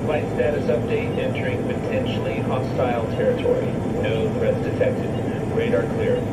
Flight status update entering potentially hostile territory. No threats detected. Radar clear.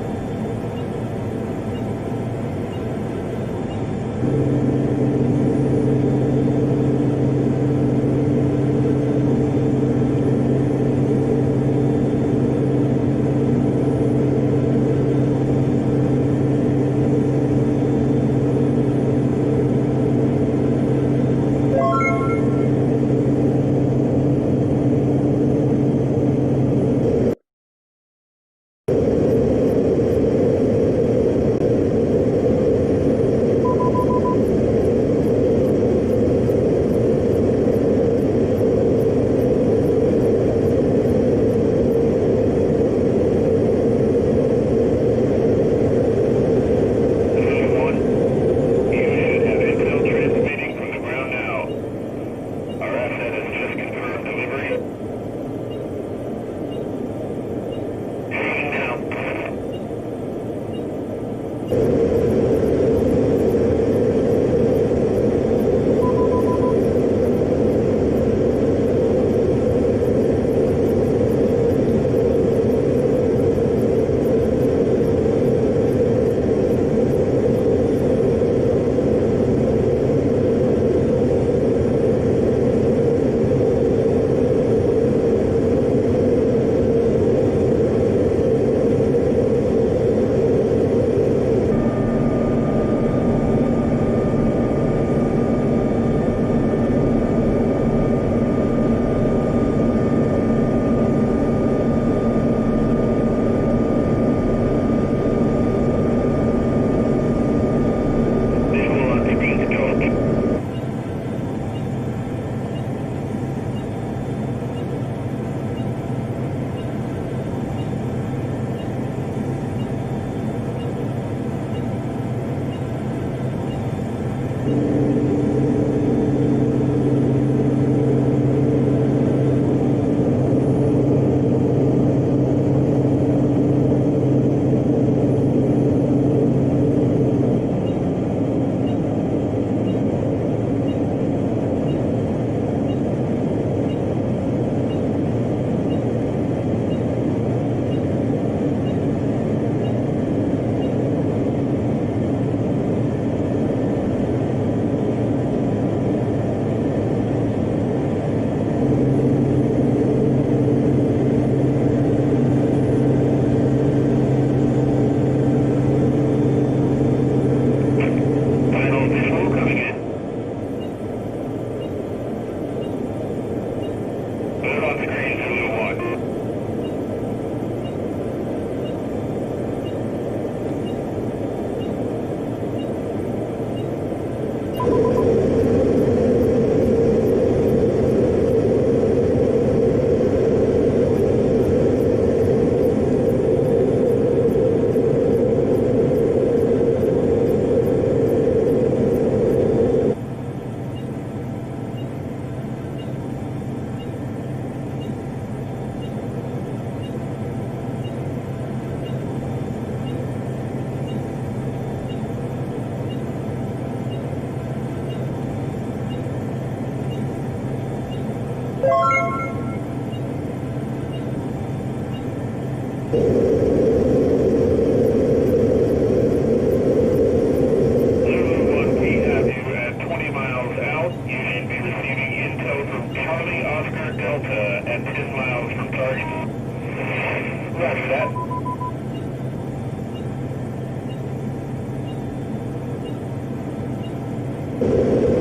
that.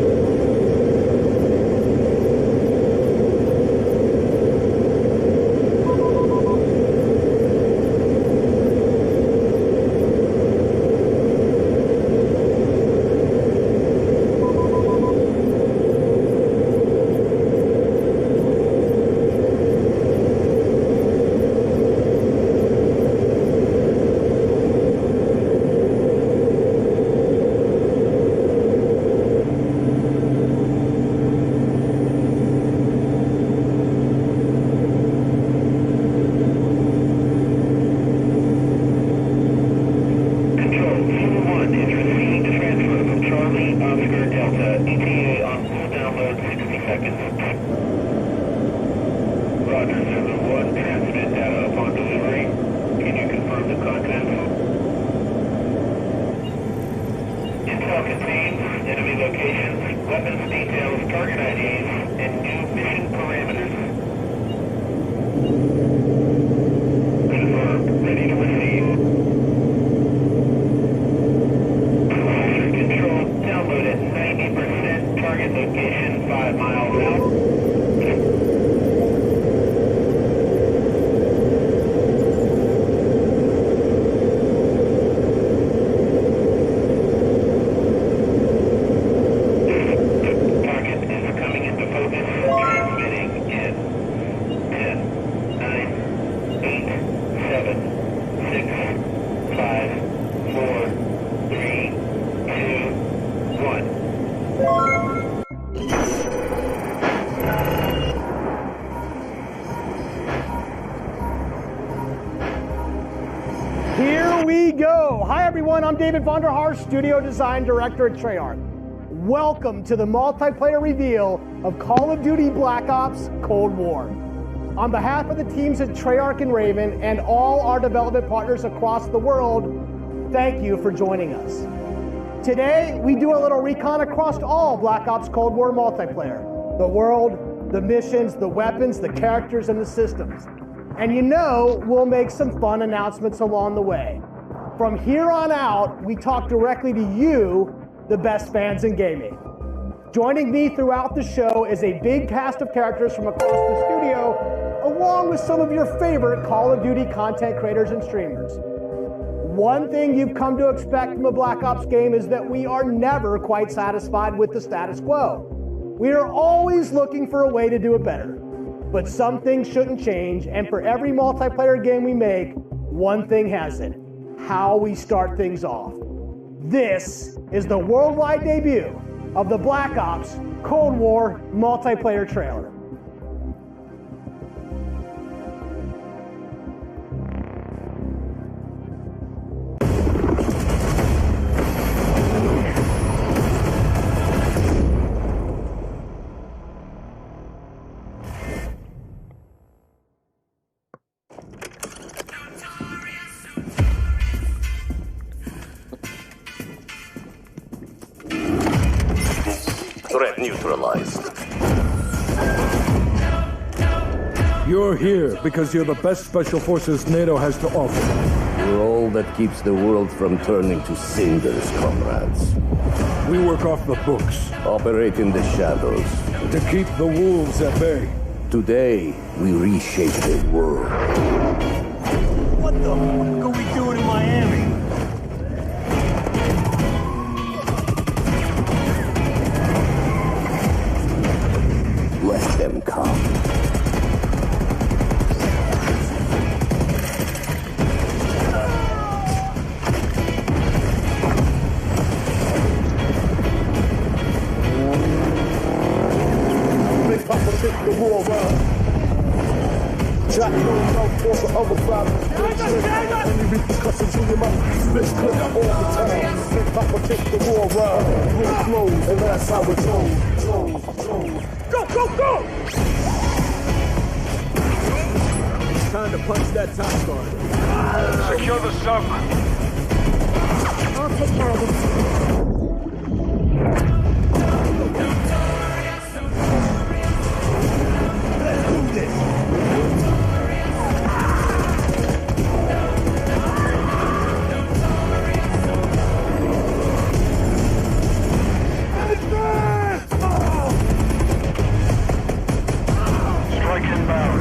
Intel contains enemy locations, weapons details, target IDs, and new mission parameters. Confirmed. Ready to receive. Control download at 90%. Target location 5 miles out. I'm David Vonderhaar, Studio Design Director at Treyarch. Welcome to the multiplayer reveal of Call of Duty Black Ops Cold War. On behalf of the teams at Treyarch and Raven and all our development partners across the world, thank you for joining us. Today, we do a little recon across all Black Ops Cold War multiplayer. The world, the missions, the weapons, the characters, and the systems. And you know, we'll make some fun announcements along the way. From here on out, we talk directly to you, the best fans in gaming. Joining me throughout the show is a big cast of characters from across the studio, along with some of your favorite Call of Duty content creators and streamers. One thing you've come to expect from a Black Ops game is that we are never quite satisfied with the status quo. We are always looking for a way to do it better. But some things shouldn't change, and for every multiplayer game we make, one thing hasn't. How we start things off. This is the worldwide debut of the Black Ops Cold War multiplayer trailer. Threat neutralized. You're here because you're the best special forces NATO has to offer. You're all that keeps the world from turning to cinders, comrades. We work off the books. Operate in the shadows. To keep the wolves at bay. Today, we reshape the world. What the fuck are we doing in Miami? Let them come. Big Papa take the war around. Jack Williams out for the other side. Any repercussions in your mouth. Bitch clip all the time. Big Papa take the war around. Roll flows, and that's how it goes. Go, go, go! It's time to punch that top guard. Secure the sub. I'll take care of this. Let's do this! Strike inbound.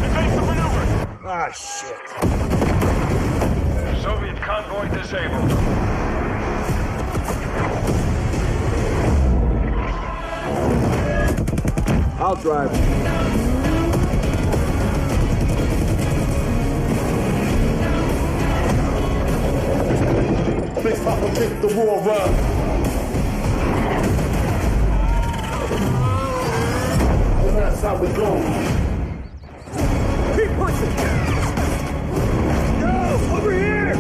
Evasive maneuver. Ah, shit. Soviet convoy disabled. I'll drive. Big Papa take the war around. And that's how it goes. Keep pushing! Go! Over here!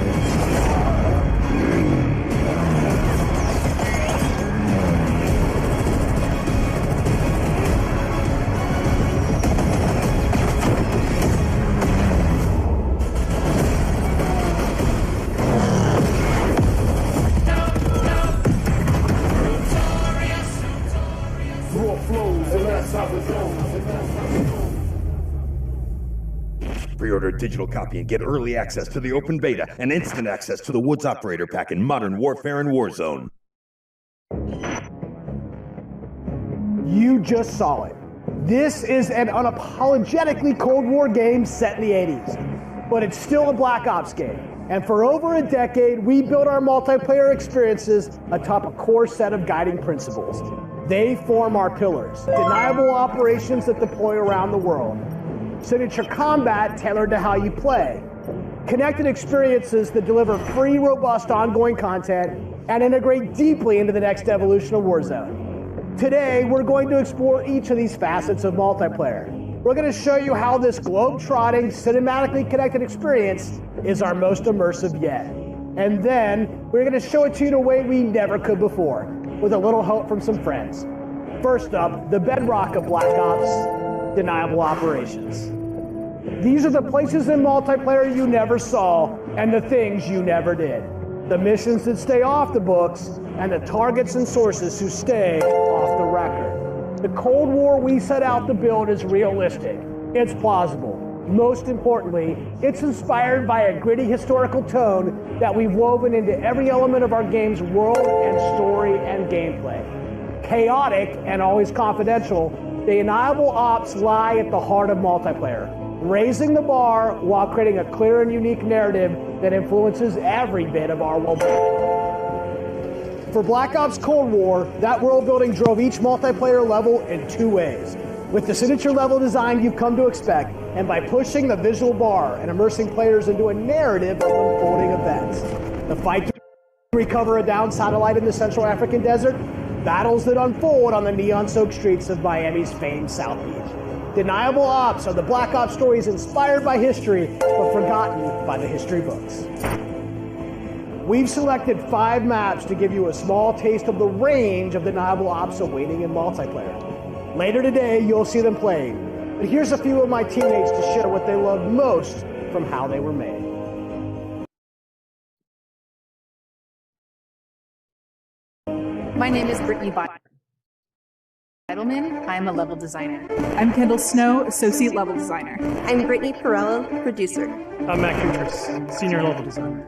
Pre-order a digital copy and get early access to the open beta and instant access to the Woods Operator Pack in Modern Warfare and Warzone. You just saw it. This is an unapologetically Cold War game set in the 80s, but it's still a Black Ops game. And for over a decade, we built our multiplayer experiences atop a core set of guiding principles. They form our pillars: deniable operations that deploy around the world, signature combat tailored to how you play, connected experiences that deliver free, robust, ongoing content, and integrate deeply into the next evolution of Warzone. Today, we're going to explore each of these facets of multiplayer. We're going to show you how this globe-trotting, cinematically connected experience is our most immersive yet. And then, we're going to show it to you in a way we never could before, with a little help from some friends. First up, the bedrock of Black Ops, deniable operations. These are the places in multiplayer you never saw, and the things you never did. The missions that stay off the books, and the targets and sources who stay off the record. The Cold War we set out to build is realistic. It's plausible. Most importantly, it's inspired by a gritty historical tone that we've woven into every element of our game's world and story and gameplay. Chaotic and always confidential, the deniable ops lie at the heart of multiplayer, raising the bar while creating a clear and unique narrative that influences every bit of our world building. For Black Ops Cold War, that world building drove each multiplayer level in two ways: with the signature level design you've come to expect, and by pushing the visual bar and immersing players into a narrative of unfolding events. The fight to recover a downed satellite in the Central African desert, battles that unfold on the neon-soaked streets of Miami's famed South Beach. Deniable Ops are the Black Ops stories inspired by history, but forgotten by the history books. We've selected 5 maps to give you a small taste of the range of deniable ops awaiting in multiplayer. Later today, you'll see them playing, but here's a few of my teammates to share what they loved most from how they were made. My name is Brittany Beidelman. I'm a level designer. I'm Kendall Snow, associate level designer. I'm Brittany Perello, producer. I'm Matt Kutris, senior level designer.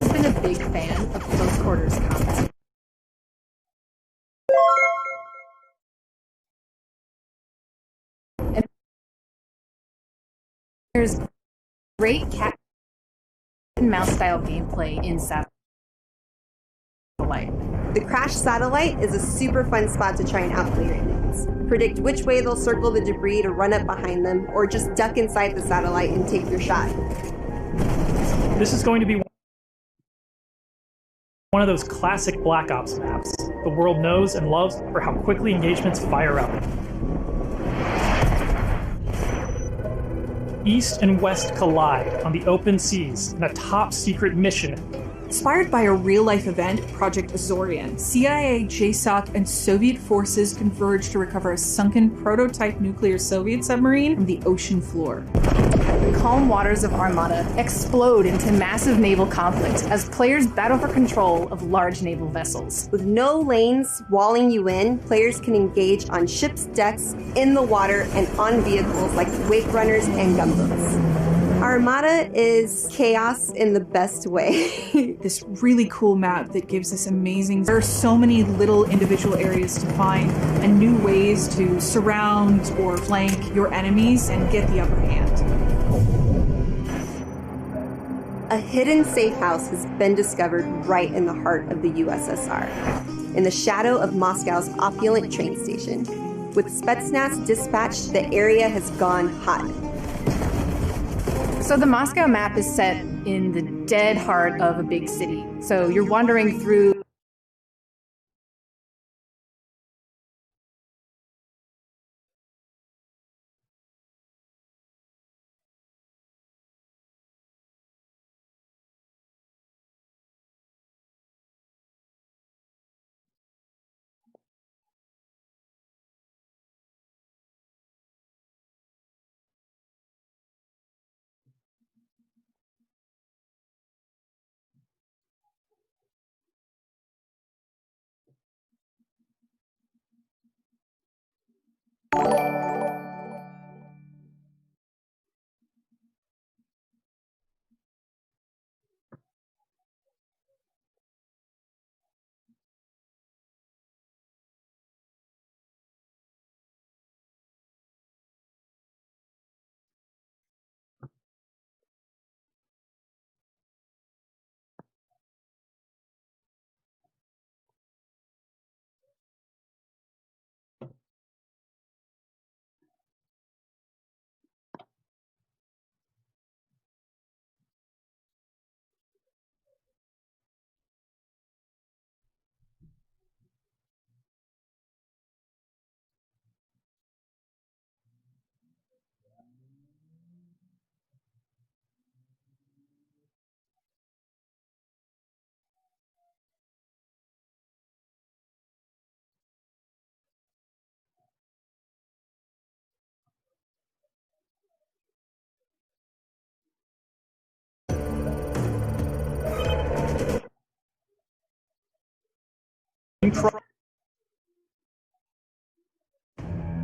I've been a big fan of close quarters combat. And there's great cat and mouse style gameplay in Satellite. The crashed satellite is a super fun spot to try and outplay your enemies. Predict which way they'll circle the debris to run up behind them, or just duck inside the satellite and take your shot. This is going to be one of those classic Black Ops maps the world knows and loves for how quickly engagements fire up. East and West collide on the open seas in a top-secret mission Inspired by a real-life event, Project Azorian, CIA, JSOC, and Soviet forces converged to recover a sunken prototype nuclear Soviet submarine from the ocean floor. The calm waters of Armada explode into massive naval conflict as players battle for control of large naval vessels. With no lanes walling you in, players can engage on ships' decks, in the water, and on vehicles like wake runners and gunboats. Armada is chaos in the best way. This really cool map that gives us amazing... There are so many little individual areas to find and new ways to surround or flank your enemies and get the upper hand. A hidden safe house has been discovered right in the heart of the USSR, in the shadow of Moscow's opulent train station. With Spetsnaz dispatched, the area has gone hot. So the Moscow map is set in the dead heart of a big city. So you're wandering through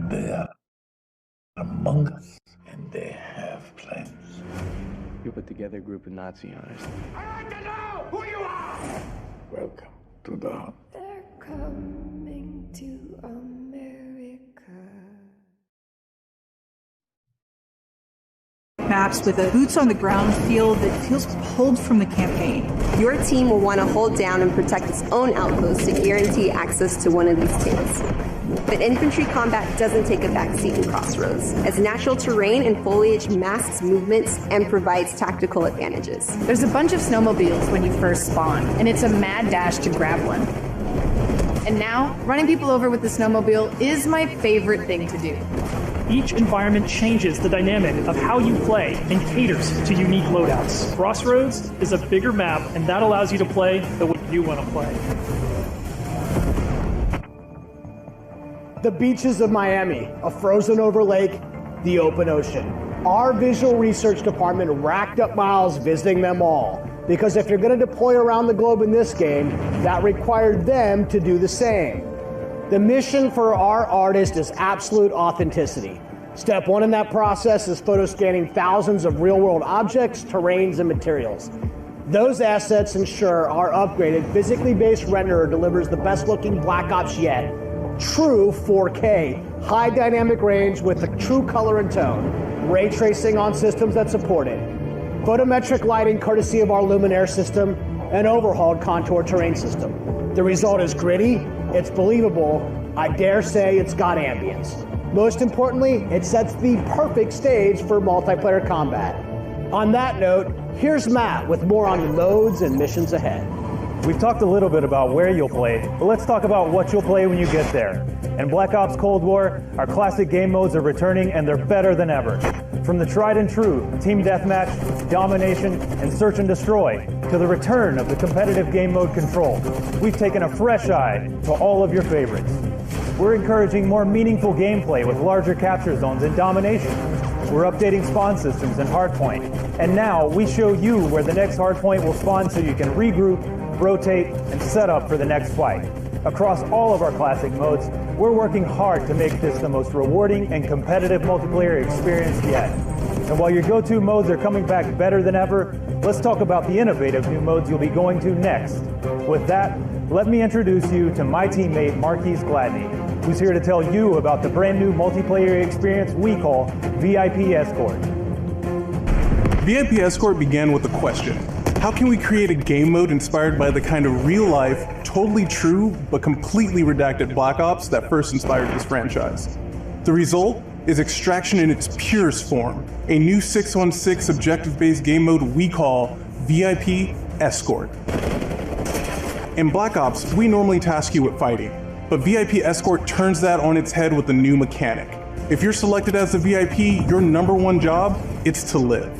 They are among us, and they have plans. You put together a group of Nazi hunters. I want to know who you are! Welcome to the hunt. They're coming to America. Maps with a boots-on-the-ground feel that feels pulled from the campaign. Your team will want to hold down and protect its own outpost to guarantee access to one of these tanks. But infantry combat doesn't take a backseat in Crossroads, as natural terrain and foliage masks movements and provides tactical advantages. There's a bunch of snowmobiles when you first spawn, and it's a mad dash to grab one. And now, running people over with the snowmobile is my favorite thing to do. Each environment changes the dynamic of how you play and caters to unique loadouts. Crossroads is a bigger map, and that allows you to play the way you want to play. The beaches of Miami, a frozen over lake, the open ocean. Our visual research department racked up miles visiting them all, because if you're going to deploy around the globe in this game, that required them to do the same. The mission for our artist is absolute authenticity. Step one in that process is photo scanning thousands of real-world objects, terrains, and materials. Those assets ensure our upgraded, physically based renderer delivers the best-looking Black Ops yet. True 4K, high dynamic range with a true color and tone, ray tracing on systems that support it, photometric lighting courtesy of our Luminaire system, and overhauled contour terrain system. The result is gritty, it's believable, I dare say it's got ambience. Most importantly, it sets the perfect stage for multiplayer combat. On that note, here's Matt with more on loads and missions ahead. We've talked a little bit about where you'll play, but let's talk about what you'll play when you get there. In Black Ops Cold War, our classic game modes are returning and they're better than ever. From the tried and true Team Deathmatch, Domination, and Search and Destroy, to the return of the competitive game mode Control, we've taken a fresh eye to all of your favorites. We're encouraging more meaningful gameplay with larger capture zones in Domination. We're updating spawn systems in Hardpoint. And now we show you where the next Hardpoint will spawn so you can regroup, rotate, and set up for the next fight. Across all of our classic modes, we're working hard to make this the most rewarding and competitive multiplayer experience yet. And while your go-to modes are coming back better than ever, let's talk about the innovative new modes you'll be going to next. With that, let me introduce you to my teammate Marquise Gladney, who's here to tell you about the brand new multiplayer experience we call VIP Escort. VIP Escort began with a question. How can we create a game mode inspired by the kind of real-life, totally true, but completely redacted Black Ops that first inspired this franchise? The result is Extraction in its purest form, a new 6-on-6 objective-based game mode we call VIP Escort. In Black Ops, we normally task you with fighting, but VIP Escort turns that on its head with a new mechanic. If you're selected as the VIP, your #1 job is to live.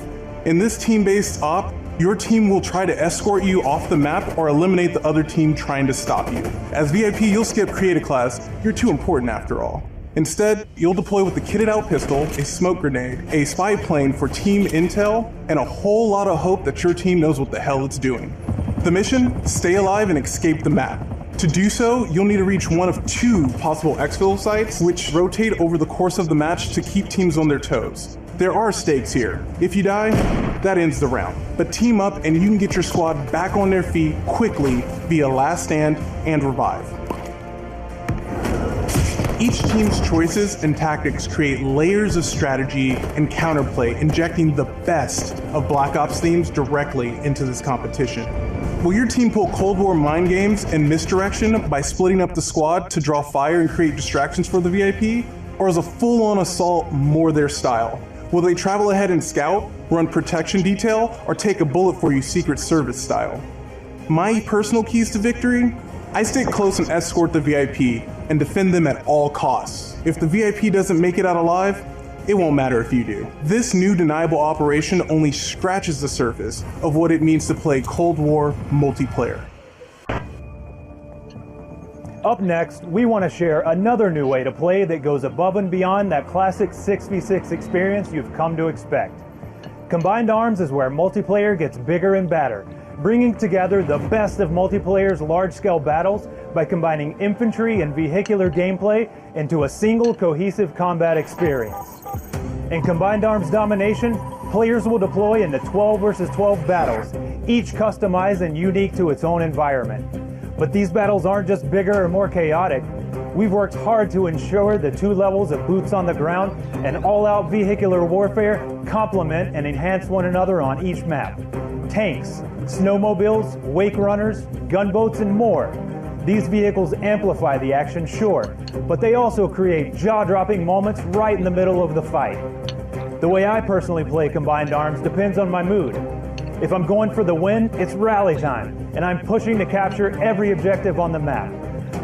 In this team-based op, your team will try to escort you off the map or eliminate the other team trying to stop you. As VIP, you'll skip creative class, you're too important after all. Instead, you'll deploy with a kitted out pistol, a smoke grenade, a spy plane for team intel, and a whole lot of hope that your team knows what the hell it's doing. The mission? Stay alive and escape the map. To do so, you'll need to reach one of 2 possible exfil sites, which rotate over the course of the match to keep teams on their toes. There are stakes here. If you die, that ends the round. But team up and you can get your squad back on their feet quickly via last stand and revive. Each team's choices and tactics create layers of strategy and counterplay, injecting the best of Black Ops themes directly into this competition. Will your team pull Cold War mind games and misdirection by splitting up the squad to draw fire and create distractions for the VIP? Or is a full-on assault more their style? Will they travel ahead and scout, run protection detail, or take a bullet for you Secret Service style? My personal keys to victory? I stick close and escort the VIP and defend them at all costs. If the VIP doesn't make it out alive, it won't matter if you do. This new Deniable operation only scratches the surface of what it means to play Cold War multiplayer. Up next, we want to share another new way to play that goes above and beyond that classic 6v6 experience you've come to expect. Combined Arms is where multiplayer gets bigger and badder, bringing together the best of multiplayer's large-scale battles by combining infantry and vehicular gameplay into a single cohesive combat experience. In Combined Arms Domination, players will deploy into 12 versus 12 battles, each customized and unique to its own environment. But these battles aren't just bigger or more chaotic. We've worked hard to ensure the 2 levels of boots on the ground and all-out vehicular warfare complement and enhance one another on each map. Tanks, snowmobiles, wake runners, gunboats, and more. These vehicles amplify the action, sure, but they also create jaw-dropping moments right in the middle of the fight. The way I personally play Combined Arms depends on my mood. If I'm going for the win, it's rally time, and I'm pushing to capture every objective on the map.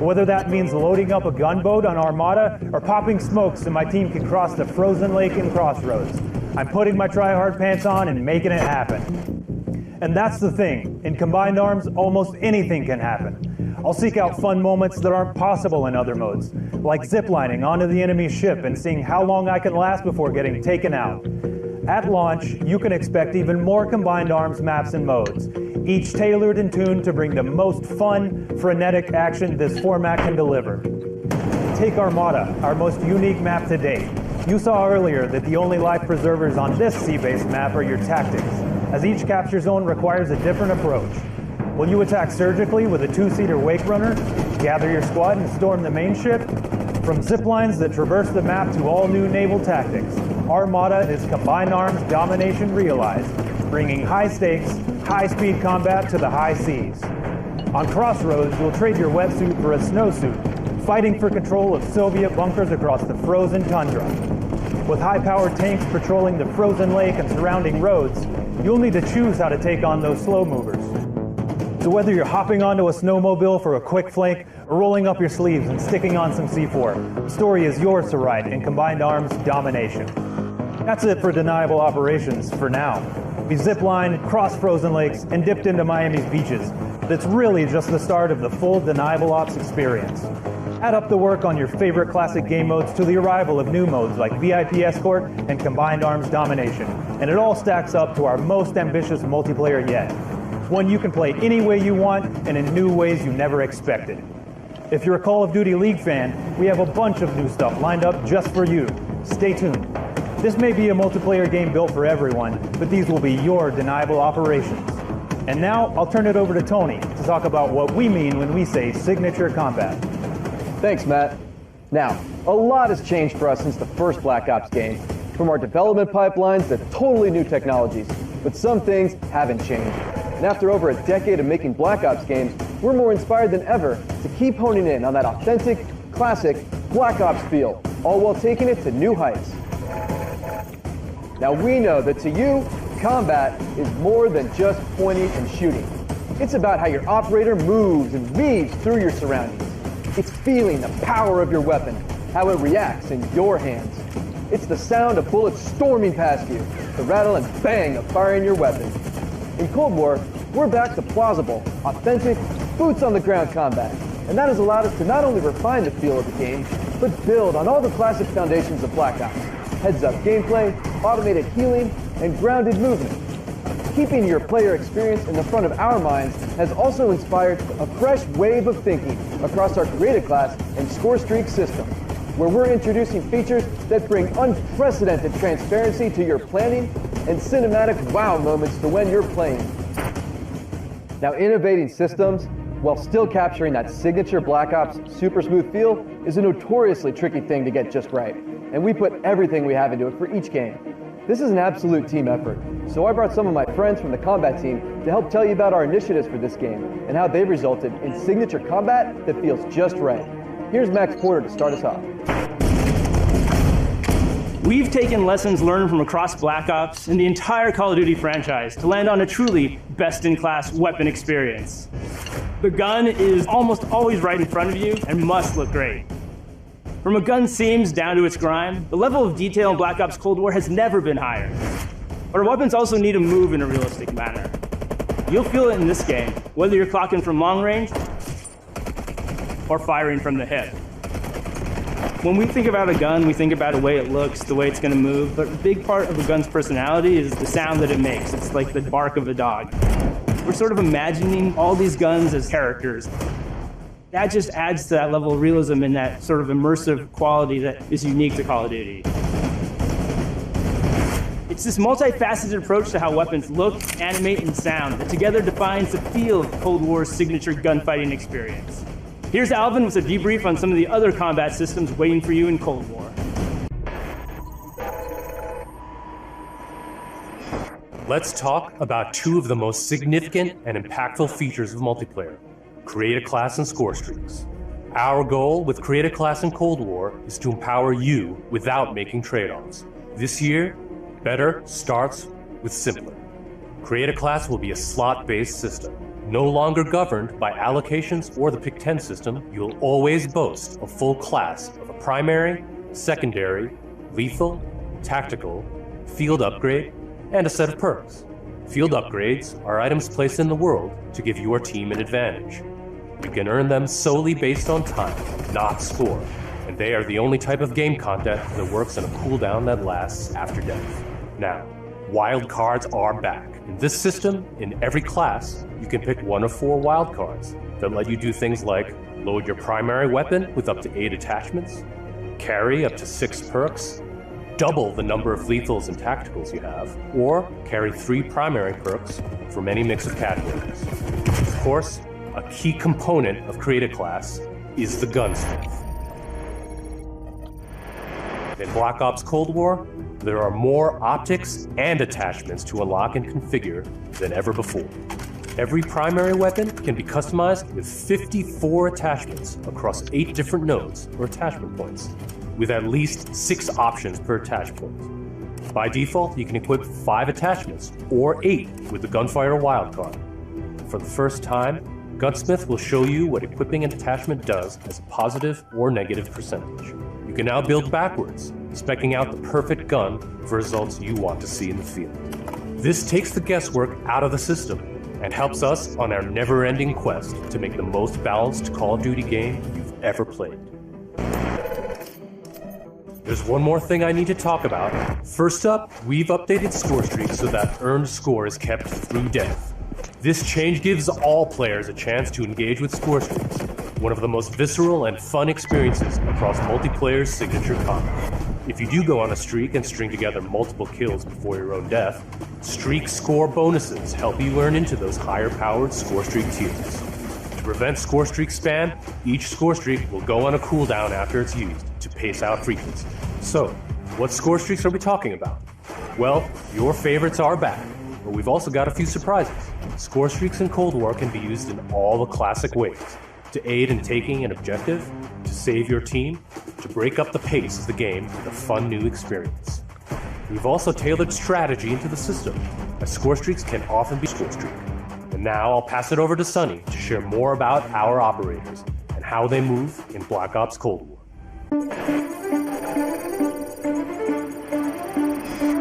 Whether that means loading up a gunboat on Armada or popping smokes so my team can cross the frozen lake in Crossroads, I'm putting my try-hard pants on and making it happen. And that's the thing, in Combined Arms, almost anything can happen. I'll seek out fun moments that aren't possible in other modes, like ziplining onto the enemy's ship and seeing how long I can last before getting taken out. At launch, you can expect even more Combined Arms maps and modes, each tailored and tuned to bring the most fun, frenetic action this format can deliver. Take Armada, our most unique map to date. You saw earlier that the only life preservers on this sea-based map are your tactics, as each capture zone requires a different approach. Will you attack surgically with a 2-seater wake runner, gather your squad and storm the main ship? From ziplines that traverse the map to all new naval tactics, Armada is Combined Arms Domination realized, bringing high stakes, high-speed combat to the high seas. On Crossroads, you'll trade your wetsuit for a snowsuit, fighting for control of Soviet bunkers across the frozen tundra. With high-powered tanks patrolling the frozen lake and surrounding roads, you'll need to choose how to take on those slow movers. So whether you're hopping onto a snowmobile for a quick flank, or rolling up your sleeves and sticking on some C4, the story is yours to write in Combined Arms Domination. That's it for Deniable operations for now. We ziplined, crossed frozen lakes, and dipped into Miami's beaches. But it's really just the start of the full Deniable Ops experience. Add up the work on your favorite classic game modes to the arrival of new modes like VIP Escort and Combined Arms Domination, and it all stacks up to our most ambitious multiplayer yet. One you can play any way you want and in new ways you never expected. If you're a Call of Duty League fan, we have a bunch of new stuff lined up just for you. Stay tuned. This may be a multiplayer game built for everyone, but these will be your Deniable operations. And now, I'll turn it over to Tony to talk about what we mean when we say signature combat. Thanks, Matt. Now, a lot has changed for us since the first Black Ops game, from our development pipelines to totally new technologies, but some things haven't changed. And after over a decade of making Black Ops games, we're more inspired than ever to keep honing in on that authentic, classic Black Ops feel, all while taking it to new heights. Now we know that to you, combat is more than just pointing and shooting. It's about how your operator moves and weaves through your surroundings. It's feeling the power of your weapon, how it reacts in your hands. It's the sound of bullets storming past you, the rattle and bang of firing your weapon. In Cold War, we're back to plausible, authentic, boots-on-the-ground combat, and that has allowed us to not only refine the feel of the game, but build on all the classic foundations of Black Ops. Heads-up gameplay, automated healing, and grounded movement. Keeping your player experience in the front of our minds has also inspired a fresh wave of thinking across our creative class and score streak system, where we're introducing features that bring unprecedented transparency to your planning and cinematic wow moments to when you're playing. Now, innovating systems while still capturing that signature Black Ops super smooth feel is a notoriously tricky thing to get just right, and we put everything we have into it for each game. This is an absolute team effort, so I brought some of my friends from the combat team to help tell you about our initiatives for this game and how they've resulted in signature combat that feels just right. Here's Max Porter to start us off. We've taken lessons learned from across Black Ops and the entire Call of Duty franchise to land on a truly best-in-class weapon experience. The gun is almost always right in front of you and must look great. From a gun seams down to its grime, the level of detail in Black Ops Cold War has never been higher. But our weapons also need to move in a realistic manner. You'll feel it in this game, whether you're clocking from long range or firing from the hip. When we think about a gun, we think about the way it looks, the way it's going to move, but a big part of a gun's personality is the sound that it makes. It's like the bark of a dog. We're sort of imagining all these guns as characters. That just adds to that level of realism and that sort of immersive quality that is unique to Call of Duty. It's this multifaceted approach to how weapons look, animate, and sound that together defines the feel of Cold War's signature gunfighting experience. Here's Alvin with a debrief on some of the other combat systems waiting for you in Cold War. Let's talk about two of the most significant and impactful features of multiplayer: Create a Class and Score Streaks. Our goal with Create a Class in Cold War is to empower you without making trade-offs. This year, better starts with simpler. Create a Class will be a slot-based system. No longer governed by allocations or the Pick 10 system, you'll always boast a full class of a primary, secondary, lethal, tactical, field upgrade, and a set of perks. Field upgrades are items placed in the world to give your team an advantage. You can earn them solely based on time, not score, and they are the only type of game content that works on a cooldown that lasts after death. Now, wild cards are back. In this system, in every class, you can pick one of 4 wild cards that let you do things like load your primary weapon with up to 8 attachments, carry up to 6 perks, double the number of lethals and tacticals you have, or carry 3 primary perks from any mix of categories. Of course, a key component of Create a Class is the gun strength. In Black Ops Cold War, there are more optics and attachments to unlock and configure than ever before. Every primary weapon can be customized with 54 attachments across 8 different nodes or attachment points, with at least 6 options per attach point. By default, you can equip 5 attachments, or 8 with the Gunfighter wildcard. For the first time, Gunsmith will show you what equipping an attachment does as a positive or negative percentage. You can now build backwards, specking out the perfect gun for results you want to see in the field. This takes the guesswork out of the system and helps us on our never-ending quest to make the most balanced Call of Duty game you've ever played. There's one more thing I need to talk about. First up, we've updated score streaks so that earned score is kept through death. This change gives all players a chance to engage with score streaks, one of the most visceral and fun experiences across multiplayer's signature combat. If you do go on a streak and string together multiple kills before your own death, streak score bonuses help you earn into those higher-powered score streak tiers. To prevent score streak spam, each score streak will go on a cooldown after it's used to pace out frequency. So, what score streaks are we talking about? Well, your favorites are back, but we've also got a few surprises. Score streaks in Cold War can be used in all the classic ways: to aid in taking an objective, to save your team, to break up the pace of the game with a fun new experience. We've also tailored strategy into the system, as score streaks can often be score streak. And now I'll pass it over to Sunny to share more about our operators and how they move in Black Ops Cold War.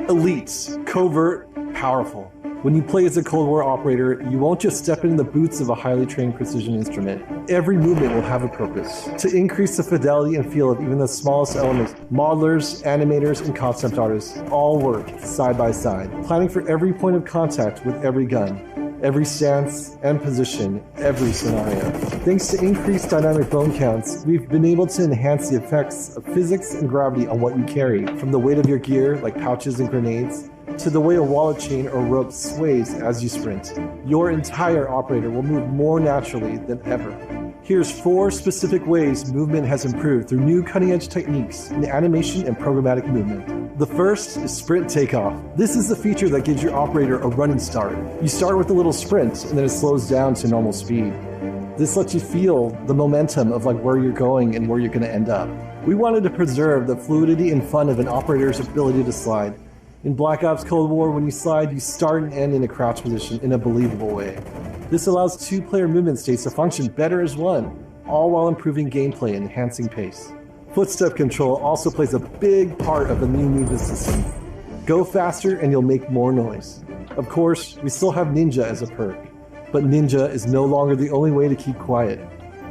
Elites, covert, powerful. When you play as a Cold War operator, you won't just step into the boots of a highly trained precision instrument. Every movement will have a purpose. To increase the fidelity and feel of even the smallest elements, modelers, animators, and concept artists all work side by side, planning for every point of contact with every gun, every stance and position, every scenario. Thanks to increased dynamic bone counts, we've been able to enhance the effects of physics and gravity on what you carry, from the weight of your gear, like pouches and grenades, to the way a wallet chain or rope sways as you sprint. Your entire operator will move more naturally than ever. Here's 4 specific ways movement has improved through new cutting-edge techniques in animation and programmatic movement. The first is sprint takeoff. This is the feature that gives your operator a running start. You start with a little sprint and then it slows down to normal speed. This lets you feel the momentum of where you're going and where you're going to end up. We wanted to preserve the fluidity and fun of an operator's ability to slide. In Black Ops Cold War, when you slide, you start and end in a crouch position in a believable way. This allows 2-player movement states to function better as one, all while improving gameplay and enhancing pace. Footstep control also plays a big part of the new movement system. Go faster and you'll make more noise. Of course, we still have Ninja as a perk, but Ninja is no longer the only way to keep quiet.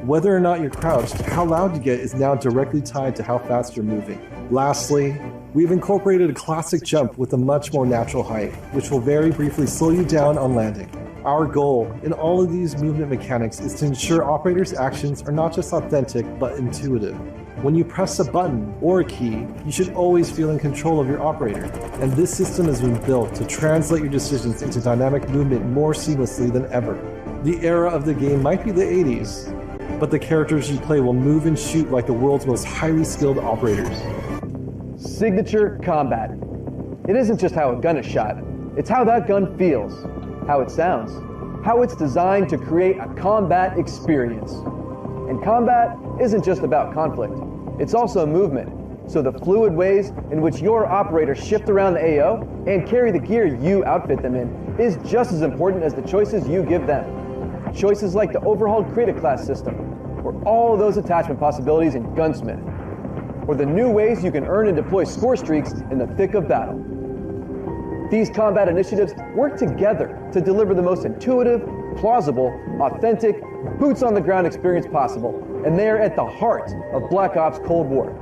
Whether or not you're crouched, how loud you get is now directly tied to how fast you're moving. Lastly, we've incorporated a classic jump with a much more natural height, which will very briefly slow you down on landing. Our goal in all of these movement mechanics is to ensure operators' actions are not just authentic, but intuitive. When you press a button or a key, you should always feel in control of your operator. And this system has been built to translate your decisions into dynamic movement more seamlessly than ever. The era of the game might be the 80s, but the characters you play will move and shoot like the world's most highly skilled operators. Signature combat. It isn't just how a gun is shot, it's how that gun feels, how it sounds, how it's designed to create a combat experience. And combat isn't just about conflict, it's also movement. So the fluid ways in which your operators shift around the AO and carry the gear you outfit them in is just as important as the choices you give them. Choices like the overhauled Create a Class system, or all those attachment possibilities in Gunsmith, or the new ways you can earn and deploy score streaks in the thick of battle. These combat initiatives work together to deliver the most intuitive, plausible, authentic, boots-on-the-ground experience possible, and they are at the heart of Black Ops Cold War.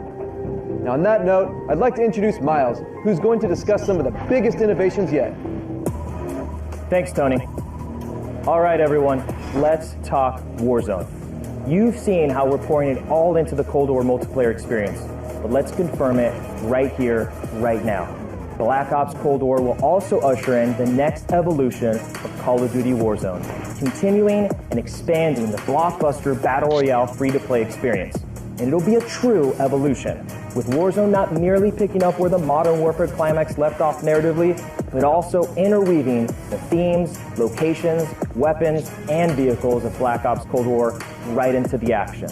Now on that note, I'd like to introduce Miles, who's going to discuss some of the biggest innovations yet. Thanks, Tony. All right, everyone, let's talk Warzone. You've seen how we're pouring it all into the Cold War multiplayer experience, but let's confirm it right here, right now. Black Ops Cold War will also usher in the next evolution of Call of Duty Warzone, continuing and expanding the blockbuster Battle Royale free-to-play experience. And it'll be a true evolution, with Warzone not merely picking up where the Modern Warfare climax left off narratively, but also interweaving the themes, locations, weapons, and vehicles of Black Ops Cold War right into the action.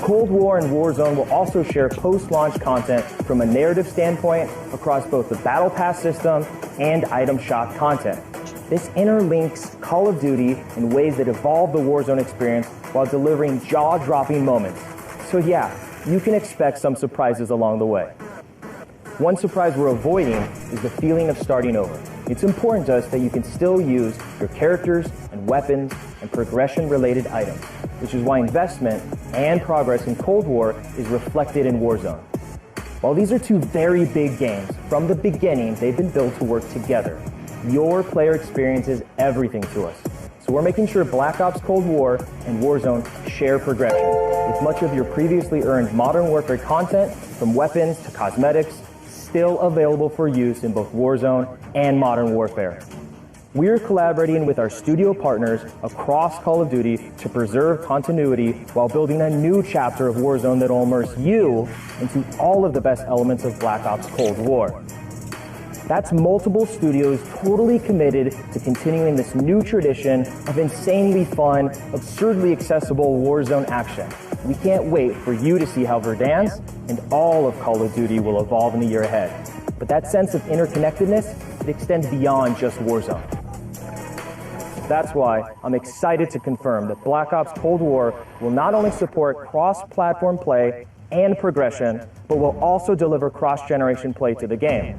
Cold War and Warzone will also share post-launch content from a narrative standpoint across both the Battle Pass system and item shop content. This interlinks Call of Duty in ways that evolve the Warzone experience while delivering jaw-dropping moments. So yeah, you can expect some surprises along the way. One surprise we're avoiding is the feeling of starting over. It's important to us that you can still use your characters and weapons and progression-related items, which is why investment and progress in Cold War is reflected in Warzone. While these are two very big games, from the beginning they've been built to work together. Your player experience is everything to us. So we're making sure Black Ops Cold War and Warzone share progression, with much of your previously earned Modern Warfare content, from weapons to cosmetics, still available for use in both Warzone and Modern Warfare. We're collaborating with our studio partners across Call of Duty to preserve continuity while building a new chapter of Warzone that will immerse you into all of the best elements of Black Ops Cold War. That's multiple studios totally committed to continuing this new tradition of insanely fun, absurdly accessible Warzone action. We can't wait for you to see how Verdansk and all of Call of Duty will evolve in the year ahead. But that sense of interconnectedness, it extends beyond just Warzone. That's why I'm excited to confirm that Black Ops Cold War will not only support cross-platform play and progression, but will also deliver cross-generation play to the game.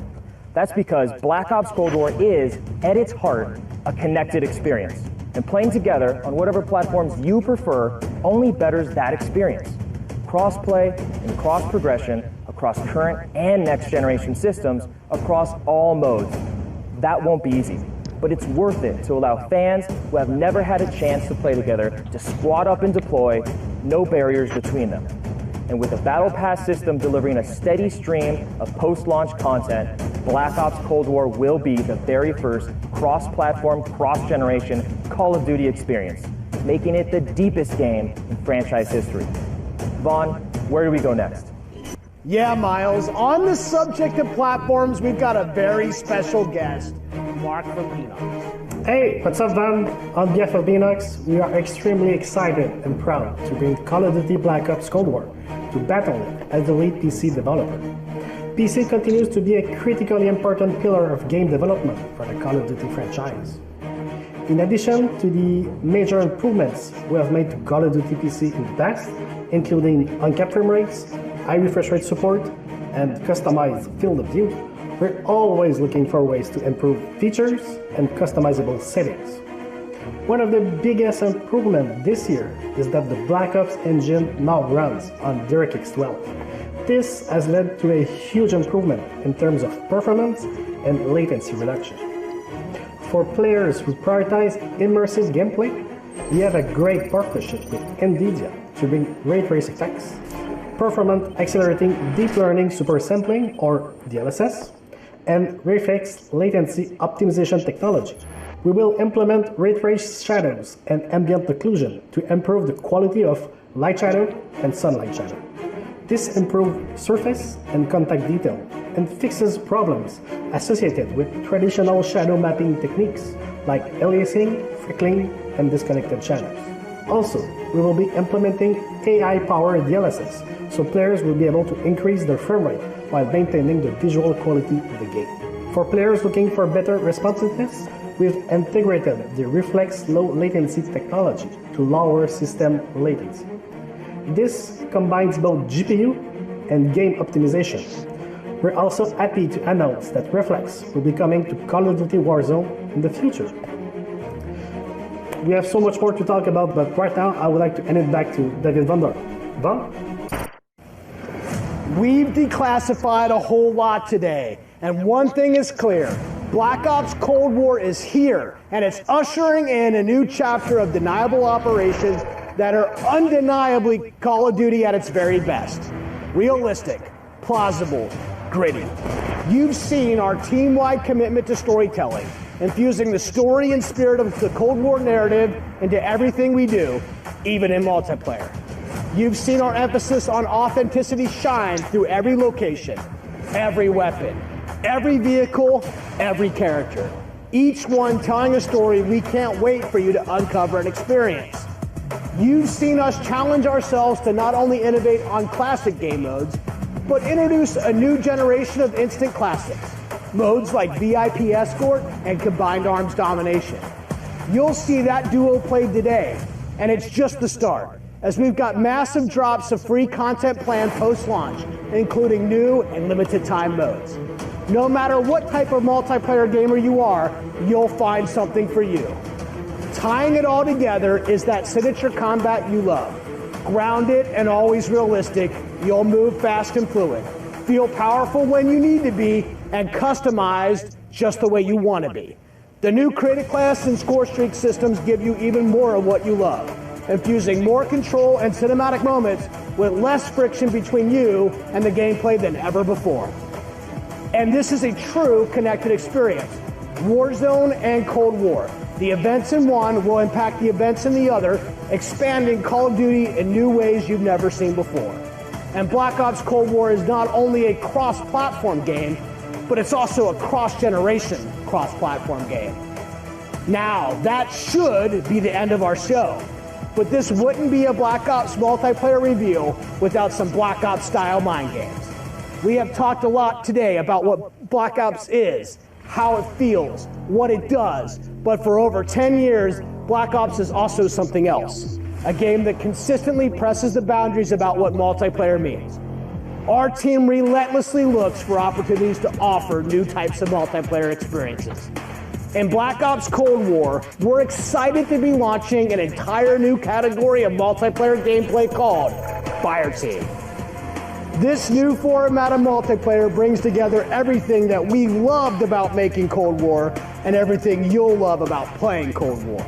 That's because Black Ops Cold War is, at its heart, a connected experience. And playing together on whatever platforms you prefer only betters that experience. Cross-play and cross-progression across current and next-generation systems across all modes. That won't be easy, but it's worth it to allow fans who have never had a chance to play together to squad up and deploy, no barriers between them. And with the Battle Pass system delivering a steady stream of post-launch content, Black Ops Cold War will be the very first cross-platform, cross-generation Call of Duty experience, making it the deepest game in franchise history. Vaughn, where do we go next? Yeah, Miles, on the subject of platforms, we've got a very special guest, Mark from Enox. Hey, what's up, Van? On behalf of Enox, we are extremely excited and proud to bring Call of Duty Black Ops Cold War to battle as the lead PC developer. PC continues to be a critically important pillar of game development for the Call of Duty franchise. In addition to the major improvements we have made to Call of Duty PC in the past, including uncapped frame rates, high refresh rate support, and customized field of view, we're always looking for ways to improve features and customizable settings. One of the biggest improvements this year is that the Black Ops engine now runs on DirectX 12. This has led to a huge improvement in terms of performance and latency reduction. For players who prioritize immersive gameplay, we have a great partnership with NVIDIA to bring ray trace effects, performance accelerating deep learning super sampling or DLSS, and reflex latency optimization technology. We will implement ray trace shadows and ambient occlusion to improve the quality of light shadow and sunlight shadow. This improves surface and contact detail and fixes problems associated with traditional shadow mapping techniques like aliasing, freckling, and disconnected shadows. Also, we will be implementing AI-powered DLSS, so players will be able to increase their frame rate while maintaining the visual quality of the game. For players looking for better responsiveness, we've integrated the Reflex low latency technology to lower system latency. This combines both GPU and game optimization. We're also happy to announce that Reflex will be coming to Call of Duty Warzone in the future. We have so much more to talk about, but right now I would like to hand it back to David Van Der. Van? We've declassified a whole lot today, and one thing is clear. Black Ops Cold War is here, and it's ushering in a new chapter of deniable operations that are undeniably Call of Duty at its very best. Realistic, plausible, gritty. You've seen our team-wide commitment to storytelling, infusing the story and spirit of the Cold War narrative into everything we do, even in multiplayer. You've seen our emphasis on authenticity shine through every location, every weapon, every vehicle, every character. Each one telling a story we can't wait for you to uncover and experience. You've seen us challenge ourselves to not only innovate on classic game modes, but introduce a new generation of instant classics. Modes like VIP Escort and Combined Arms Domination. You'll see that duo played today, and it's just the start. as we've got massive drops of free content planned post-launch, including new and limited time modes. No matter what type of multiplayer gamer you are, you'll find something for you. Tying it all together is that signature combat you love. Grounded and always realistic, you'll move fast and fluid, feel powerful when you need to be, and customized just the way you want to be. The new Creative Class and Score Streak systems give you even more of what you love, infusing more control and cinematic moments with less friction between you and the gameplay than ever before. And this is a true connected experience. Warzone and Cold War. The events in one will impact the events in the other, expanding Call of Duty in new ways you've never seen before. And Black Ops Cold War is not only a cross-platform game, but it's also a cross-generation cross-platform game. Now, that should be the end of our show, but this wouldn't be a Black Ops multiplayer reveal without some Black Ops-style mind games. We have talked a lot today about what Black Ops is, how it feels, what it does, but for over 10 years, Black Ops is also something else. A game that consistently presses the boundaries about what multiplayer means. Our team relentlessly looks for opportunities to offer new types of multiplayer experiences. In Black Ops Cold War, we're excited to be launching an entire new category of multiplayer gameplay called Fireteam. This new format of multiplayer brings together everything that we loved about making Cold War and everything you'll love about playing Cold War.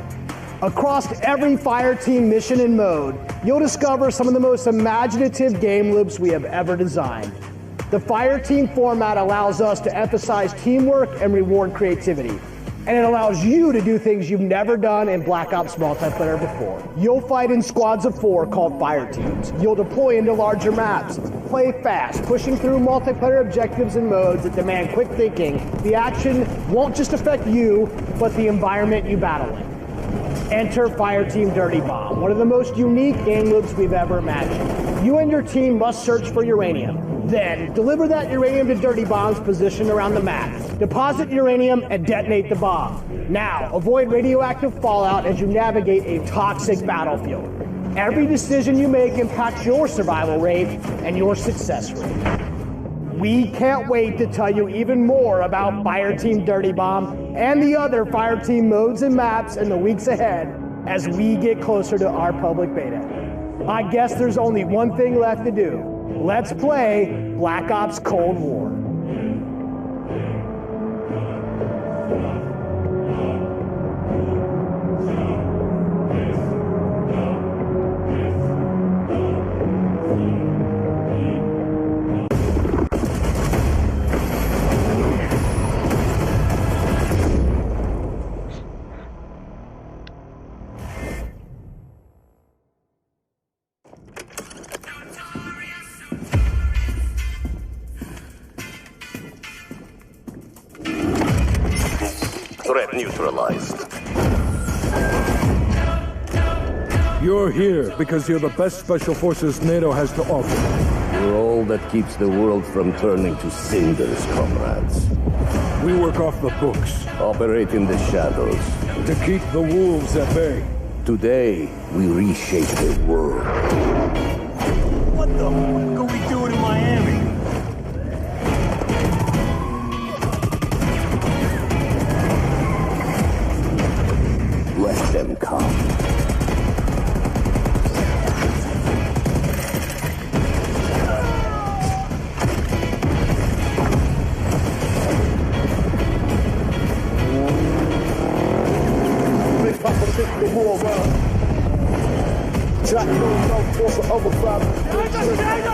Across every Fireteam mission and mode, you'll discover some of the most imaginative game loops we have ever designed. The Fireteam format allows us to emphasize teamwork and reward creativity, and it allows you to do things you've never done in Black Ops multiplayer before. You'll fight in squads of 4 called Fireteams. You'll deploy into larger maps, play fast, pushing through multiplayer objectives and modes that demand quick thinking. The action won't just affect you, but the environment you battle in. Enter Fireteam Dirty Bomb, one of the most unique game loops we've ever imagined. You and your team must search for uranium. Then, deliver that uranium to Dirty Bombs positioned around the map. Deposit uranium and detonate the bomb. Now, avoid radioactive fallout as you navigate a toxic battlefield. Every decision you make impacts your survival rate and your success rate. We can't wait to tell you even more about Fireteam Dirty Bomb and the other Fireteam modes and maps in the weeks ahead as we get closer to our public beta. I guess there's only one thing left to do. Let's play Black Ops Cold War. Threat neutralized. You're here because you're the best special forces NATO has to offer. You're all that keeps the world from turning to cinders, comrades. We work off the books. Operate in the shadows. To keep the wolves at bay. Today, we reshape the world. What the fuck are we doing in Miami? Let them come. The war around. Jack knows out for the other five.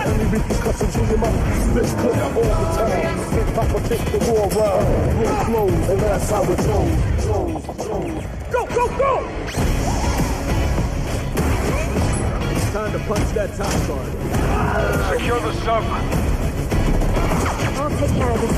Any repercussions in your mouth. Let's clip all the time. Hip hop take the war around. Roll slow, and that's how it goes. Go, go, go! It's time to punch that time card. Secure the sub. I'll take care of this.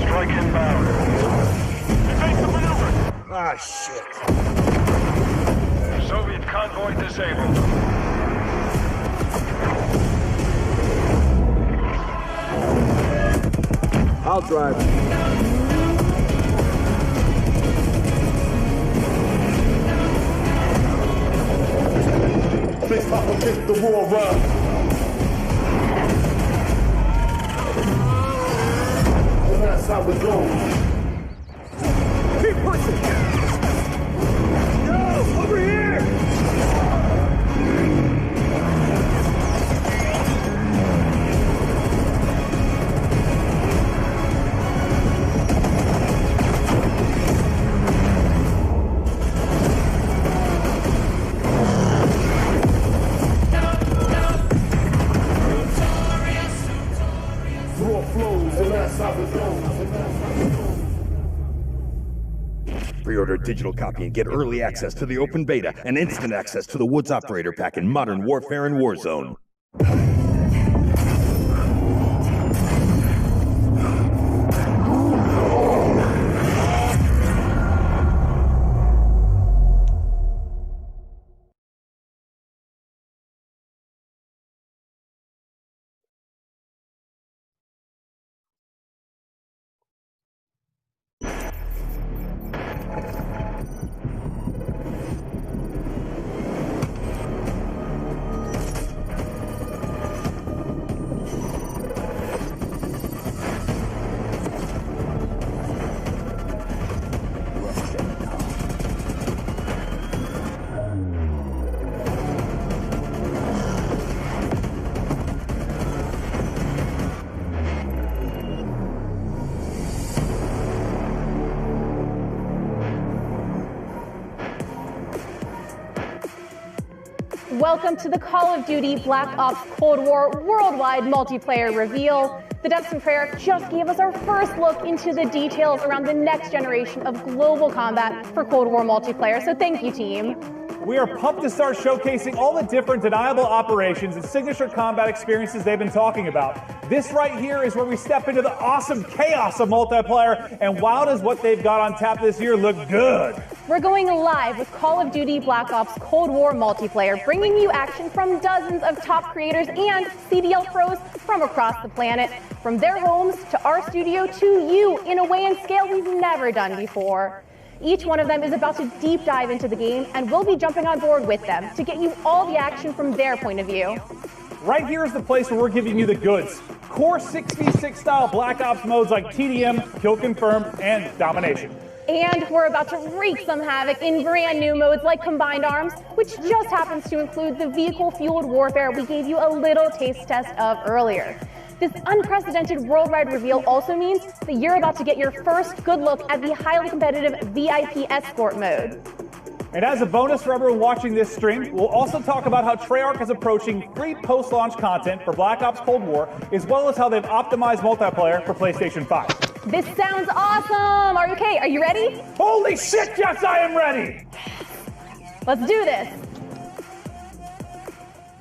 Strike inbound. Evade the I'll drive. Big Papa kick the war run. And that's how we go. Keep pushing. Yo, over here. Pre-order a digital copy and get early access to the open beta and instant access to the Woods Operator Pack in Modern Warfare and Warzone. Welcome to the Call of Duty Black Ops Cold War worldwide multiplayer reveal. The devs from Treyarch just gave us our first look into the details around the next generation of global combat for Cold War multiplayer, so thank you, team. We are pumped to start showcasing all the different Deniable operations and signature combat experiences they've been talking about. This right here is where we step into the awesome chaos of multiplayer, and wow, does what they've got on tap this year look good. We're going live with Call of Duty Black Ops Cold War multiplayer, bringing you action from dozens of top creators and CDL pros from across the planet, from their homes to our studio to you in a way and scale we've never done before. Each one of them is about to deep dive into the game, and we'll be jumping on board with them to get you all the action from their point of view. Right here is the place where we're giving you the goods. Core 6v6 style Black Ops modes like TDM, Kill Confirmed, and Domination. And we're about to wreak some havoc in brand new modes like Combined Arms, which just happens to include the vehicle-fueled warfare we gave you a little taste test of earlier. This unprecedented worldwide reveal also means that you're about to get your first good look at the highly competitive VIP Escort mode. And as a bonus for everyone watching this stream, we'll also talk about how Treyarch is approaching free post-launch content for Black Ops Cold War, as well as how they've optimized multiplayer for PlayStation 5. This sounds awesome! Are you okay? Are you ready? Holy shit, yes, I am ready! Let's do this!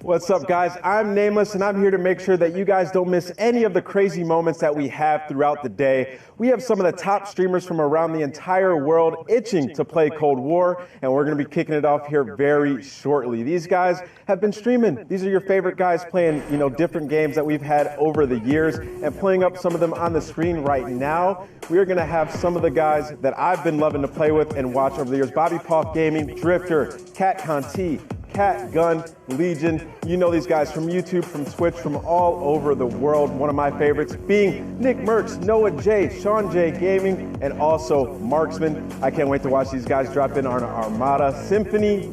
What's up, guys? I'm Nameless, and I'm here to make sure that you guys don't miss any of the crazy moments that we have throughout the day. We have some of the top streamers from around the entire world itching to play Cold War, and we're going to be kicking it off here very shortly. These guys have been streaming. These are your favorite guys playing, different games that we've had over the years, and playing up some of them on the screen right now. We are going to have some of the guys that I've been loving to play with and watch over the years. Bobby Paul Gaming, Drifter, Cat Conti, Cat Gun, Legion. You know these guys from YouTube, from Twitch, from all over the world. One of my favorites being Nick Mertz, Noah J, Sean J Gaming, and also Marksman. I can't wait to watch these guys drop in on our Armada. Symphony,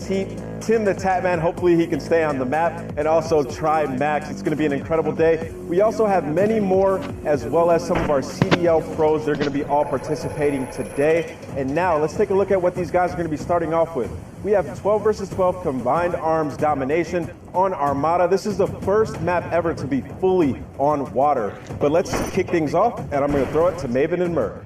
Tim the Tatman, hopefully he can stay on the map, and also Try Max. It's going to be an incredible day. We also have many more, as well as some of our CDL pros. They're going to be all participating today. And now let's take a look at what these guys are going to be starting off with. We have 12 versus 12 Combined Arms Domination on Armada. This is the first map ever to be fully on water. But let's kick things off, and I'm going to throw it to Maven and Merc.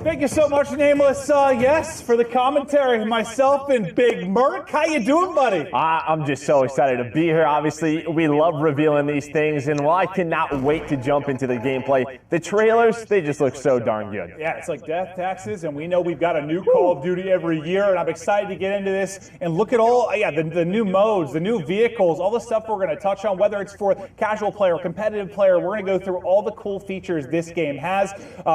Thank you so much, Nameless. Yes, for the commentary. Myself and Big Merc. How you doing, buddy? I'm just so excited to be here. Obviously, we love revealing these things, and while I cannot wait to jump into the gameplay, the trailers, they just look so darn good. Yeah, it's like death taxes, and we know we've got a new Call of Duty every year, and I'm excited to get into this and look at all, the new modes, the new vehicles, all the stuff we're going to touch on, whether it's for casual player, competitive player. We're going to go through all the cool features this game has.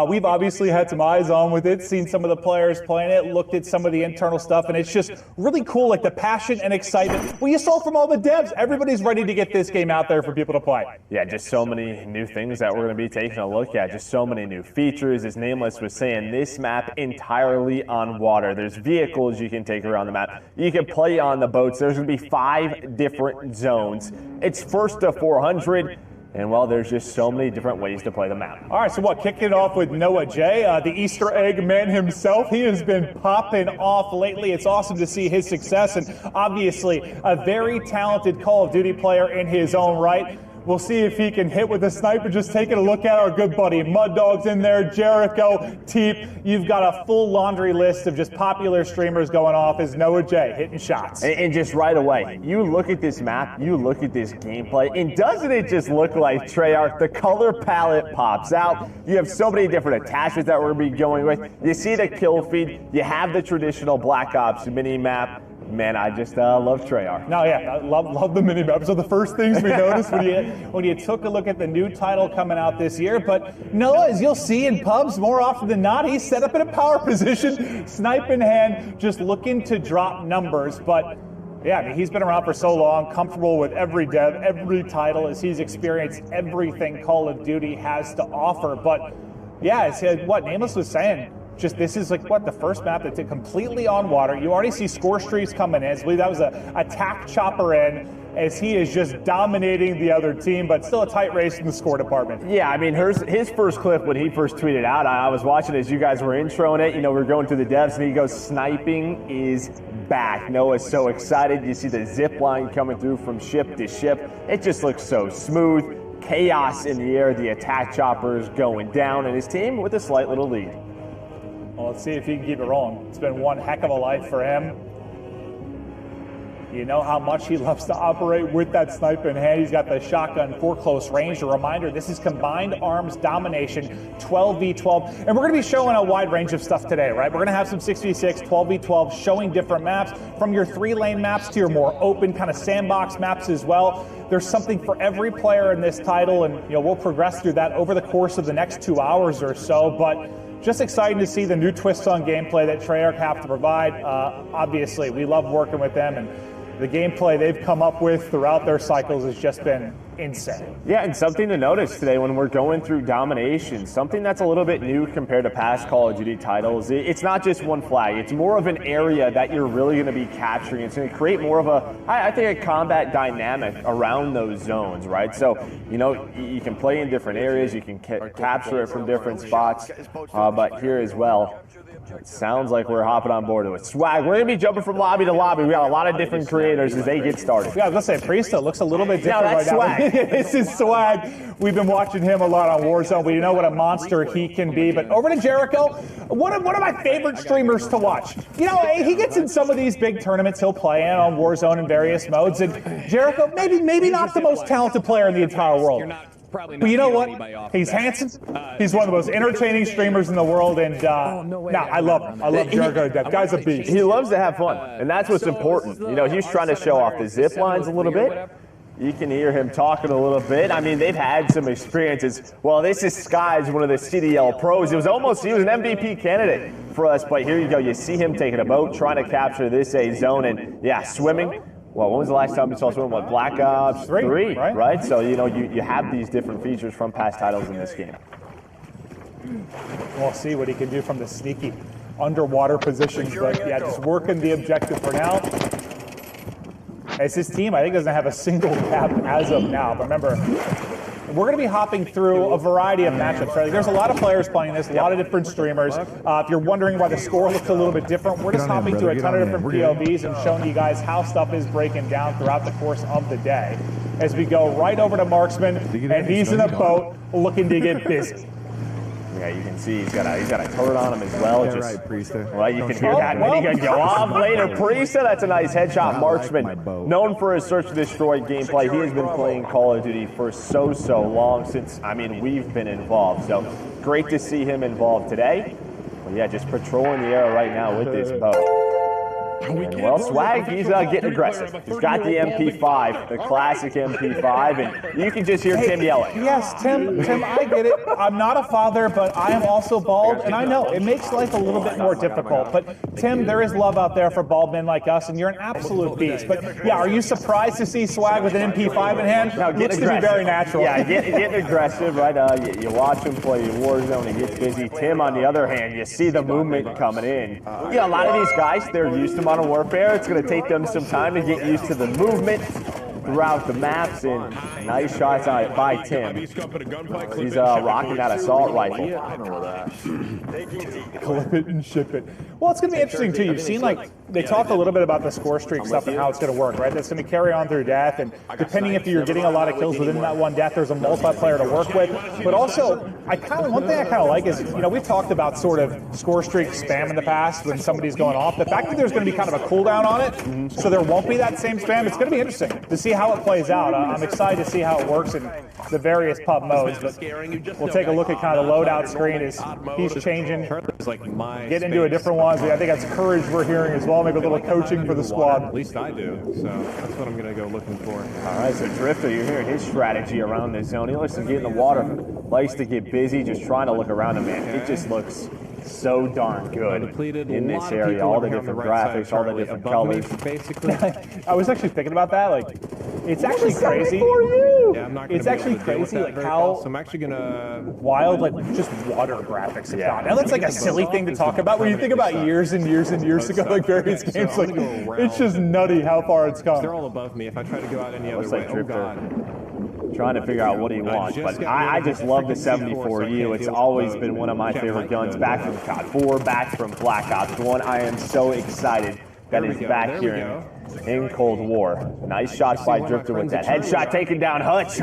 We've obviously had some eyes on with it, seen some of the players playing it, looked at some of the internal stuff, and it's just really cool, like the passion and excitement. Well, you saw from all the devs, everybody's ready to get this game out there for people to play. Yeah, just so many new things that we're going to be taking a look at, just so many new features. As Nameless was saying, this map entirely on water. There's vehicles you can take around the map. You can play on the boats. There's going to be 5 different zones. It's first to 400. And well, there's just so many different ways to play the map. All right, so kicking it off with Noah J, the Easter egg man himself. He has been popping off lately. It's awesome to see his success, and obviously a very talented Call of Duty player in his own right. We'll see if he can hit with a sniper. Just taking a look at our good buddy Mud Dog's in there, Jericho, Teep. You've got a full laundry list of just popular streamers going off as Noah J hitting shots. And just right away, you look at this map, you look at this gameplay, and doesn't it just look like Treyarch? The color palette pops out. You have so many different attachments that we're going to be going with. You see the kill feed. You have the traditional Black Ops mini map. Man, I just love Treyarch. No, yeah, I love the mini-maps. So the first things we noticed when you took a look at the new title coming out this year. But Noah, as you'll see in pubs more often than not, he's set up in a power position, snipe in hand, just looking to drop numbers. But yeah, I mean, he's been around for so long, comfortable with every dev, every title, as he's experienced everything Call of Duty has to offer. But yeah, it's what Nameless was saying. Just this is the first map that's completely on water. You already see score streaks coming in. I believe that was a attack chopper in, as he is just dominating the other team, but still a tight race in the score department. Yeah, I mean, his first clip when he first tweeted out, I was watching as you guys were introing it. You know, we're going through the devs, and he goes, "Sniping is back." Noah's so excited. You see the zip line coming through from ship to ship. It just looks so smooth. Chaos in the air. The attack choppers going down, and his team with a slight little lead. Well, let's see if he can keep it rolling. It's been one heck of a life for him. You know how much he loves to operate with that sniper in hand. He's got the shotgun for close range. A reminder, this is combined arms domination, 12v12. And we're going to be showing a wide range of stuff today, right? We're going to have some 6v6, 12v12, showing different maps, from your 3-lane maps to your more open kind of sandbox maps as well. There's something for every player in this title, and we'll progress through that over the course of the next 2 hours or so. But just exciting to see the new twists on gameplay that Treyarch have to provide. Obviously, we love working with them, and the gameplay they've come up with throughout their cycles has just been insane. Yeah, and something to notice today when we're going through Domination, something that's a little bit new compared to past Call of Duty titles. It's not just one flag. It's more of an area that you're really going to be capturing. It's going to create more of I think, a combat dynamic around those zones, right? So, you can play in different areas. You can capture it from different spots. But here as well, it sounds like we're hopping on board with swag. We're going to be jumping from lobby to lobby. We got a lot of different creators as they get started. Yeah, I was going to say, Priesta looks a little bit different right now. Swag. This is swag. We've been watching him a lot on Warzone. We know what a monster he can be. But over to Jericho, one of my favorite streamers to watch. He gets in some of these big tournaments he'll play in on Warzone in various modes. And Jericho, maybe not the most talented player in the entire world. But you know what? He's handsome. He's one of the most entertaining streamers in the world, and I love him. I love Jericho. That guy's a beast. He loves to have fun, and that's what's important. He's trying to show off the zip lines a little bit. You can hear him talking a little bit. I mean, they've had some experiences. Well, this is Sky's one of the CDL pros. He was an MVP candidate for us, but here you go. You see him taking a boat, trying to capture this A zone, and swimming. Well, when was the last time you saw someone with Black Ops 3, right? So, you have these different features from past titles in this game. We'll see what he can do from the sneaky underwater positions. But, just working the objective for now. As his team, I think, doesn't have a single cap as of now. But remember, we're going to be hopping through a variety of matchups. Right? There's a lot of players playing this, a lot of different streamers. If you're wondering why the score looks a little bit different, we're just hopping through a ton of different POVs and showing you guys how stuff is breaking down throughout the course of the day. As we go right over to Marksman, and he's in a boat looking to get busy. Yeah, you can see he's got a turret on him as well. Yeah, just, right, Priesta. Well, you can hear that minigun go off later. Priesta, that's a nice headshot. Marksman, known for his search and destroy gameplay. He has been playing Call of Duty for so long since, I mean, we've been involved. So great to see him involved today. Well, yeah, just patrolling the area right now with this boat. And, well, Swag, he's getting aggressive. He's got the MP5, the classic MP5, and you can just hear Tim yelling. Yes, Tim, I get it. I'm not a father, but I am also bald, and I know it makes life a little bit more difficult. But Tim, there is love out there for bald men like us, and you're an absolute beast. But yeah, are you surprised to see Swag with an MP5 in hand? No, Looks to be very natural. Yeah, getting aggressive, right? You watch him play Warzone, he gets busy. Tim, on the other hand, you see the movement coming in. Yeah, a lot of these guys, they're used to Modern Warfare. It's going to take them some time to get used to the movement throughout the maps, and nice shots by Tim. He's rocking that assault rifle. Clip it and ship it. Well, it's going to be interesting, too. You've seen, like, they talk a little bit about the score streak stuff and how it's going to work, right? That's going to carry on through death, and depending if you're getting a lot of kills within that one death, there's a multiplayer to work with. But also, one thing I kind of like is, you know, we've talked about sort of score streak spam in the past when somebody's going off. The fact that there's going to be kind of a cooldown on it, so there won't be that same spam, it's going to be interesting to see how it plays out. I'm excited to see how it works in the various pub modes, but we'll take a look at kind of the loadout screen as he's changing, get into a different one. I think that's courage we're hearing as well, maybe a little coaching for the squad. At least I do, so that's what I'm going to go looking for. All right, so Drifter, you're hearing his strategy around this zone. He likes to get in the water, likes to get busy, just trying to look around him, man. It just looks so darn good in this area. All the different graphics, all the different colors. Basically, I was actually thinking about that. Like, it's actually crazy. Yeah, I'm not it's actually crazy, like how so I'm actually gonna wild, like just water graphics have gone. Now that's like a silly thing to talk about when you think about years and years and years ago, like various games. Like, it's just nutty how far it's come. They're all above me. If I try to go out any other way, oh god. Trying to figure out what he wants, but I just love the 74U. It's always been one of my favorite guns, back from COD 4, back from Black Ops 1. I am so excited that it's back here in Cold War. Nice shots by Drifter with that headshot, taking down Hutch.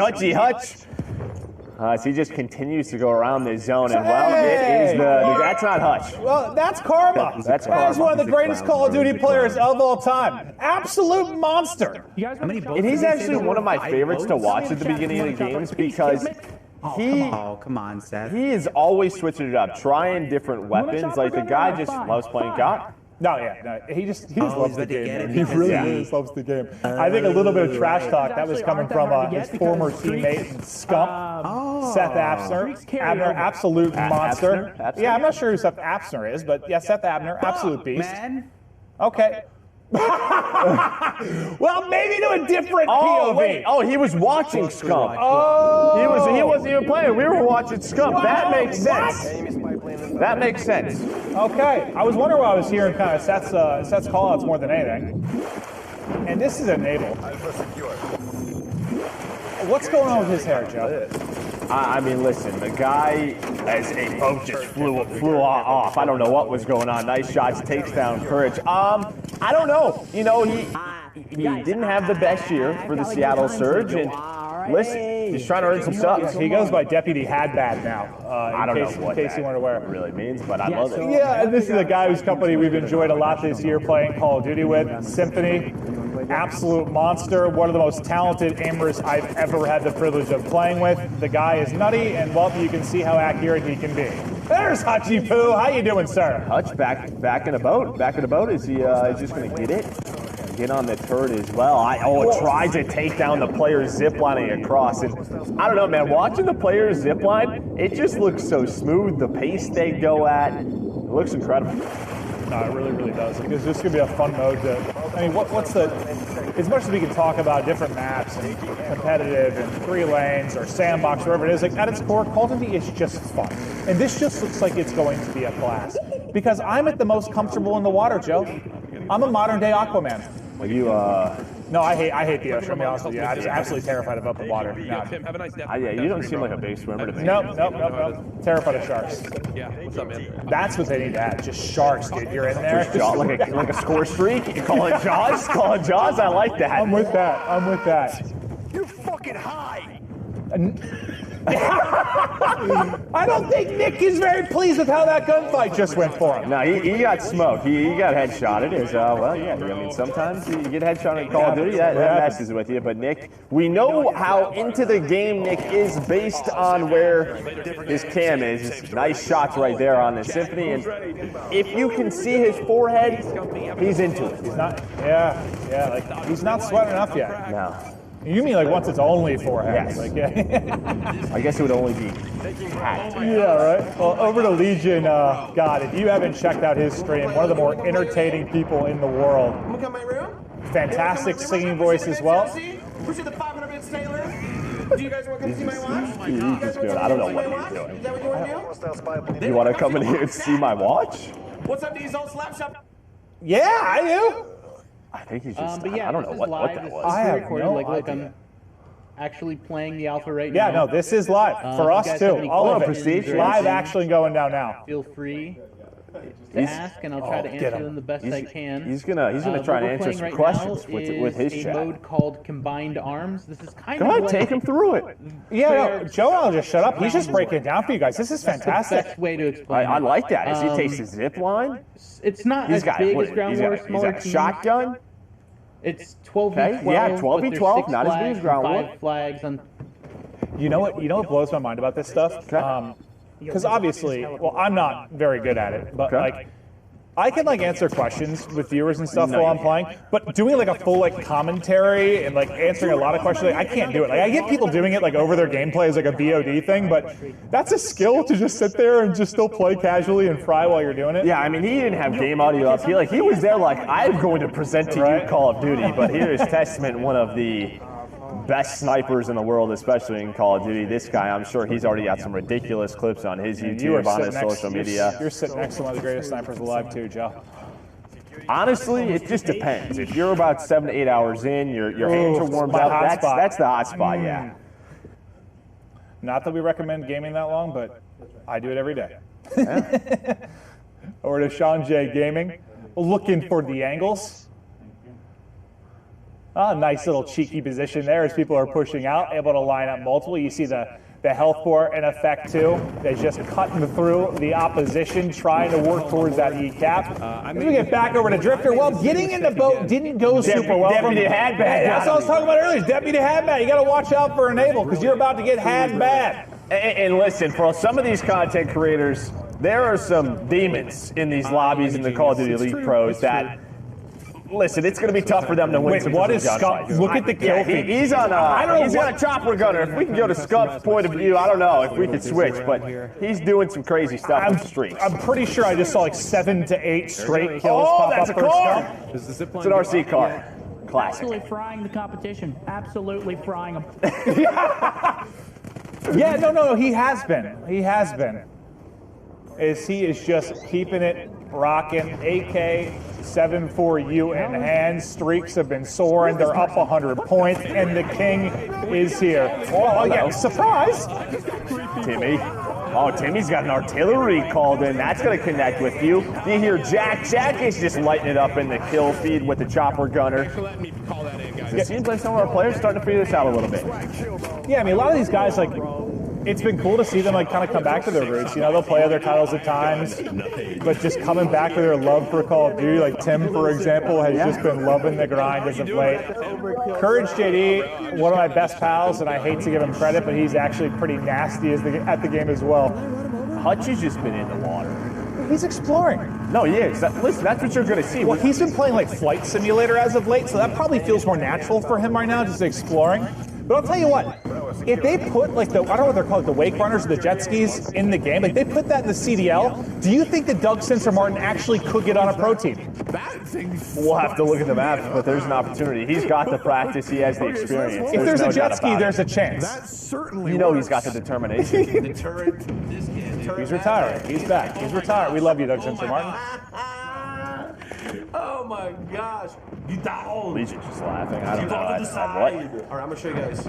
So he just continues to go around this zone, and well, it is that's not Hutch. Well, that's Karma. That is one of the greatest Call of Duty players of all time. Absolute monster. And he's actually one of my favorites to watch at the beginning of the games because come on, Seth. He is always switching it up, trying different weapons. Like, the guy just loves playing COD. No, he just loves the game. He really loves the game. I think a little bit of trash talk that was coming from his former teammate and scump, Seth Abner, absolute monster. Yeah, I'm not sure who Seth Abner is, but yeah, Seth Abner, absolute beast. Okay. Well, maybe to a different POV. Wait. Oh, he was watching Scump. Oh, he wasn't even playing. We were watching Scump. That makes sense. That makes sense. Okay, I was wondering why I was hearing kind of Seth's call-outs more than anything. And this is Deniable. What's going on with his hair, Joe? I mean, listen, the guy, as a boat just flew off. I don't know what was going on. Nice shots, takes down Courage. I don't know. You know, he didn't have the best year for the Seattle Surge, and listen, he's trying to earn some subs. He goes by Deputy Hadbad now. I don't know what in case you weren't aware. It really means, but I love it. Yeah, and this is a guy whose company we've enjoyed a lot this year playing Call of Duty with, Symphony. Absolute monster, one of the most talented aimers I've ever had the privilege of playing with. The guy is nutty, and well, you can see how accurate he can be. There's Hutchie Poo. How you doing, sir? Hutch back in a boat. Back in a boat. Is he just going to get it? Get on the turret as well. Tries to take down the player ziplining across. And I don't know, man. Watching the player zipline, it just looks so smooth. The pace they go at, it looks incredible. No, it really, really does. Because this could be a fun mode to. I mean, what's the? As much as we can talk about different maps and competitive and 3 lanes or sandbox, wherever it is, like at its core, Call of Duty is just fun. And this just looks like it's going to be a blast. Because I'm at the most comfortable in the water, Joe. I'm a modern day Aquaman. Well, you No, I hate the ocean. I'll be honest with you. I'm just absolutely terrified of open water. No. Yeah, you don't seem like a big swimmer to me. Nope. Terrified of sharks. Yeah, what's up, man? That's what they need to add. Just sharks, dude. You're in there. Like a score streak. You call it Jaws? Call it Jaws? I like that. I'm with that. You're fucking high. I don't think Nick is very pleased with how that gunfight just went for him. No, he got smoked. He got headshotted. Well, yeah. I mean, sometimes you get headshot in Call of Duty. That messes with you. But Nick, we know how into the game Nick is based on where his cam is. Nice shots right there on the Symphony. And if you can see his forehead, he's into it. He's not. Yeah. Like he's not sweating enough yet. No. You mean like once it's only forehead? Yes. Like, yeah. I guess it would only be hat. Yeah, right. Well, over to Legion. God, if you haven't checked out his stream, one of the more entertaining people in the world. Fantastic singing voice as well. Push the 500-bit sailor. Do you guys want to come see my watch? He's just good. I don't know what he's doing. Is that what you want to do? You want to come in here and see my watch? What's up, these old slap shop? Yeah, I do. I think he's just. But yeah, I don't know what that was. I have recorded, no like, look, idea. I'm actually playing the alpha right now. Yeah, no, this is live for if us you guys too. have any All of it. questions or Live anything, actually going down now. Feel free to ask, and I'll try to answer them the best I can. He's gonna try to answer some questions with his chat. A mode called Combined Arms. This is kind Go of ahead, like take him through it. Yeah, no, Joe, I'll just shut up. He's just breaking it down for you guys. This is fantastic. the best way to explain I it. like that. As he takes the zip line. It's not He's as got big what, as Ground he's War, got, smaller he's got a team. shotgun. It's 12v12. Okay, yeah, 12v12, but there's 6 not as big as flags Ground and War. 5 flags on. You know what blows my mind about this stuff? Because obviously, well, I'm not very good at it, but like, I can like answer questions with viewers and stuff while I'm playing, but doing like a full like commentary and like answering a lot of questions, like, I can't do it. Like I get people doing it like over their gameplay as like a VOD thing, but that's a skill to just sit there and just still play casually and fry while you're doing it. Yeah, I mean, he didn't have game audio up. He was there like, I'm going to present to you Call of Duty, but here is testament one of the best snipers in the world, especially in Call of Duty. This guy, I'm sure he's already got some ridiculous clips on his YouTube, on his social media. You're sitting next to one of the greatest snipers alive too, Joe. Honestly, it just depends. If you're about 7 to 8 hours in, your hands are warmed up, that's the hot spot, yeah. Not that we recommend gaming that long, but I do it every day. Yeah. Over to Sean J Gaming, looking for the angles. Nice little cheeky position there as people are pushing out, able to line up multiple. You see the health bar in effect too. They're just cutting through the opposition, trying to work towards that E-cap. As we get back over to Drifter, well, getting in the boat didn't go super well. Deputy had bad. That's what I was talking about earlier. Deputy had bad. You got to watch out for Enable because you're about to get had bad. And listen, for some of these content creators, there are some demons in these lobbies in the Call of Duty Elite Pros that. Listen, it's going to be tough for them to win. Wait, what is Scump? Look at the kill feed. He's on a chopper gunner. If we can go to Scump's point of view, I don't know if we could switch, but he's doing some crazy stuff with the streaks. I'm pretty sure I just saw like 7 to 8 straight kills Oh, pop that's up a for car. Scump. It's an RC car. Classic. Absolutely frying the competition. Absolutely frying them. Yeah, no, he has been. He has been. He is just keeping it rocking. AK-74U in hand. Streaks have been soaring. They're up 100 points, and the king is here. Oh, yeah, surprise! Timmy. Oh, Timmy's got an artillery called in. That's going to connect with you. You hear Jack. Jack is just lighting it up in the kill feed with the chopper gunner. It seems like some of our players are starting to figure this out a little bit. Yeah, I mean, a lot of these guys, like, it's been cool to see them like kind of come back to their roots. You know, they'll play other titles at times, but just coming back to their love for Call of Duty. Like Tim, for example, has just been loving the grind as of late. Courage JD, one of my best pals, and I hate to give him credit, but he's actually pretty nasty at the game as well. Hutch has just been in the water. He's exploring. No, he is. Listen, that's what you're going to see. Well, he's been playing like Flight Simulator as of late, so that probably feels more natural for him right now, just exploring. But I'll tell you what, if they put like I don't know what they're called, the wake runners or the jet skis in the game, like they put that in the CDL, do you think that Doug Sensor Martin actually could get on a pro team? We'll have to look at the maps, but there's an opportunity. He's got the practice, he has the experience. If there's no a jet doubt ski, about there's it. a chance. That certainly You know he's got the determination. He's retiring. He's back. He's retired. We love you, Doug Sensor Martin. Oh my gosh. You died. Legion's just laughing. I don't know. All right, What? I'm gonna show you guys.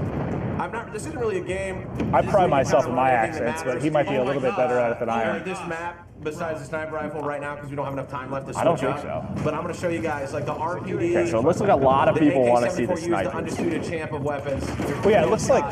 This isn't really a game. I pride myself in my accents, but he might be a little bit better at it than I am. This map besides the sniper rifle right now because we don't have enough time left to switch I don't think up. so. But I'm going to show you guys like the RPD. Okay, so it looks like a lot of people want to see the AK-74U is sniper. the undisputed champ of weapons. Well, yeah, it looks like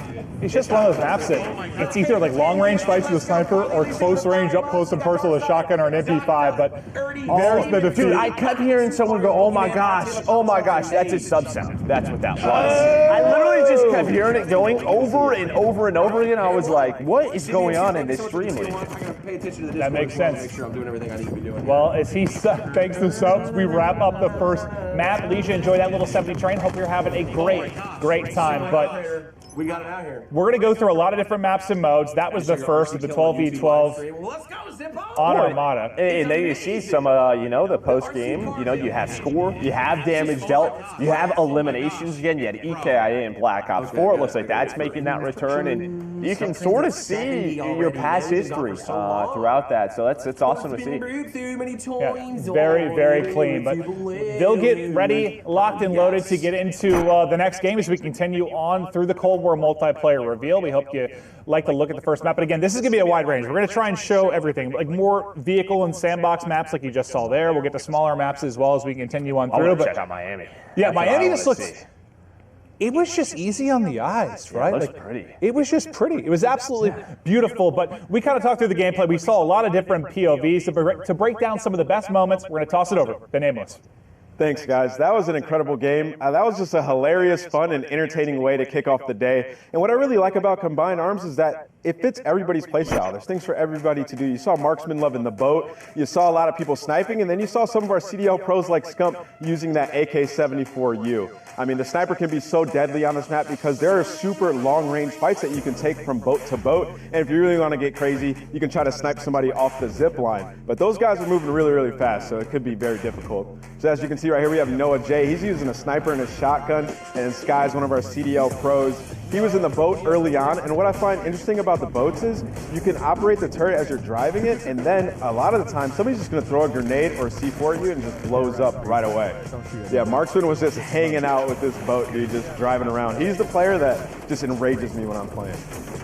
it's just one of those maps that it's either like long range fights with a sniper or close range, up close and personal with a shotgun or an MP5. But there's the defeat. Dude, I kept hearing someone go, oh my gosh, that's a sub sound. That's what that was. I literally just kept hearing it going over and over and over again. I was like, what is going on in this stream? That makes sense. Make sure I'm doing everything I need to be doing. Well, as thanks to subs, we wrap up the first map. Leisha, enjoy that little 70 train. Hope you're having a great time. But we got it out here. we're going to go through a lot of different maps and modes. That was the first of the 12v12 on Armada. And then you see some, the post game. You have score, you have damage dealt, you have eliminations again. You had EKIA and Black Ops 4. It looks like that's making that return, and you can sort of see your past history throughout that. So it's awesome to see. Yeah, very clean. But they'll get ready, locked and loaded to get into the next game as we continue on through the Cold War multiplayer reveal. We hope you like to look at the first map. But again, this is going to be a wide range. We're going to try and show everything, like more vehicle and sandbox maps like you just saw there. We'll get to smaller maps as well as we continue on through. But check out Miami. Yeah, Miami just looks... It was just easy on the eyes, right? It looks pretty. It was just pretty. It was absolutely beautiful, but we kind of talked through the gameplay. We saw a lot of different POVs. To break down some of the best moments, we're going to toss it over. The Nameless. Thanks, guys. That was an incredible game. That was just a hilarious, fun, and entertaining way to kick off the day. And what I really like about Combined Arms is that it fits everybody's playstyle. There's things for everybody to do. You saw Marksman loving the boat. You saw a lot of people sniping, and then you saw some of our CDL pros like Scump using that AK-74U. I mean, the sniper can be so deadly on this map because there are super long-range fights that you can take from boat to boat. And if you really want to get crazy, you can try to snipe somebody off the zip line. But those guys are moving really fast, so it could be very difficult. So as you can see right here, we have Noah J. He's using a sniper and a shotgun, and Sky's one of our CDL pros. He was in the boat early on, and what I find interesting about the boats is you can operate the turret as you're driving it, and then a lot of the time, somebody's just going to throw a grenade or a C4 at you and just blows up right away. Yeah, Marksman was just hanging out with this boat, dude, just driving around. He's the player that just enrages me when I'm playing.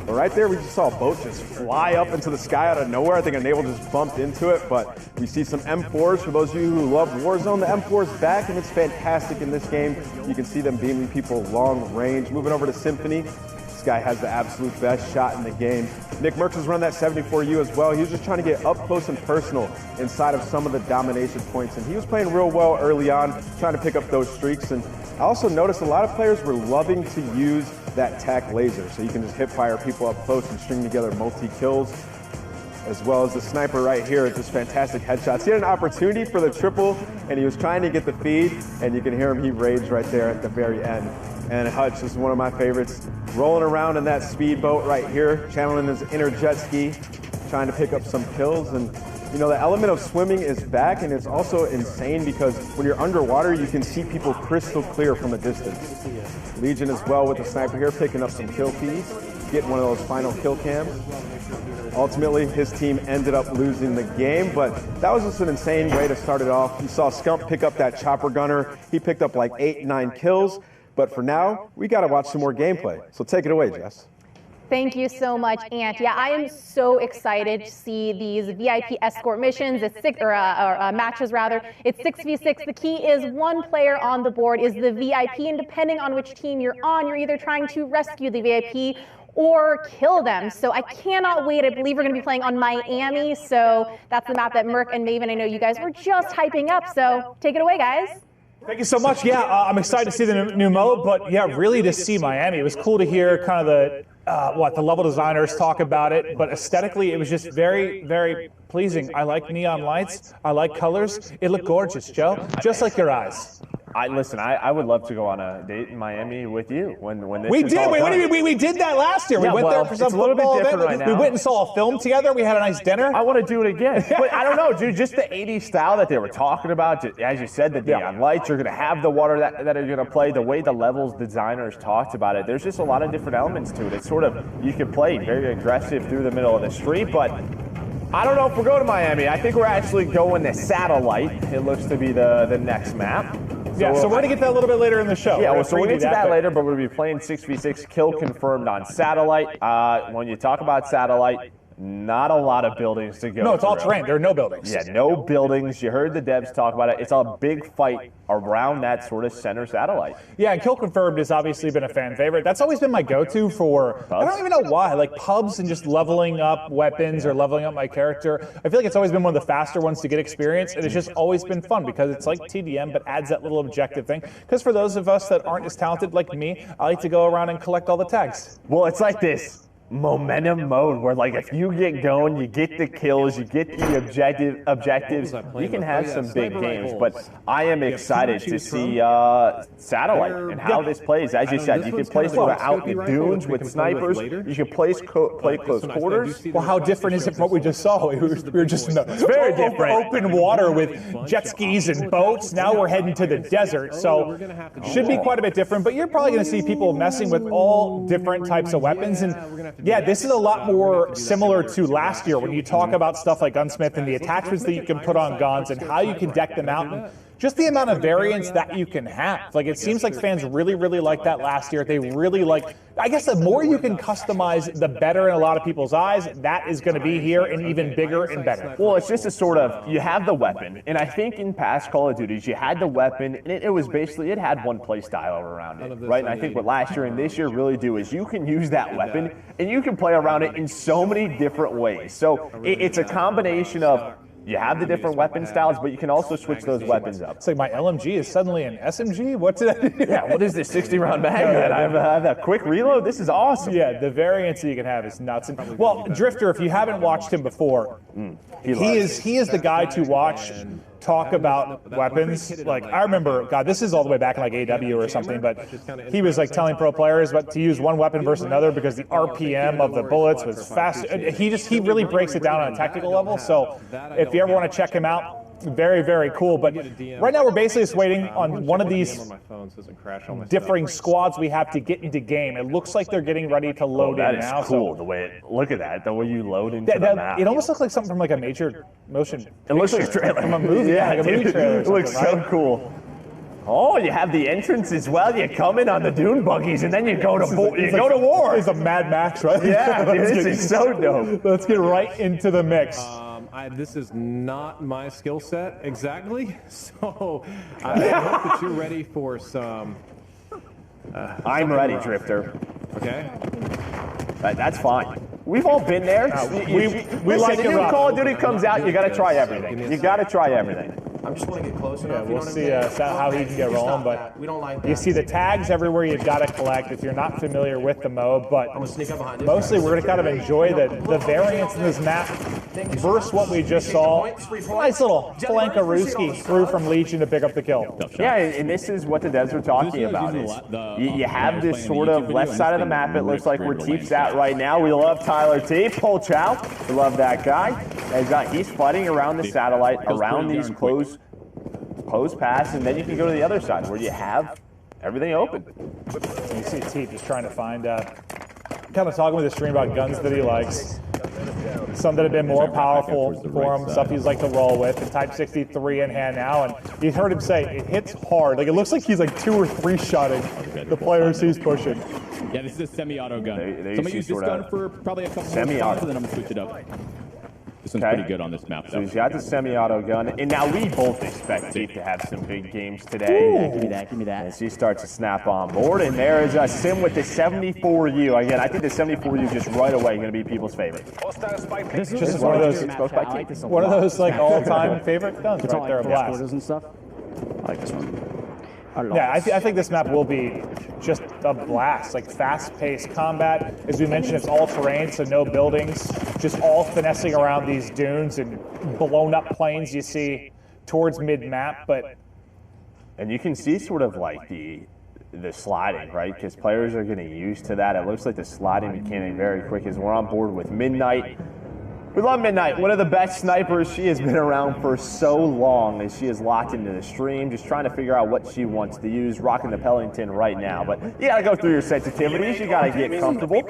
But right there, we just saw a boat just fly up into the sky out of nowhere. I think Deniable just bumped into it, but we see some M4s. For those of you who love Warzone, the M4 is back, and it's fantastic in this game. You can see them beaming people long range. Moving over to Symphony. This guy has the absolute best shot in the game. Nick Merckx has run that 74U as well. He was just trying to get up close and personal inside of some of the domination points, and he was playing real well early on, trying to pick up those streaks. And I also noticed a lot of players were loving to use that TAC laser, so you can just hip fire people up close and string together multi-kills, as well as the sniper right here with just fantastic headshots. He had an opportunity for the triple, and he was trying to get the feed, and you can hear him, he raged right there at the very end. And Hutch is one of my favorites, rolling around in that speedboat right here, channeling his inner jet ski, trying to pick up some kills. And you know, the element of swimming is back, and it's also insane because when you're underwater, you can see people crystal clear from a distance. Legion as well with the sniper here, picking up some kill feeds, getting one of those final kill cams. Ultimately, his team ended up losing the game, but that was just an insane way to start it off. You saw Scump pick up that chopper gunner. He picked up like 8-9 kills, but for now, we got to watch some more gameplay. So take it away, Jess. Thank you so much, Ant. Yeah, I am so excited to see these VIP escort missions, matches rather. It's 6v6. The key is one player on the board is the VIP, and depending on which team you're on, you're either trying to rescue the VIP or kill them. So I cannot wait. I believe we're going to be playing on Miami. So that's the map that Merc and Maven, I know you guys were just hyping up. So take it away, guys. Thank you so much. Yeah, I'm excited to see the new mode, but yeah, really to see Miami. It was cool to hear kind of the level designers talk about it, but aesthetically it was just very pleasing. I like neon lights. I like colors. It looked gorgeous, Joe, just like your eyes. Listen, I would love to go on a date in Miami with you when this we is did. all done. We did that last year. Yeah, we went there for some it's a little bit football different event. right now. We went and saw a film together. We had a nice dinner. I want to do it again. But I don't know, dude, just the 80s style that they were talking about, as you said, the neon lights, you're going to have the water that are going to play, the way the levels designers talked about it. There's just a lot of different elements to it. It's sort of, you can play very aggressive through the middle of the street, but I don't know if we're going to Miami. I think we're actually going to Satellite. It looks to be the next map. So we're going to get that a little bit later in the show. Yeah, so we'll get to that later, but we'll be playing 6v6 kill confirmed on Satellite. When you talk about Satellite, Not a lot of buildings to go No, it's all through. terrain. There are no buildings. Yeah, no buildings. You heard the devs talk about it. It's a big fight around that sort of center satellite. Yeah, and Kill Confirmed has obviously been a fan favorite. That's always been my go-to for, I don't even know why, like pubs and just leveling up weapons or leveling up my character. I feel like it's always been one of the faster ones to get experience, and it's just always been fun because it's like TDM, but adds that little objective thing. Because for those of us that aren't as talented like me, I like to go around and collect all the tags. Well, it's like this momentum mode where, like, if you get going, you get the kills, you get the objectives, you can have some big games. But I am excited to see Satellite and how this plays. As you said, you can play sort of out in the dunes with snipers. You can play close quarters. Well, how different is it from what we just saw? We were just in the very different open water with jet skis and boats. Now we're heading to the desert, so should be quite a bit different. But you're probably going to see people messing with all different types of weapons. And yeah, this is a lot more similar to last year when you talk about stuff like Gunsmith and the attachments that you can put on guns and how you can deck them out. And just the amount of variance that you can have. Like, it seems like fans really, really liked that last year. They really like, I guess the more you can customize, the better in a lot of people's eyes. That is going to be here and even bigger and better. Well, it's just a sort of, you have the weapon. And I think in past Call of Duties, you had the weapon, and it was basically, it had one play style around it, right? And I think what last year and this year really do is you can use that weapon, and you can play around it in so many different ways. So it's a combination of, you have the different weapon styles, but you can also switch those weapons up. It's like my LMG is suddenly an SMG? What did I do? Yeah, what is this 60-round mag? I have that quick reload? This is awesome. Yeah, the variance that you can have is nuts. And, well, Drifter, if you haven't watched him before, he is the guy to watch talk about weapons. Like, I remember, God, this is all the way back in like AW or something, but he was like telling pro players to use one weapon versus another because the RPM of the bullets was fast. He really breaks it down on a technical level. So if you ever want to check him out, very, very cool. But right now we're basically just waiting on one of these differing squads we have to get into game. It looks like they're getting ready to load in now. That is cool, the way look at that, the way you load into the map. It almost looks like something from like a major motion. It looks like a trailer. From a movie, yeah, like a movie trailer. It looks so cool. Oh, you have the entrance as well. You come in on the dune buggies, and then you go to war. It's a Mad Max, right? Yeah, dude, this is so dope. Let's get right into the mix. This is not my skill set exactly, so I hope that you're ready for some. I'm ready, Drifter. Okay. That's fine. We've all been there. We like the new Call of Duty comes out, you got to try everything. You got to try everything. I'm just want to get closer. Yeah, we'll see how he can get rolling, but you see the tags everywhere you've got to collect if you're not familiar with the mode, but mostly we're going to kind of enjoy the variance in this map versus what we just saw. Nice little flankarooski through from Legion to pick up the kill. Yeah, and this is what the devs are talking about. Is you have this sort of left side of the map, it looks like where Teep's at right now. We love Tyler Teep, Pole Chow. We love that guy. He's fighting around the satellite, around these closed pass, and then you can go to the other side where you have everything open. You see Teep just trying to find, kind of talking with the stream about guns that he likes. Some that have been more powerful for him, stuff he's like to roll with. The Type 63 in hand now, and you heard him say it hits hard. Like, it looks like he's like 2 or 3 shotting the players he's pushing. Yeah, this is a semi-auto gun. So I'm going to use this gun for probably a couple more times, and then I'm going to switch it up. This one's pretty good on this map. So he's got the semi-auto gun, and now we both expect Teep to have some big games today. Yeah, give me that, give me that. As he starts to snap on board, and there is a Sim with the 74U. Again, I think the 74U just right away going to be people's favorite. This is just one of those like all-time favorite guns right there, a blast. And stuff. I like this one. Yeah, I think this map will be just a blast, like fast-paced combat. As we mentioned, it's all terrain, so no buildings, just all finessing around these dunes and blown-up planes you see towards mid-map. And you can see sort of like the sliding, right? Because players are getting used to that. It looks like the sliding mechanic very quick as we're on board with Midnight. We love Midnight, one of the best snipers. She has been around for so long as she is locked into the stream, just trying to figure out what she wants to use, rocking the Pellington right now. But you gotta go through your sensitivities, you gotta get comfortable.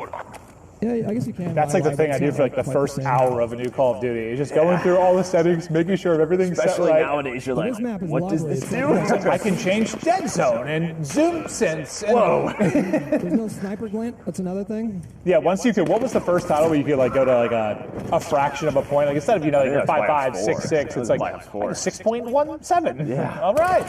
Yeah, I guess you can. That's like the thing I do for like the first hour of a new Call of Duty. It's just going through all the settings, making sure everything's Especially set right. nowadays, you're like, what does this do? I can change dead zone and zoom sense. And Whoa. There's no sniper glint. That's another thing. Yeah, once you could. What was the first title where you could like go to like a fraction of a point? Like instead of like 5.5, 6.6, it's like 6.17. Yeah. All right.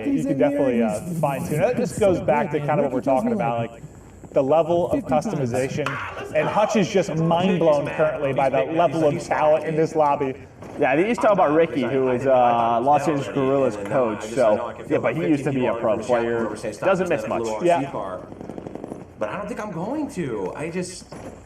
You can definitely fine tune it. This goes back to kind of what we're talking about, like the level of customization. And Hutch is just mind blown currently by the level of talent in this lobby. Yeah, they used to talk about Ricky, who is Los Angeles Guerrillas coach. So, yeah, but he used to be a pro player. Doesn't miss much. Yeah. But I don't think I'm going to. I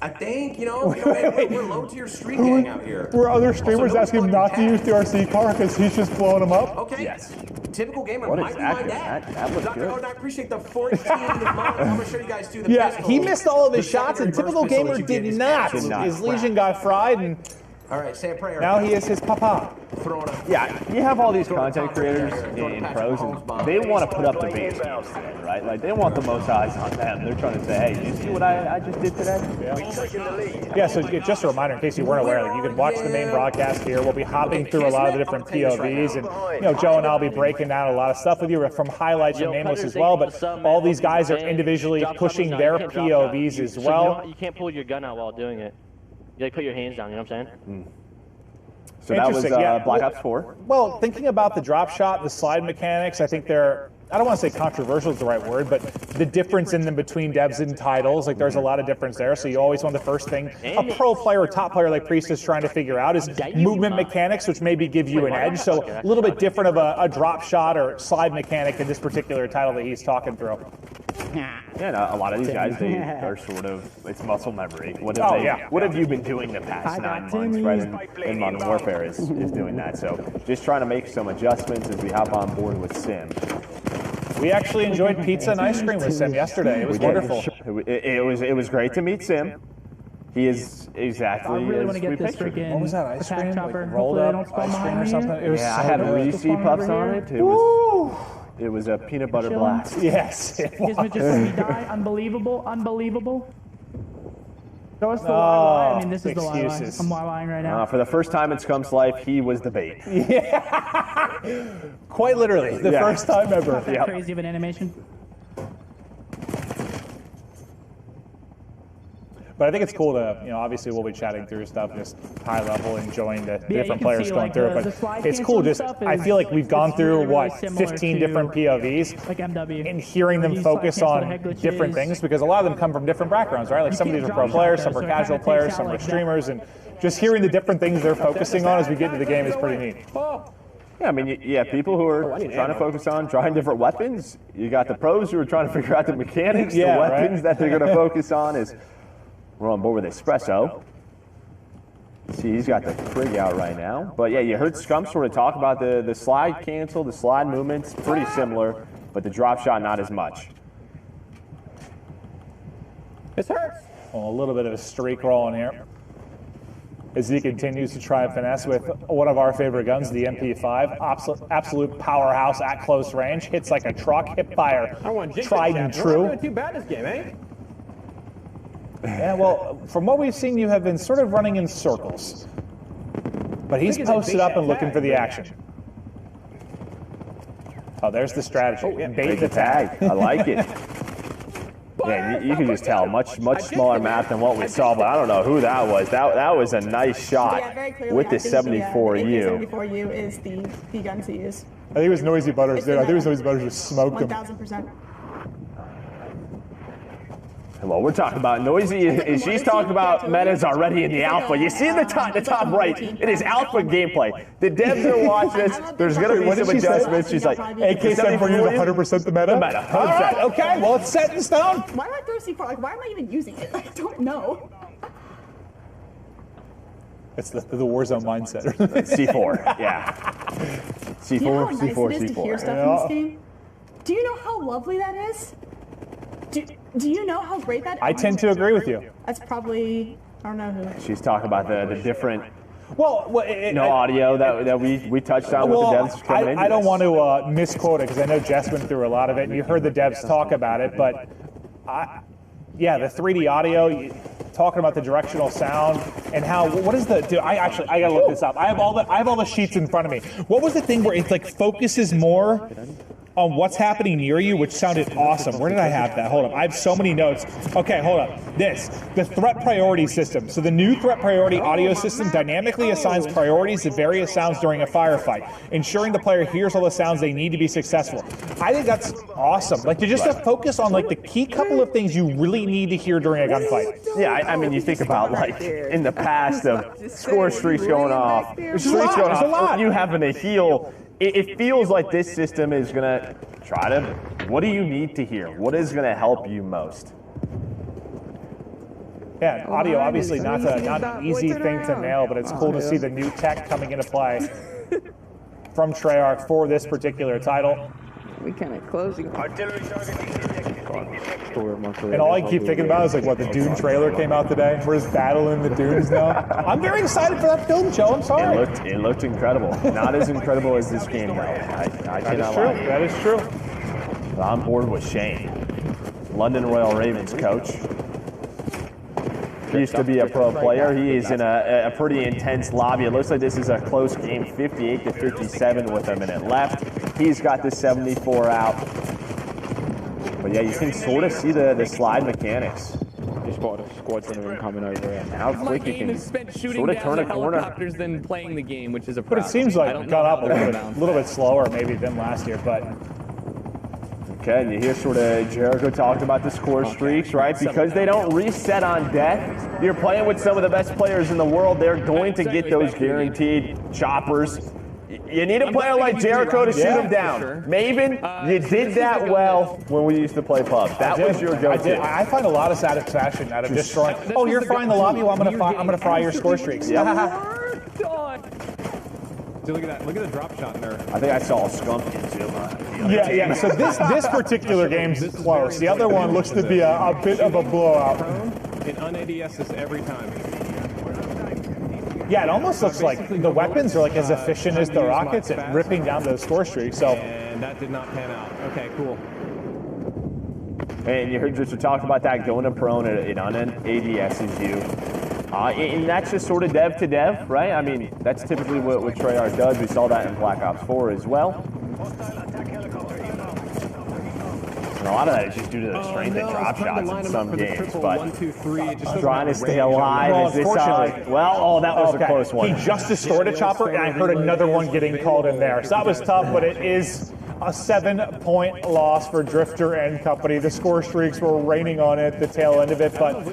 think, we're low-tier street gang out here. Were other streamers asking him not to use the RC car because he's just blowing them up? Okay. Yes. Typical gamer What might be my exactly? dad. That looks Dr. good. Oden, I appreciate the 14 I'm going to show you guys too. The Yeah, pistol, he missed all of his the shots, and secondary typical burst pistol gamer that you get did is not. absolute His crap. Legion got fried, and All right, say a prayer. now he is his papa. Throwing a Yeah, you have all these content creators in pros, and they want to put up the biggest games today, right? Like, they want the most eyes on them. They're trying to say, hey, you see what I just did today? Yeah, so just a reminder in case you weren't aware, like, you can watch the main broadcast here. We'll be hopping through a lot of the different POVs, and Joe and I'll be breaking down a lot of stuff with you from highlights and Nameless as well, but all these guys are individually pushing their POVs as well. You can't pull your gun out while doing it. You like put your hands down, you know what I'm saying? So that was Interesting, Black Ops 4. Well, thinking about the drop shot, the slide mechanics, I think they're, I don't want to say controversial is the right word, but the difference in them between devs and titles, like there's a lot of difference there. So you always want the first thing a pro player or top player like Priest is trying to figure out is movement mechanics, which maybe give you an edge. So a little bit different of a drop shot or slide mechanic in this particular title that he's talking through. Yeah, no, a lot of these guys, they are sort of, it's muscle memory. What have you been doing the past 9 months, right? In Modern Warfare is doing that. So just trying to make some adjustments as we hop on board with Sim. We actually enjoyed pizza and ice cream with Sim yesterday. It was wonderful. It was great to meet Sim. He is exactly I really as want to get we this pictured. freaking What was that, ice cream? chopper. Like rolled Hopefully they up don't spawn ice cream behind or me something? It was Yeah, I so had good. Reese puffs on it. It was a peanut butter Chilling. blast. Yes, it Kismet was. just let me die. Unbelievable. Show us the lie. I mean, this is the lie. excuses. I'm lying right now. For the first time in Scump's life, he was the bait. Yeah, quite literally, the first time ever. Not that crazy of an animation. But I think it's cool to, obviously we'll be chatting through stuff, just high level, enjoying the you different can players see, going like, through the it. But slide it's cool cancel just, stuff I feel like we've gone it's through, really similar 15 to, different POVs, like MW. and hearing them These slide focus cancel on head glitches. different things, because a lot of them come from different backgrounds, right? Like some of these are pro players, some are casual players, some are streamers, and just hearing the different things they're focusing on as we get into the game is pretty neat. Yeah, I mean, you have people who are trying to focus on trying different weapons. You got the pros who are trying to figure out the mechanics, the weapons that they're going to focus on. We're on board with Espresso. See, he's got the Krig out right now. But yeah, you heard Scump sort of talk about the slide cancel, the slide movements, pretty similar, but the drop shot not as much. This hurts. Well, a little bit of a streak rolling here as he continues to try and finesse with one of our favorite guns, the MP5. Absolute powerhouse at close range. Hits like a truck, hip fire, tried and true. We're not doing too bad this game, eh? Yeah, well, from what we've seen, you have been sort of running in circles. But he's posted up and looking for the action. Oh, there's the strategy. Bait the tag. I like it. Yeah, you can just tell, much smaller map than what we saw, but I don't know who that was. That was a nice shot with the 74U. 74U is the gun to use. I think it was Noisy Butters, dude. I think it was Noisy Butters just smoked him. 1000%. Well, we're talking about Noisy. She's talking about metas already in the alpha. You see in the top right, it is alpha gameplay. The devs are watching this. There's going to be some adjustments. She's like, AK-74U is 100% the meta? The meta, 100%. All right, okay, well, it's set in stone. Why do I throw C4? Like, why am I even using it? I don't know. It's the Warzone mindset. C4, yeah. C4, Do you know how nice C4, it is C4. to hear stuff in this game? Do you know how lovely that is? Do you know how great that is? I tend to agree with you. That's probably, I don't know who. She's talking about the different audio that we touched on with the devs coming in. I don't want to misquote it because I know Jess went through a lot of it, and you heard the devs talk about it, but yeah, the 3D audio, talking about the directional sound and how, what is the, dude, I gotta look this up. I have all the sheets in front of me. What was the thing where it like focuses more on what's happening near you, which sounded awesome. Where did I have that? Hold up. I have so many notes. Okay, hold up. The threat priority system. So the new threat priority audio system dynamically assigns priorities to various sounds during a firefight, ensuring the player hears all the sounds they need to be successful. I think that's awesome. Like, to just to focus on like the key couple of things you really need to hear during a gunfight. Yeah, I mean, you think about like in the past of score streaks going off, you having to heal. It feels like this system is going to try to, what do you need to hear? What is going to help you most? Yeah, audio obviously not an easy thing to nail, but it's cool to see the new tech coming into play from Treyarch for this particular title. We kind of closing. And all I keep thinking about is like what the Dune trailer came out today. We're just battling the dunes now. I'm very excited for that film, Joe. I'm sorry. It looked incredible. Not as incredible as this game, though. I cannot lie. That is true. But I'm bored with Shane, London Royal Ravens coach. He used to be a pro player. He is in a pretty intense lobby. It looks like this is a close game, 58-57 with a minute left. He's got the 74 out. But yeah, you can sort of see the slide mechanics. You spotted a squadron of them coming over. And how quick you can spent shooting sort of turn a down corner. helicopters than playing the game, which is a But it seems like it got up a little bit slower maybe than last year, but... Okay, and you hear sort of Jericho talked about the score streaks, right? Because they don't reset on death. You're playing with some of the best players in the world. They're going to get those guaranteed choppers. You need a player like Jericho to shoot them down. Sure. Maven, you did that well when we used to play pub. That was your go-to. I find a lot of satisfaction out of destroying. Oh, you're frying the lobby? Well, I'm gonna fry your score streaks. Dude, look at that. Look at the drop shot there. I think I saw a skunk too. Yeah. So this particular game's close. The other one looks to be a bit of a blowout. It un-ADS this every time. Yeah, it almost looks like the weapons are like as efficient as the rockets at ripping down those score streaks. So. And that did not pan out. Okay, cool. And you heard just talk about that going to prone. It un-ADS's you. And that's just sort of dev to dev, right? I mean, that's typically what Treyarch does. We saw that in Black Ops 4 as well. And a lot of that is just due to the strength and drop shots in some games. But 1, 2, 3, just trying to stay alive. Is this that was a close one. He just destroyed a chopper, and I heard another one getting called in there. So that was tough, but it is a 7-point loss for Drifter and company. The score streaks were raining on it, the tail end of it, but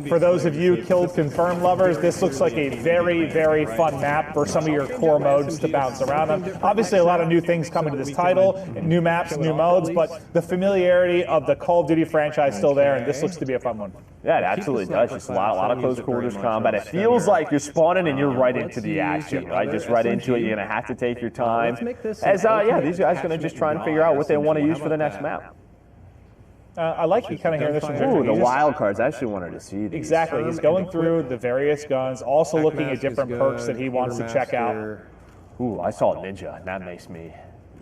for those of you Killed Confirmed lovers, this looks like a very, very fun map for some of your core modes to bounce around on. Obviously, a lot of new things coming to this title, new maps, new modes, but the familiarity of the Call of Duty franchise still there, and this looks to be a fun one. Yeah, it absolutely does. Just a lot of close quarters combat. It feels like you're spawning and you're right into the action, right? Just right into it. You're going to have to take your time. As, these guys are going to just try and figure out what they want to use for the next map. I like you kind of hearing this from Drifter. Ooh, the wild cards. I actually wanted to see these. Exactly. He's going through the various guns, also looking at different perks that he wants to check out. Ooh, I saw Ninja, and that makes me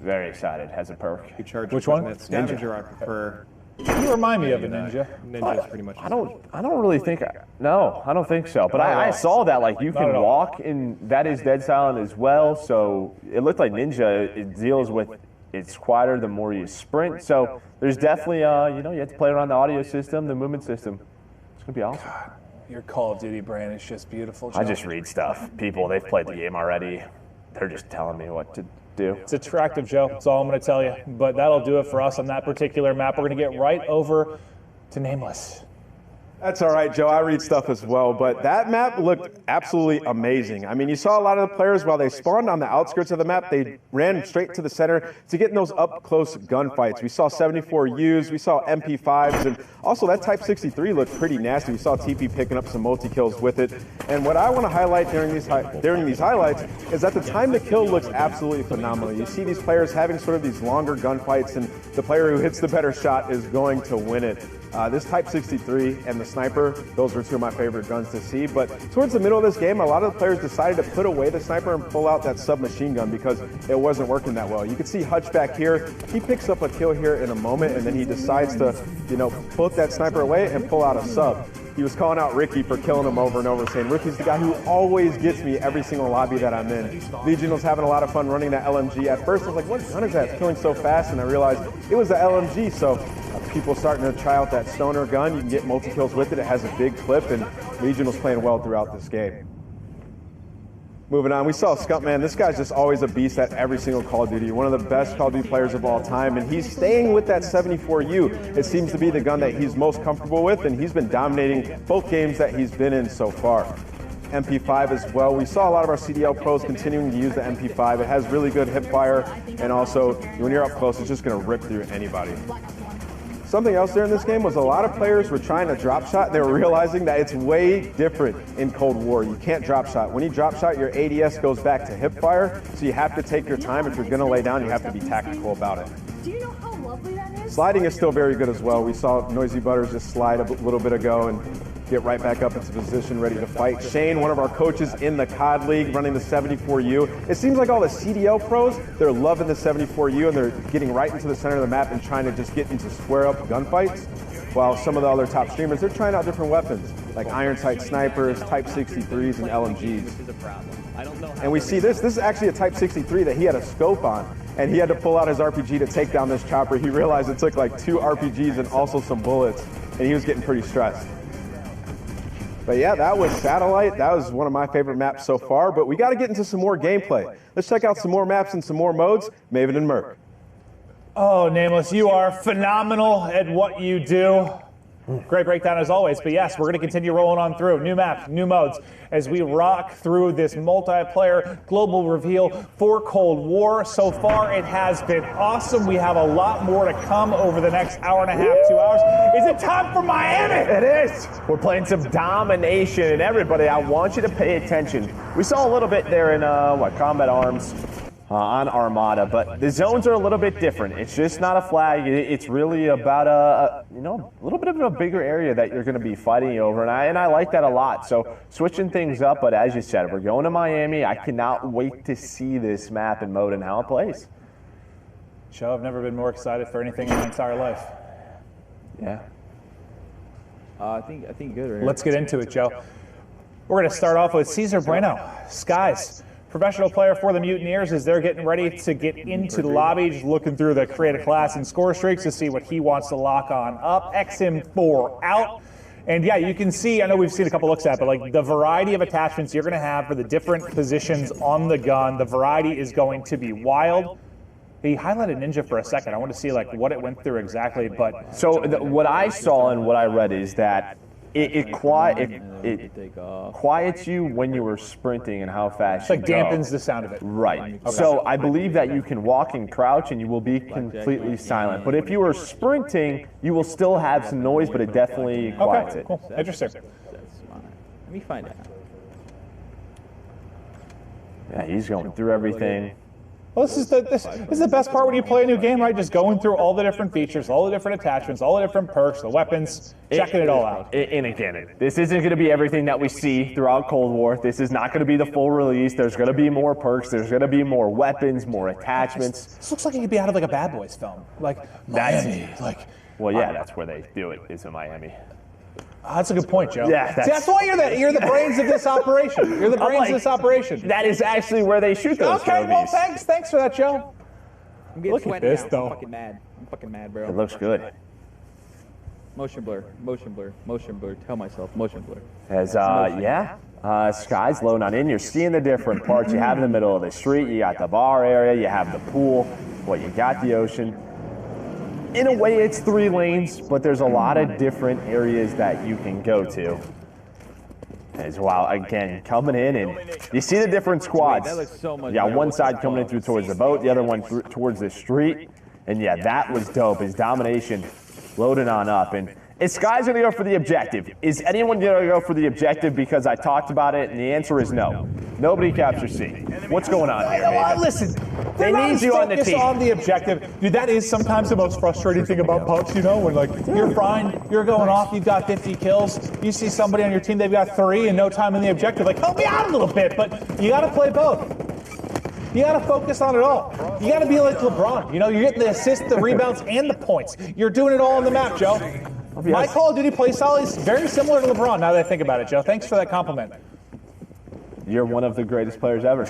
very excited. Has a perk. Which one? Ninja, I prefer. You remind me of a Ninja. Ninja is pretty much. I don't really think. No, I don't think so. But I saw that like you can walk, and that is dead silent as well. So it looked like Ninja. It deals with. It's quieter the more you sprint. So there's definitely, you have to play around the audio system, the movement system. It's going to be awesome. God, your Call of Duty brand is just beautiful, Joe. I just read stuff. People, they've played the game already. They're just telling me what to do. It's attractive, Joe. That's all I'm going to tell you. But that'll do it for us on that particular map. We're going to get right over to Nameless. That's all right, Joe. I read stuff as well, but that map looked absolutely amazing. I mean, you saw a lot of the players, while they spawned on the outskirts of the map, they ran straight to the center to get in those up-close gunfights. We saw 74Us, we saw MP5s, and also that Type 63 looked pretty nasty. We saw TP picking up some multi-kills with it. And what I want to highlight during these highlights is that the time to kill looks absolutely phenomenal. You see these players having sort of these longer gunfights, and the player who hits the better shot is going to win it. This Type 63 and the Sniper, those were two of my favorite guns to see. But towards the middle of this game, a lot of the players decided to put away the Sniper and pull out that submachine gun because it wasn't working that well. You can see Hutch back here. He picks up a kill here in a moment, and then he decides to, put that Sniper away and pull out a sub. He was calling out Ricky for killing him over and over, saying Ricky's the guy who always gets me every single lobby that I'm in. Legion was having a lot of fun running that LMG. At first, I was like, what gun is that? It's killing so fast, and I realized it was the LMG. So people starting to try out that stoner gun. You can get multi-kills with it. It has a big clip, and Legion was playing well throughout this game. Moving on, we saw Scumpman. This guy's just always a beast at every single Call of Duty. One of the best Call of Duty players of all time, and he's staying with that 74U. It seems to be the gun that he's most comfortable with, and he's been dominating both games that he's been in so far. MP5 as well. We saw a lot of our CDL pros continuing to use the MP5. It has really good hip fire, and also when you're up close, it's just going to rip through anybody. Something else there in this game was a lot of players were trying to drop shot. They were realizing that it's way different in Cold War. You can't drop shot. When you drop shot, your ADS goes back to hip fire, so you have to take your time. If you're going to lay down, you have to be tactical about it. Do you know how lovely that is? Sliding is still very good as well. We saw Noisy Butters just slide a little bit ago and get right back up into position, ready to fight. Shane, one of our coaches in the COD League, running the 74U. It seems like all the CDL pros, they're loving the 74U, and they're getting right into the center of the map and trying to just get into square-up gunfights, while some of the other top streamers, they're trying out different weapons, like iron sight snipers, Type 63s, and LMGs. And we see this is actually a Type 63 that he had a scope on, and he had to pull out his RPG to take down this chopper. He realized it took like 2 RPGs and also some bullets, and he was getting pretty stressed. But yeah, that was Satellite. That was one of my favorite maps so far, but we got to get into some more gameplay. Let's check out some more maps and some more modes. Maven and Merc. Oh, Nameless, you are phenomenal at what you do. Great breakdown as always, but yes, we're going to continue rolling on through. New maps, new modes, as we rock through this multiplayer global reveal for Cold War. So far, it has been awesome. We have a lot more to come over the next hour and a half, 2 hours. Is it time for Miami? It is. We're playing some Domination, and everybody, I want you to pay attention. We saw a little bit there in, Combat Arms. On Armada, but the zones are a little bit different. It's just not a flag. It's really about a little bit of a bigger area that you're going to be fighting over, and I like that a lot. So switching things up, but as you said, we're going to Miami. I cannot wait to see this map and mode and how it plays. Joe, I've never been more excited for anything in my entire life. Yeah. I think good. Right? Let's get into it, Joe. We're going to start off with Cesar Bueno, Skies. Professional player for the Mutineers as they're getting ready to get into the lobby, just looking through the creative class and score streaks to see what he wants to lock on up. XM4 out. And yeah, you can see, I know we've seen a couple looks at it, but like the variety of attachments you're going to have for the different positions on the gun, the variety is going to be wild. He highlighted Ninja for a second. I want to see like what it went through exactly, but... So what I saw and what I read is that it quiets you when you were sprinting and how fast you go. It dampens the sound of it. Right. Okay. So I believe that you can walk and crouch and you will be completely silent. But if you were sprinting, you will still have some noise, but it definitely quiets it. Cool. Interesting. Let me find out. Yeah, he's going through everything. Well, this is the best part when you play a new game, right? Just going through all the different features, all the different attachments, all the different perks, the weapons, checking it all out. And again, this isn't going to be everything that we see throughout Cold War. This is not going to be the full release. There's going to be more perks. There's going to be more weapons, more attachments. This looks like it could be out of like a Bad Boys film, like Miami. Well, yeah, that's where they do it. Is in Miami. That's a good point, Joe. Yeah, that's why you're the brains of this operation. You're the brains of this operation. That is actually where they shoot those Okay, movies. well, thanks for that, Joe. I'm getting sweaty this, now. though. I'm fucking mad. I'm fucking mad, bro. It looks good. Motion blur, motion blur, motion blur. Tell myself, motion blur. As Sky's loading on in. You're seeing the different parts. You have in the middle of the street. You got the bar area. You have the pool. Well, you got the ocean. In a way, it's 3 lanes, but there's a lot of different areas that you can go to. As well, again, coming in, and you see the different squads. That looks so much you got better. one side coming in through towards the boat, the other one towards the street. And yeah, that was dope. His Domination loading on up. And Is Sky's going to go for the objective? Is anyone going to go for the objective because I talked about it? And the answer is no. Nobody captures C. What's going on here? Listen, they need you on the team. On the objective. Dude, that is sometimes the most frustrating thing about pubs, you know, when like you're fine, you're going off, you've got 50 kills, you see somebody on your team, they've got 3 and no time in the objective, like help me out a little bit, but you got to play both. You got to focus on it all. You got to be like LeBron. You know, you're getting the assists, the rebounds, and the points. You're doing it all on the map, Joe. My Call of Duty playstyle is very similar to LeBron now that I think about it, Joe. Thanks for that compliment. You're one of the greatest players ever.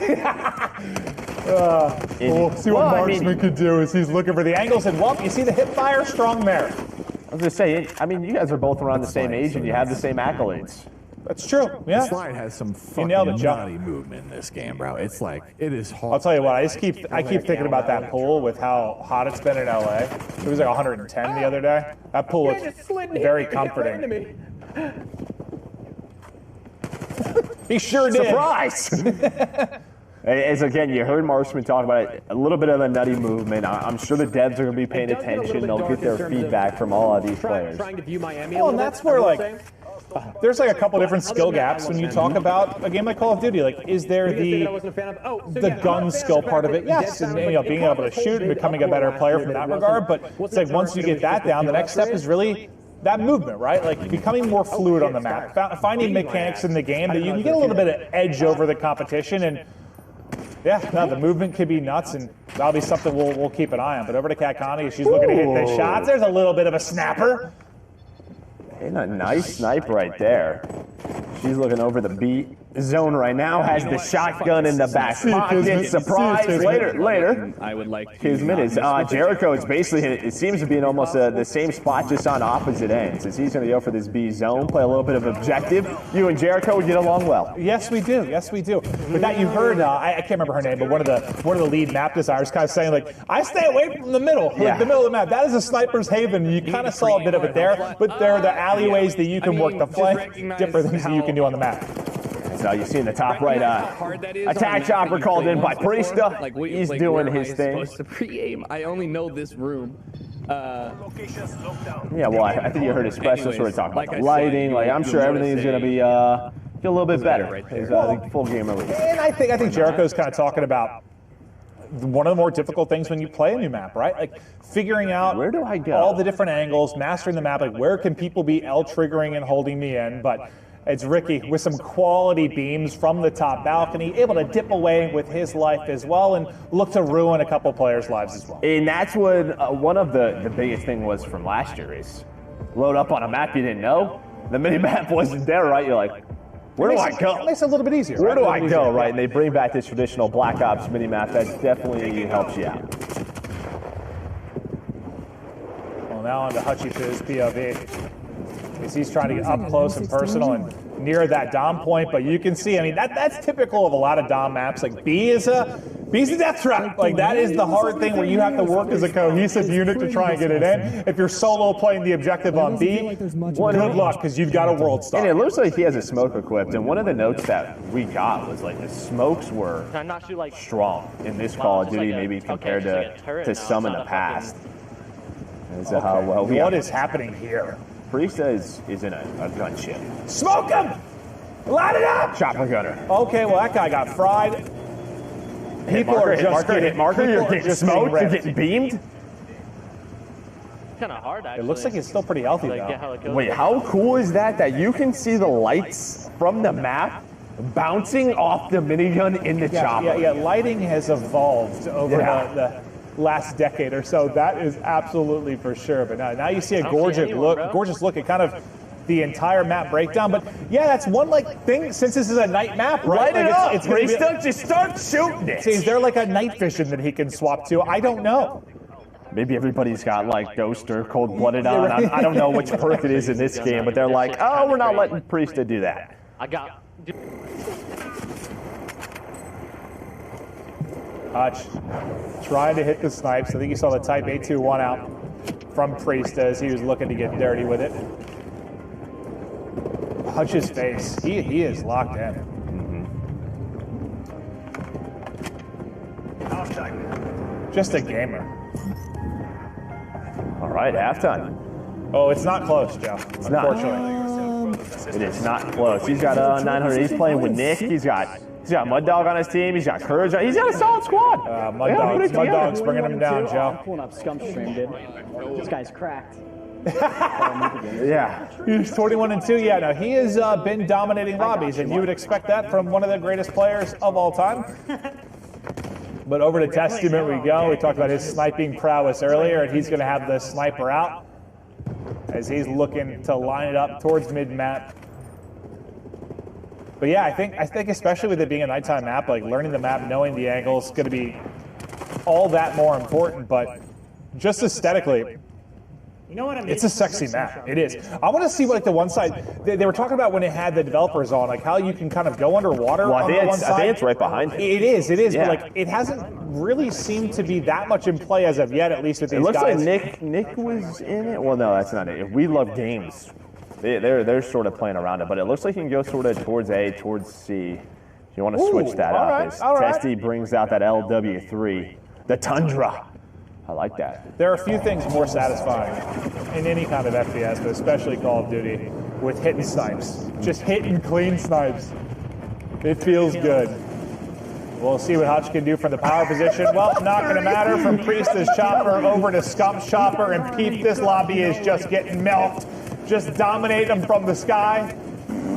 We'll see what Marksman could do is he's looking for the angles, and well, you see the hip fire, strong there. I was going to say, I mean, you guys are both around the same age and you have the same accolades. That's true. Yeah. This line has some fucking naughty movement in this game, bro. It's like it is hard. I'll tell you what. I keep thinking about that pool with how hot it's been in LA. It was like 110 the other day. That pool looks very comforting. He sure did. Surprise! As again, you heard Marksman talk about it, a little bit of a nutty movement. I'm sure the devs are going to be paying attention. They'll get their feedback from all of these players. Well, and that's where like. There's like a couple different skill gaps when you talk about a game like Call of Duty. Like, is there the gun skill part of it? Yes, and you know, being able to shoot and becoming a better player from that regard. But it's like once you get that down, the next step is really that movement, right? Like becoming more fluid on the map, finding mechanics in the game that you can get a little bit of edge over the competition. And yeah, no, the movement could be nuts, and that'll be something we'll keep an eye on. But over to Kat Connie, she's looking to hit the shots. There's a little bit of a snapper. And a nice snipe right there. She's looking over the B zone right now, has the shotgun in the back pocket. Surprise! Later. I would like Kismet is Jericho is basically, it seems to be in almost the same spot, just on opposite ends. As he's going to go for this B zone, play a little bit of objective. You and Jericho would get along well. Yes, we do. Yes, we do. But that you heard, I can't remember her name, but one of the lead map designers kind of saying like, I stay away from the middle, like the middle of the map. That is a sniper's haven. You kind of saw a bit of it there, but there are the alleyways that you can work the flank, different things that you can do on the map. So you see in the top right, attack chopper called in by Priesta. Like, he's doing his thing. Supposed to pre-aim. I only know this room. Yeah, well, I think you heard Espresso sort of talk about the lighting. Like, I'm sure everything's going to be a little bit better. His full game release. And I think Jericho's kind of talking about one of the more difficult things when you play a new map, right? Like figuring out where do I go, all the different angles, mastering the map. Like where can people be L triggering and holding me in? But it's Ricky with some quality beams from the top balcony, able to dip away with his life as well and look to ruin a couple players' lives as well. And that's what one of the biggest thing was from last year is load up on a map you didn't know. The mini-map wasn't there, right? You're like, where do I go? It makes it a little bit easier. Where do I go, right? And they bring back this traditional Black Ops mini-map. That definitely helps you out. Well, now on to Hutchie for his POV. He's trying to get up close and personal and near that Dom point, but you can see, I mean, that's typical of a lot of Dom maps. Like B's a death trap. Like that is the hard thing where you have to work as a cohesive unit to try and get it in. If you're solo playing the objective on B, good luck because you've got a world star. And it looks like he has a smoke equipped, and one of the notes that we got was like the smokes were strong in this Call of Duty, maybe compared to some in the past. What is happening here? Priesta is in a gunship. Smoke him! Light it up! Chopper gunner. Okay, well that guy got fried. Hit marker, you're getting smoked, you're getting beamed. Kind of hard, actually. It looks like he's still pretty healthy, though. Wait, how cool is that you can see the lights from the map bouncing off the minigun in the chopper? Yeah, lighting has evolved over the last decade or so. That is absolutely for sure. But now you see a gorgeous look at kind of the entire map breakdown. But yeah, that's one like thing since this is a night map, right? Light it up. It's just start shooting it. See, is there like a night vision that he can swap to? I don't know. Maybe everybody's got like Ghost or Cold Blooded on. I don't know which perk it is in this game, but they're like, oh, we're not letting Priesta do that. Hutch trying to hit the snipes. I think you saw the Type 821 out from Priesta as he was looking to get dirty with it. Hutch's face, he is locked in. Mm-hmm. Just a gamer. All right, halftime. Oh, it's not close, Joe. It's not. It is not close. He's got 900. He's playing with Nick. He's got Mud Dog on his team. He's got Courage. He's got a solid squad. Mud Dog's bringing him down, Joe. I'm pulling up Scump Stream, dude. This guy's cracked. Yeah. He's 21-2. Yeah, no, he has been dominating lobbies, and you would expect that from one of the greatest players of all time. But over to Testament we go. We talked about his sniping prowess earlier, and he's going to have the sniper out as he's looking to line it up towards mid-map. But yeah, I think especially with it being a nighttime map, like learning the map, knowing the angles, is going to be all that more important. But just aesthetically, you know what I mean? It's a sexy map. It is. I want to see like the one side they were talking about when it had the developers on, like how you can kind of go underwater. Well, on the one side. I think it's right behind it. It is. Yeah. But like it hasn't really seemed to be that much in play as of yet, at least with these guys. It looks like Nick was in it. Well, no, that's not it. We Love Games. They're sort of playing around it, but it looks like you can go sort of towards A, towards C. If you want to switch that up. Testy brings out that LW3, the Tundra. I like that. There are a few things more satisfying in any kind of FPS, but especially Call of Duty, with hitting snipes. Just hitting clean snipes. It feels good. We'll see what Hutch can do from the power position. Well, not going to matter. From Priestess Chopper over to Scump Chopper, and Peep, this lobby is just getting milked. Just dominate them from the sky.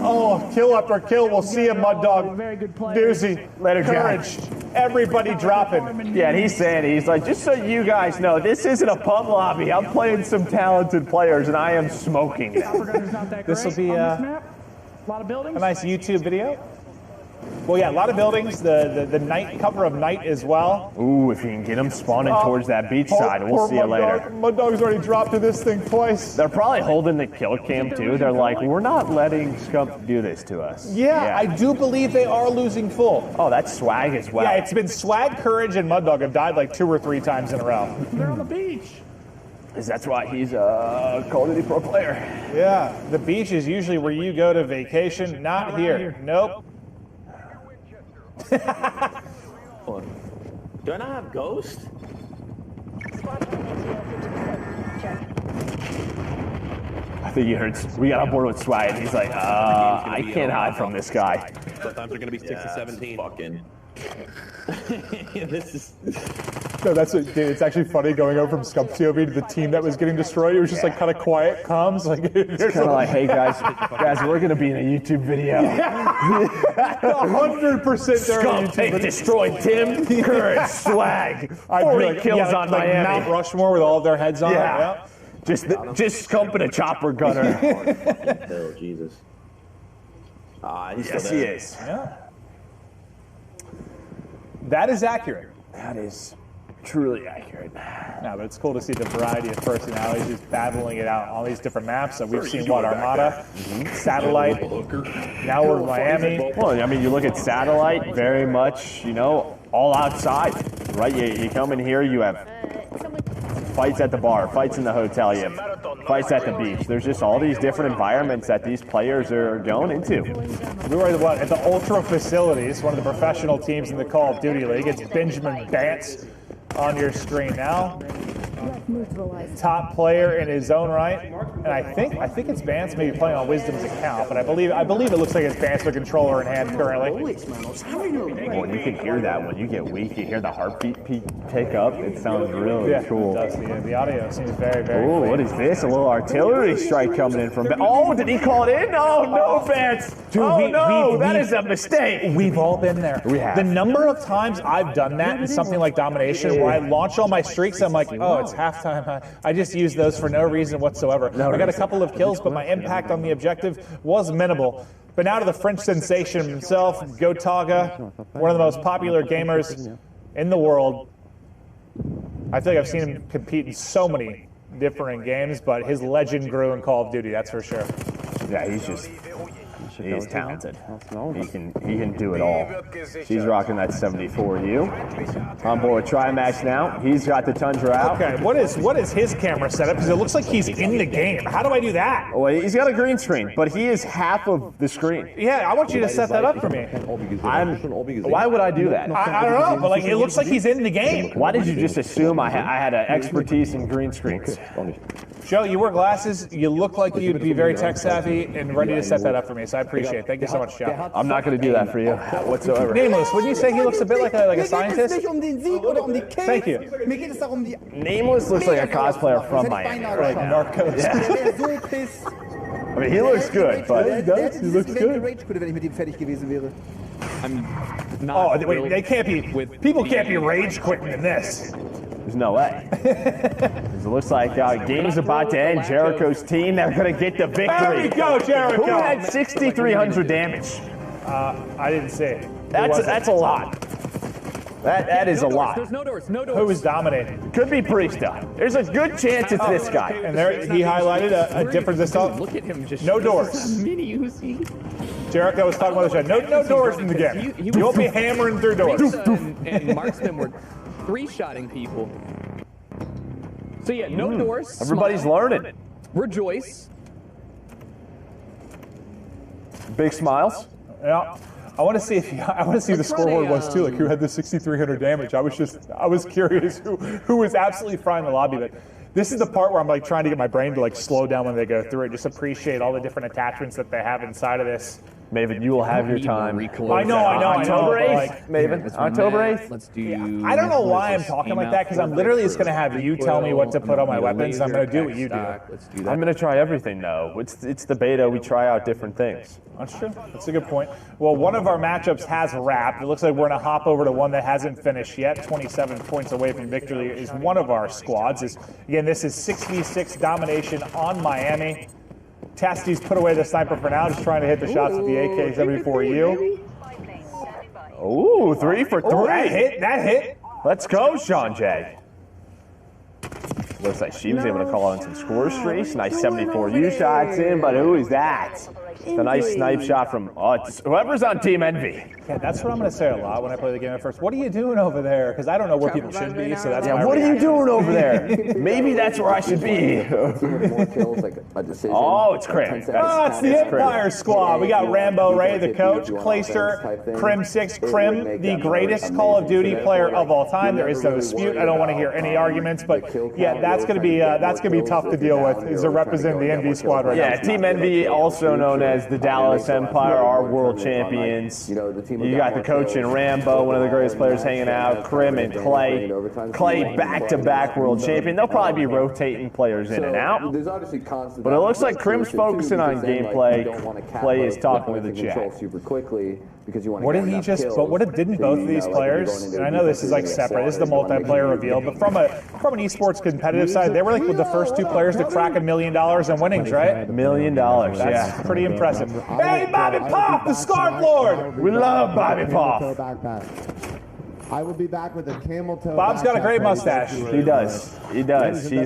Oh, kill after kill. We'll see him, Mud Dog. Doozy. Later, Courage. Everybody dropping. Yeah, and he's like, just so you guys know, this isn't a pub lobby. I'm playing some talented players, and I am smoking. This will be a lot of buildings. A nice YouTube video. Well, yeah, a lot of buildings. The night cover of night as well. Ooh, if you can get them spawning towards that beach side, we'll see you later. Mud Dog's already dropped to this thing twice. They're probably holding the kill cam too. They're like, we're not letting Scump do this to us. Yeah, I do believe they are losing full. Oh, that's Swag as well. Yeah, it's been Swag, Courage, and Mud Dog have died like 2 or 3 times in a row. They're on the beach. That's why he's a Call of Duty pro player. Yeah, the beach is usually where you go to vacation. Not here. Nope. Do I not have Ghost? I think you heard. We got on board with Swag, and he's like, I can't hide from this guy. Sometimes they're gonna be 6 to 17. Fucking. This is. No, that's what, dude, it's actually funny going over from Scump POV to the team that was getting destroyed. It was just like kind of quiet comms. Like, it's kind of like, hey guys, we're gonna be in a YouTube video. 100% they're in a YouTube video. Destroyed Tim, Courage, Swag, 40 kills on like Miami. Mount Rushmore with all of their heads on. Yeah. Just Scump and a chopper gunner. Oh, Jesus. Yes, he is. Yeah. That is accurate. That is truly accurate. No, but it's cool to see the variety of personalities just battling it out on all these different maps. So we've seen Armada, Satellite, now we're in Miami. Well, I mean, you look at Satellite, very much, all outside, right? You come in here, you have fights at the bar, fights in the hotel, you have fights at the beach. There's just all these different environments that these players are going into. We were at the Ultra Facilities, one of the professional teams in the Call of Duty League. It's Benjamin Bance on your screen now. Top player in his own right, and I think it's Vance maybe playing on Wisdom's account, but I believe it looks like it's Vance with controller in hand currently. Well, you can hear that when you get weak. You hear the heartbeat pick up. It sounds really cool. It does. The audio seems very, very. Ooh, clean. what is this? A little artillery strike coming in from. Oh, did he call it in? Oh no, Vance! Dude, that is a mistake. We've all been there. We have. The number of times I've done that in something like Domination, where I launch all my streaks, I'm like, oh, it's halftime. I just use those for no reason whatsoever. I got a couple of kills, but my impact on the objective was minimal. But now to the French sensation himself, Gotaga, one of the most popular gamers in the world. I feel like I've seen him compete in so many different games, but his legend grew in Call of Duty, that's for sure. Yeah, he's talented. He can do it all. She's rocking that 74U. On board with Trimax now. He's got the Tundra out. Okay, what is his camera setup? Because it looks like he's in the game. How do I do that? Well, he's got a green screen, but he is half of the screen. Yeah, I want you to set that up for me. Why would I do that? I don't know, but like it looks like he's in the game. Why did you just assume I had an expertise in green screens? Joe, you wear glasses. You look like you'd be very tech savvy and ready to set that up for me. So I appreciate it. Thank you so much, Joe. I'm not going to do that for you whatsoever. Nameless, wouldn't you say he looks a bit like a scientist? Thank you. Nameless looks like a cosplayer from Miami right now. Narcos. Yeah. I mean, he looks good, but he looks good. I'm not. Oh, wait, they can't be. People can't be rage quitting in this. There's no way. It looks like game's about to end. Jericho's team, they're going to get the victory. There we go, Jericho. Who had 6,300 damage? I didn't see it. That's a lot. That is a lot. There's no doors. No doors. Who was dominating? Could be Priesta. There's a good chance it's this guy. And there, he highlighted a difference this time. Look at him just. No doors. Mini Uzi. Jericho was talking about the show. No doors in the game. You won't be hammering through doors. And Marksman were three-shotting people. So yeah, no doors. Everybody's learning. Rejoice. Big smiles. Yeah. I want to see who the scoreboard was too. Like who had the 6,300 damage. I was curious who was absolutely frying the lobby. But this is the part where I'm like trying to get my brain to like slow down when they go through it. Just appreciate all the different attachments that they have inside of this. Maven, you will have your time. I know. October 8th, like, Maven. October 8th. Let's do. Yeah, I don't know why I'm talking like that because I'm literally just going to have you tell me what to put on my weapons. I'm going to do what you do. Let's do that. I'm going to try everything though. It's the beta. We try out different things. That's true. That's a good point. Well, one of our matchups has wrapped. It looks like we're going to hop over to one that hasn't finished yet. 27 points away from victory is one of our squads. Again, this is 6v6 domination on Miami. Tasty's put away the sniper for now, just trying to hit the shots with the AK-74U. Ooh, 3 for 3. Oh, that hit. Let's go, Sean J. Looks like she was able to call on some score streaks. Nice 74U shots in, but who is that? It's a nice snipe shot from whoever's on Team Envy. Yeah, that's what I'm going to say a lot when I play the game at first. What are you doing over there? Because I don't know where people should be, so that's what are you doing over there? Maybe that's where I should be. Oh, it's Crim. Oh, it's the Empire squad. We got Rambo Ray, the coach, Clayster, Crim6, Crim, the greatest Call of Duty player of all time. There is no dispute. I don't want to hear any arguments, but yeah, that's going to be tough to deal with. Is to represent the Envy squad right now. Yeah, Team Envy, also known as the Dallas Empire, are world champions. You got the coach in Rambo, one of the greatest players hanging out, Crim and Clay. Clay back-to-back world champion. They'll probably be rotating players in and out. But it looks like Crim's focusing on gameplay. Clay is talking with the chat. What did he just? But didn't both of these players? And I know this is like separate. This is the multiplayer reveal. But from an esports competitive side, they were like the first two players to crack $1 million in winnings, right? $1 million. That's pretty impressive. Hey, Bobby Pop, the Scarf Lord. We love Bobby Pop. I will be back with a camel toe. Bob's got a great mustache. He does. He does. He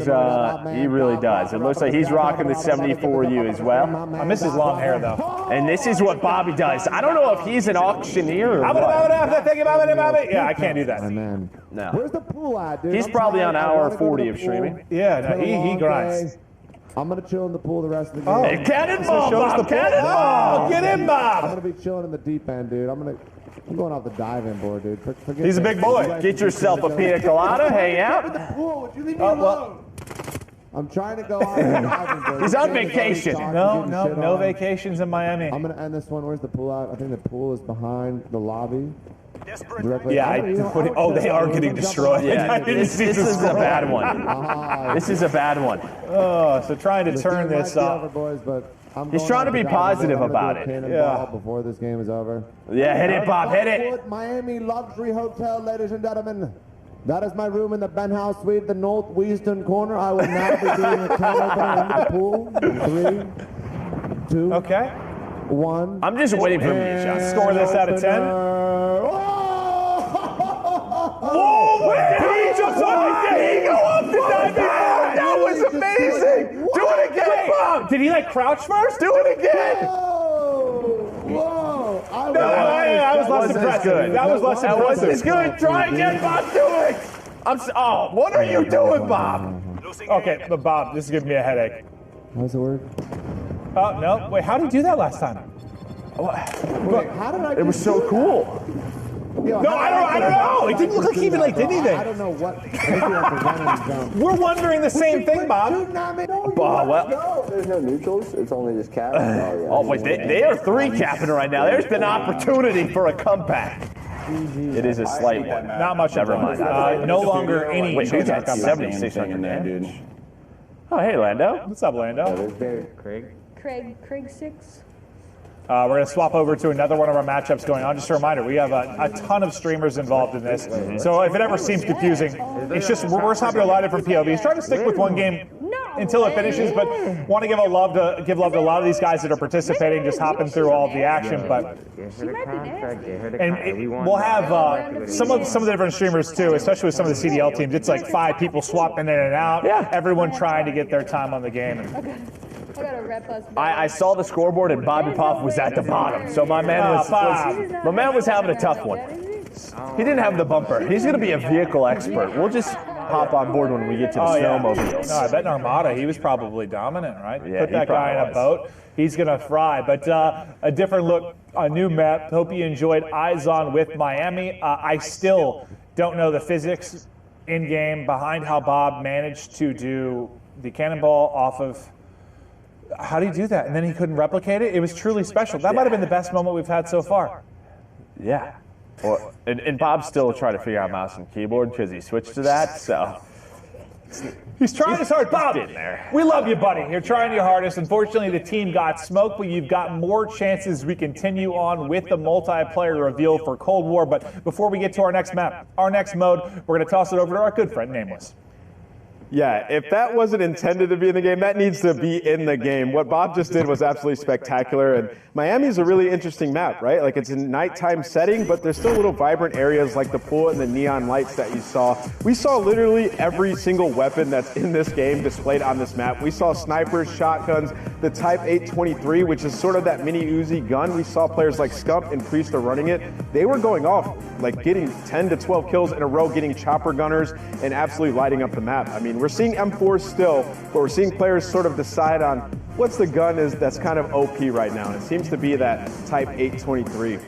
really does. It looks like he's rocking the 74U as well. I miss his long hair though. And this is what Bobby does. I don't know if he's an auctioneer or what. Yeah, I can't do that. Man. No. Where's the pool at, dude? He's probably on hour 40 of streaming. Yeah, no, he grinds. I'm going to chill in the pool the rest of the game. Oh, hey, cannonball, Bob, cannonball! Get in, Bob! I'm going to be chilling in the deep end, dude. I'm going off the dive-in board, dude. He's a big boy. Get yourself a pina colada, hang out. Would you leave me alone? I'm trying to go off the diving board. He's on vacation. No vacations in Miami. I'm going to end this one. Where's the pool at? I think the pool is behind the lobby. Yeah, they are getting destroyed. Yeah, this is a bad one. This is a bad one. Oh, so trying to turn this up. He's trying to be positive about it. Yeah. Before this game is over. Yeah, hit it, Bob, hit it. Miami Luxury Hotel, ladies and gentlemen. That is my room in the penthouse suite, the northeastern corner. I will now be doing a can opener in the pool. 3, 2, okay. 1. I'm just waiting for him to shot. Score this out of 10. Whoa, where did he just go up the diving board? That was amazing. Do it again, Bob. Did he like crouch first? Do it again. Whoa. That was less impressive. That was less impressive. That wasn't good. Try again, Bob. Do it. What are you doing, Bob? Okay, but Bob, this is giving me a headache. How does it work? Oh, no. Wait, how did he do that last time? Wait, how did I It was so cool. Yo, No, I don't know. It didn't look like he even did anything. I don't know what. There's We're wondering the same thing, Bob. There's no neutrals. It's only just cap. Oh, wait, they are 3 capping right now. There's been opportunity for a comeback. It is a slight one. Not much. Never mind. No longer any Wait, chance who's of at comeback. 7,600 damage? Oh, hey, Lando. What's up, Lando? Craig 6. We're going to swap over to another one of our matchups going on. Just a reminder, we have a ton of streamers involved in this. So if it ever seems confusing, it's just we're hopping a lot of different POVs. Trying to stick with one game until it finishes, but want to give love to a lot of these guys that are participating, just hopping through all of the action. But we'll have some of the different streamers too, especially with some of the CDL teams. It's like 5 people swapping in and out. Yeah. Everyone trying to get their time on the game. I gotta rep us. I saw the scoreboard and Bobby Puff was at the bottom, so my man was having a tough one. He didn't have the bumper. He's going to be a vehicle expert. We'll just hop on board when we get to the snowmobiles. No, I bet in Armada he was probably dominant, right? Yeah, Put that guy in a boat, he's going to fry. But a different look, a new map. Hope you enjoyed Eyes On with Miami. I still don't know the physics in-game behind how Bob managed to do the cannonball off of... How do you do that? And then he couldn't replicate it? It was truly special. That might have been the best moment we've had so far. Yeah. Well, and Bob's still trying to figure out mouse and keyboard because he switched to that, so... He's trying his hard. Bob, we love you, buddy. You're trying your hardest. Unfortunately, the team got smoked, but you've got more chances as we continue on with the multiplayer reveal for Cold War. But before we get to our next map, our next mode, we're going to toss it over to our good friend, Nameless. Yeah, if that wasn't intended to be in the game, that needs to be in the game. What Bob just did was absolutely spectacular, and Miami's a really interesting map, right? Like, it's a nighttime setting, but there's still little vibrant areas like the pool and the neon lights that you saw. We saw literally every single weapon that's in this game displayed on this map. We saw snipers, shotguns, the Type 823, which is sort of that mini Uzi gun. We saw players like Scump and Priest are running it. They were going off, like getting 10 to 12 kills in a row, getting chopper gunners, and absolutely lighting up the map. I mean, we're seeing M4s still, but we're seeing players sort of decide on what's the gun that's kind of OP right now. And it seems to be that Type 823.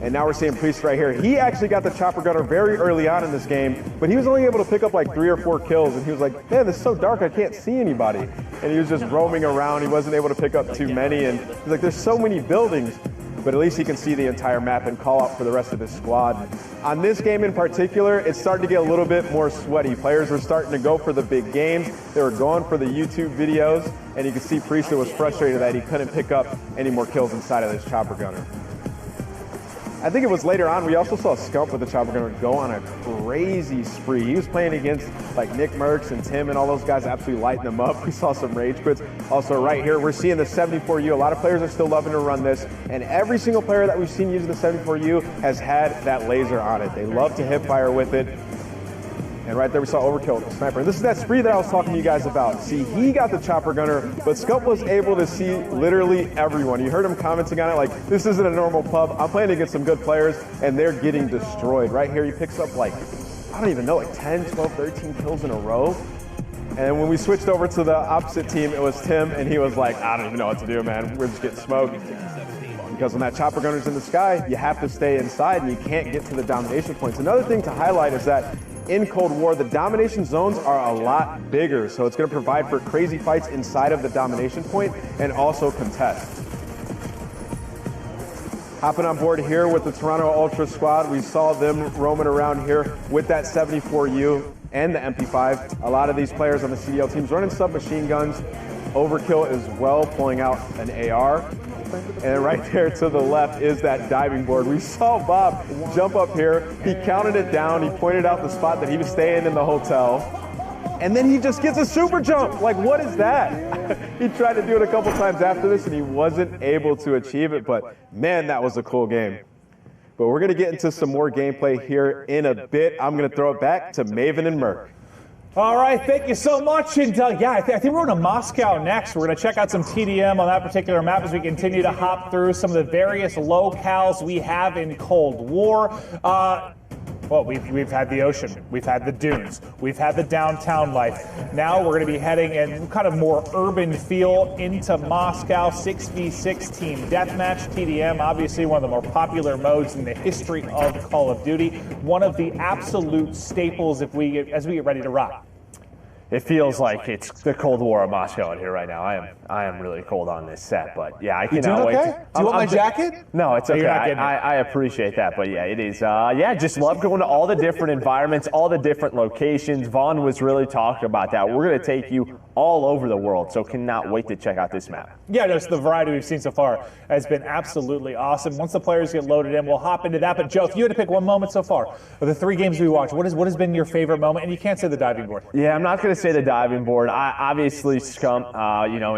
And now we're seeing Priest right here. He actually got the chopper gunner very early on in this game, but he was only able to pick up like 3 or 4 kills. And he was like, man, this is so dark, I can't see anybody. And he was just roaming around. He wasn't able to pick up too many. And he's like, there's so many buildings. But at least he can see the entire map and call out for the rest of his squad. On this game in particular, it's starting to get a little bit more sweaty. Players were starting to go for the big games. They were going for the YouTube videos, and you could see Priest was frustrated that he couldn't pick up any more kills inside of this chopper gunner. I think it was later on, we also saw Scump with the chopper gunner go on a crazy spree. He was playing against like Nick Merckx and Tim and all those guys, absolutely lighting them up. We saw some rage quits. Also right here, we're seeing the 74U. A lot of players are still loving to run this, and every single player that we've seen using the 74U has had that laser on it. They love to hip fire with it. And right there we saw Overkill with the sniper. And this is that spree that I was talking to you guys about. See, he got the chopper gunner, but Scump was able to see literally everyone. You heard him commenting on it like, this isn't a normal pub. I'm playing against some good players, and they're getting destroyed. Right here, he picks up like, I don't even know, like 10, 12, 13 kills in a row. And when we switched over to the opposite team, it was Tim, and he was like, I don't even know what to do, man. We're just getting smoked. Because when that chopper gunner's in the sky, you have to stay inside, and you can't get to the domination points. Another thing to highlight is that in Cold War, the domination zones are a lot bigger, so it's going to provide for crazy fights inside of the domination point and also contest. Hopping on board here with the Toronto Ultra squad, we saw them roaming around here with that 74U and the MP5. A lot of these players on the CDL teams running submachine guns. Overkill as well, pulling out an AR. And right there to the left is that diving board. We saw Bob jump up here. He counted it down. He pointed out the spot that he was staying in the hotel. And then he just gets a super jump. Like, what is that? He tried to do it a couple times after this, and he wasn't able to achieve it. But, man, that was a cool game. But we're going to get into some more gameplay here in a bit. I'm going to throw it back to Maven and Merc. All right, thank you so much. And yeah, I think we're going to Moscow next. We're going to check out some TDM on that particular map as we continue to hop through some of the various locales we have in Cold War. Well, we've had the ocean, we've had the dunes, we've had the downtown life. Now we're going to be heading in kind of more urban feel into Moscow. 6v6 team deathmatch. TDM, obviously one of the more popular modes in the history of Call of Duty. One of the absolute staples as we get ready to rock. It feels like it's the Cold War of Moscow in here right now. I am really cold on this set, but yeah, I cannot wait. Okay? Do you want my jacket? No, it's okay. You're not getting it. I appreciate that, but yeah, it is. Yeah, just love going to all the different environments, all the different locations. Vaughn was really talking about that. We're going to take you all over the world, so cannot wait to check out this map. Yeah, just the variety we've seen so far has been absolutely awesome. Once the players get loaded in, we'll hop into that. But Joe, if you had to pick one moment so far of the 3 games we watched, what has been your favorite moment? And you can't say the diving board. Yeah, I'm not going to say the diving board. Obviously, Scump,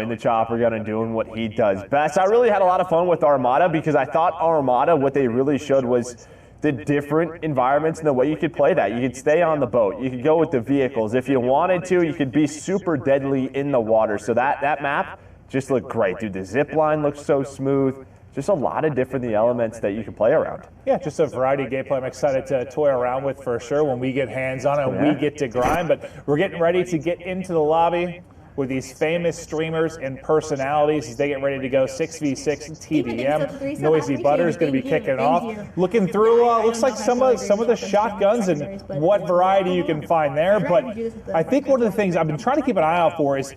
in the chopper gun and doing what he does best. I really had a lot of fun with Armada because I thought Armada, what they really showed was the different environments and the way you could play that. You could stay on the boat. You could go with the vehicles. If you wanted to, you could be super deadly in the water. So that map just looked great, dude. The zip line looks so smooth. Just a lot of different elements that you can play around. Yeah, just a variety of gameplay I'm excited to toy around with for sure when we get hands on it and we get to grind. But we're getting ready to get into the lobby with these famous streamers and personalities as they get ready to go 6v6 TDM. Noisy Butter is going to be kicking off. Looking through, looks like some of the shotguns and what variety you can find there. But I think one of the things I've been trying to keep an eye out for is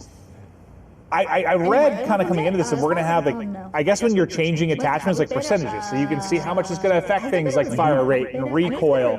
I read kind of coming into this that we're going to have, like, I guess when you're changing attachments, like percentages, so you can see how much it's going to affect things like fire rate and recoil,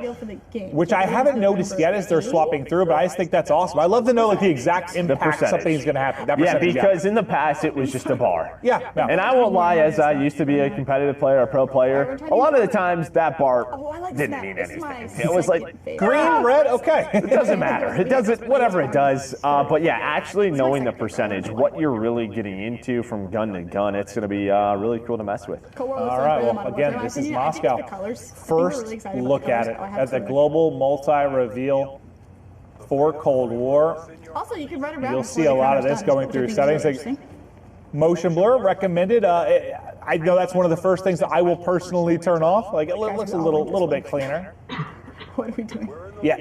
which I haven't noticed yet as they're swapping through, but I just think that's awesome. I love to know like the exact impact something's going to happen. Yeah, because in the past it was just a bar. Yeah. And I won't lie, as I used to be a competitive player, a pro player, a lot of the times that bar didn't mean anything. It was like green, red, okay. It doesn't matter. It doesn't, whatever it does. But yeah, actually knowing the percentage, what you're really getting into from gun to gun, it's going to be really cool to mess with. All right, well, again, this is Moscow. First look at it, at the global multi-reveal for Cold War. Also, you can run around. You'll see a lot of this going through settings. Like motion blur recommended. I know that's one of the first things that I will personally turn off. Like it looks a little bit cleaner. What are we doing? Yeah,